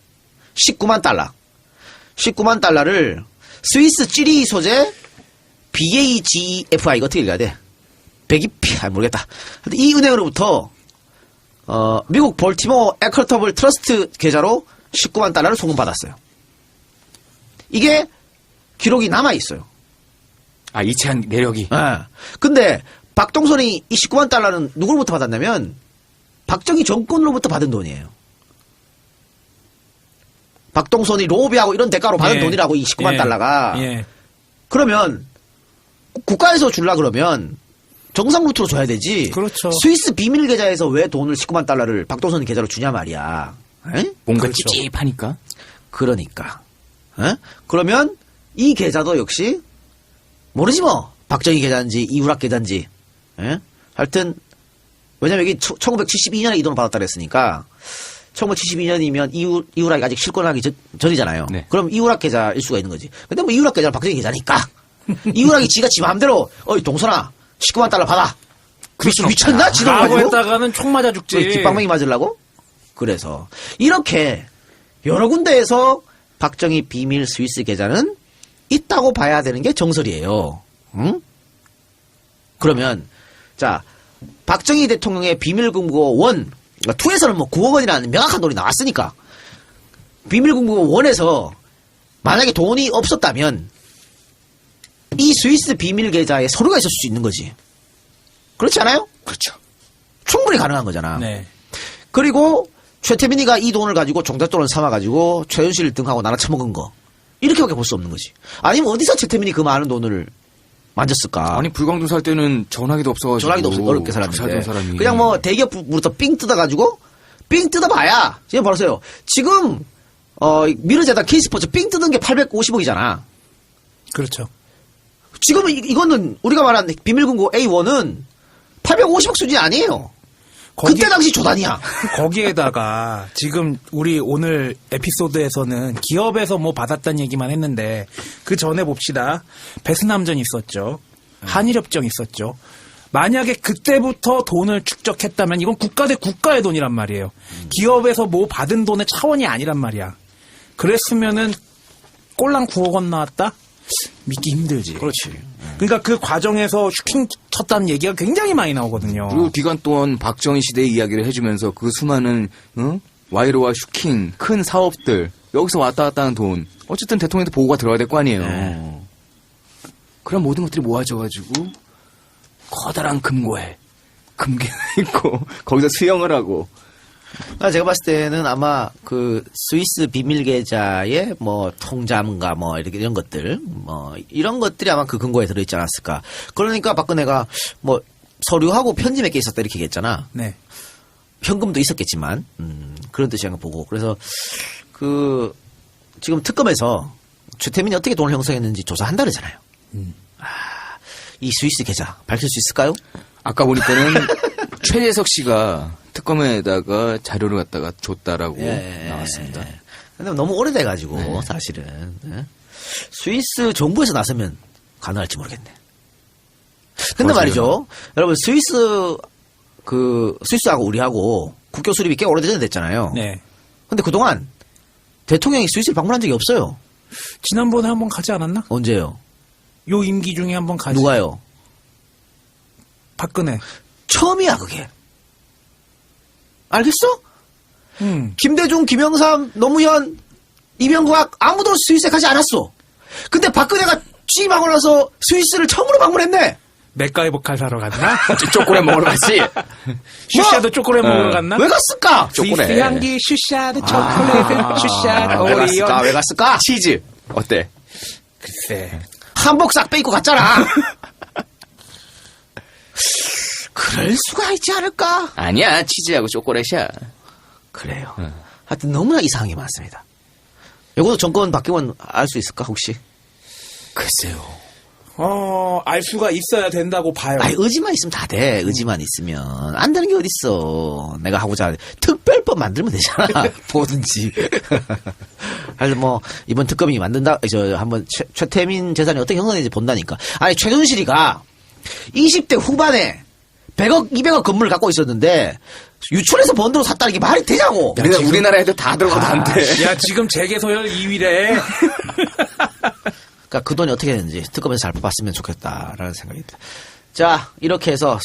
19만 달러. 19만 달러를 스위스 찌리 소재 BAGFI 이거 어떻게 읽어야 돼? 모르겠다. 이 은행으로부터 미국 볼티모어 에커터블 트러스트 계좌로 19만 달러를 송금받았어요. 이게 기록이 남아 있어요. 아, 이체한 내력이. 근데 박동선이 이 19만 달러는 누구로부터 받았냐면 박정희 정권으로부터 받은 돈이에요. 박동선이 로비하고 이런 대가로 받은 예. 돈이라고 이 19만 예. 달러가. 예. 그러면 국가에서 줄라 그러면 정상 루트로 줘야 되지. 그렇죠. 스위스 비밀 계좌에서 왜 돈을 19만 달러를 박동선 계좌로 주냐 말이야. 에? 뭔가 그렇죠. 찝찝하니까. 그러니까. 그러면 이 계좌도 역시 모르지 뭐. 박정희 계좌인지 이우락 계좌인지. 하여튼 왜냐면 여기 1972년에 이 돈을 받았다 그랬으니까 1972년이면 이우락이 아직 실권하기 전이잖아요. 네. 그럼 이우락 계좌일 수가 있는 거지. 근데 뭐 이우락 계좌는 박정희 계좌니까. 이우락이 지가 지 마음대로 어이 동선아 19만 달러 받아. 미쳤나? 지도 라고 가지고? 했다가는 총 맞아 죽지. 뒷방맹이 맞으려고? 그래서 이렇게 여러 군데에서 박정희 비밀 스위스 계좌는 있다고 봐야 되는 게 정설이에요. 응? 그러면 자 박정희 대통령의 비밀금고 1, 2에서는 뭐 9억 원이라는 명확한 돈이 나왔으니까 비밀금고 1에서 만약에 돈이 없었다면 이 스위스 비밀 계좌에 서류가 있을 수 있는 거지. 그렇지 않아요? 그렇죠. 충분히 가능한 거잖아. 네. 그리고 최태민이가 이 돈을 가지고 종잣돈을 삼아가지고 최순실 등하고 나눠 처먹은 거. 이렇게밖에 볼 수 없는 거지. 아니면 어디서 최태민이 그 많은 돈을 만졌을까? 아니 불광동 살 때는 전화기도 없어가지고 전화기도 없어 어렵게 살던 살았는데. 사람이 그냥 뭐 대기업부터 삥 뜯어가지고 삥 뜯어봐야 지금 보세요. 지금 미르재단 K스포츠 삥 뜯은 게 850억이잖아. 그렇죠. 지금은 이거는 우리가 말한 비밀금고 A1은 850억 수준이 아니에요. 그때 당시 조단이야. 거기에다가 지금 우리 오늘 에피소드에서는 기업에서 뭐 받았다는 얘기만 했는데 그 전에 봅시다. 베트남전 있었죠. 한일협정 있었죠. 만약에 그때부터 돈을 축적했다면 이건 국가 대 국가의 돈이란 말이에요. 기업에서 뭐 받은 돈의 차원이 아니란 말이야. 그랬으면은 꼴랑 9억 원 나왔다? 믿기 힘들지. 그렇지. 그러니까 그 과정에서 슈킹 쳤다는 얘기가 굉장히 많이 나오거든요. 그리고 기간 동안 박정희 시대의 이야기를 해주면서 그 수많은 와이로와 슈킹 큰 사업들 여기서 왔다 갔다 하는 돈 어쨌든 대통령한테 보고가 들어야 될 거 아니에요. 네. 그런 모든 것들이 모아져가지고 커다란 금고에 금괴가 있고 거기서 수영을 하고 제가 봤을 때는 아마 그 스위스 비밀 계좌의 뭐 통장과 뭐 이렇게 이런 것들 뭐 이런 것들이 아마 그 근거에 들어있지 않았을까. 그러니까 박근혜가 뭐 서류하고 편지 몇 개 있었다 이렇게 얘기했잖아. 네. 현금도 있었겠지만 그런 뜻이 한거 보고 그래서 그 지금 특검에서 최태민이 어떻게 돈을 형성했는지 조사한다르잖아요. 이 스위스 계좌 밝힐 수 있을까요? 아까 보니까는 최재석 씨가 특검에다가 자료를 갖다가 줬다라고 나왔습니다. 근데 너무 오래돼가지고 사실은 스위스 정부에서 나서면 가능할지 모르겠네. 근데 맞아요. 말이죠, 여러분 스위스하고 우리하고 국교 수립이 꽤 오래전에 됐잖아요. 네. 근데 그동안 대통령이 스위스를 방문한 적이 없어요. 지난번에 한번 가지 않았나? 언제요? 요 임기 중에 한번 가지. 누가요? 박근혜. 처음이야 그게. 알겠어? 김대중, 김영삼, 노무현, 이명박 아무도 스위스에 가지 않았어. 근데 박근혜가 취임하고 나서 스위스를 처음으로 방문했네. 맥가이버 칼 사러 갔나? 초콜릿 먹으러 갔지. 슈샤도 초콜릿 먹으러 갔나? 왜 갔을까? 스위스 초콜릿. 향기 슈샤도 초콜릿 슈샤 왜 오리온. 갔을까? 왜 갔을까? 치즈 어때? 글쎄. 한복 싹 빼입고 갔잖아. 그럴 수가 있지 않을까? 아니야 치즈하고 초콜릿이야. 그래요. 하여튼 너무나 이상한 게 많습니다. 이것도 정권 바뀌면 알 수 있을까 혹시? 글쎄요. 알 수가 있어야 된다고 봐요. 아니 의지만 있으면 다 돼. 의지만 있으면 안 되는 게 어딨어. 내가 하고자 하는 특별법 만들면 되잖아. 뭐든지. 하여튼 뭐 이번 특검이 만든다. 한번 최태민 재산이 어떻게 형성되는지 본다니까. 아니 최순실이가 20대 후반에 100억, 200억 건물을 갖고 있었는데 유출해서 번 돈으로 샀다는 게 말이 되냐고. 우리나라 애들 다 들어가도 안 돼. 야 지금 재계소열 2위래. 그러니까 그 돈이 어떻게 되는지 특검에서 잘 뽑았으면 좋겠다라는 생각이 듭니다. 자, 이렇게 해서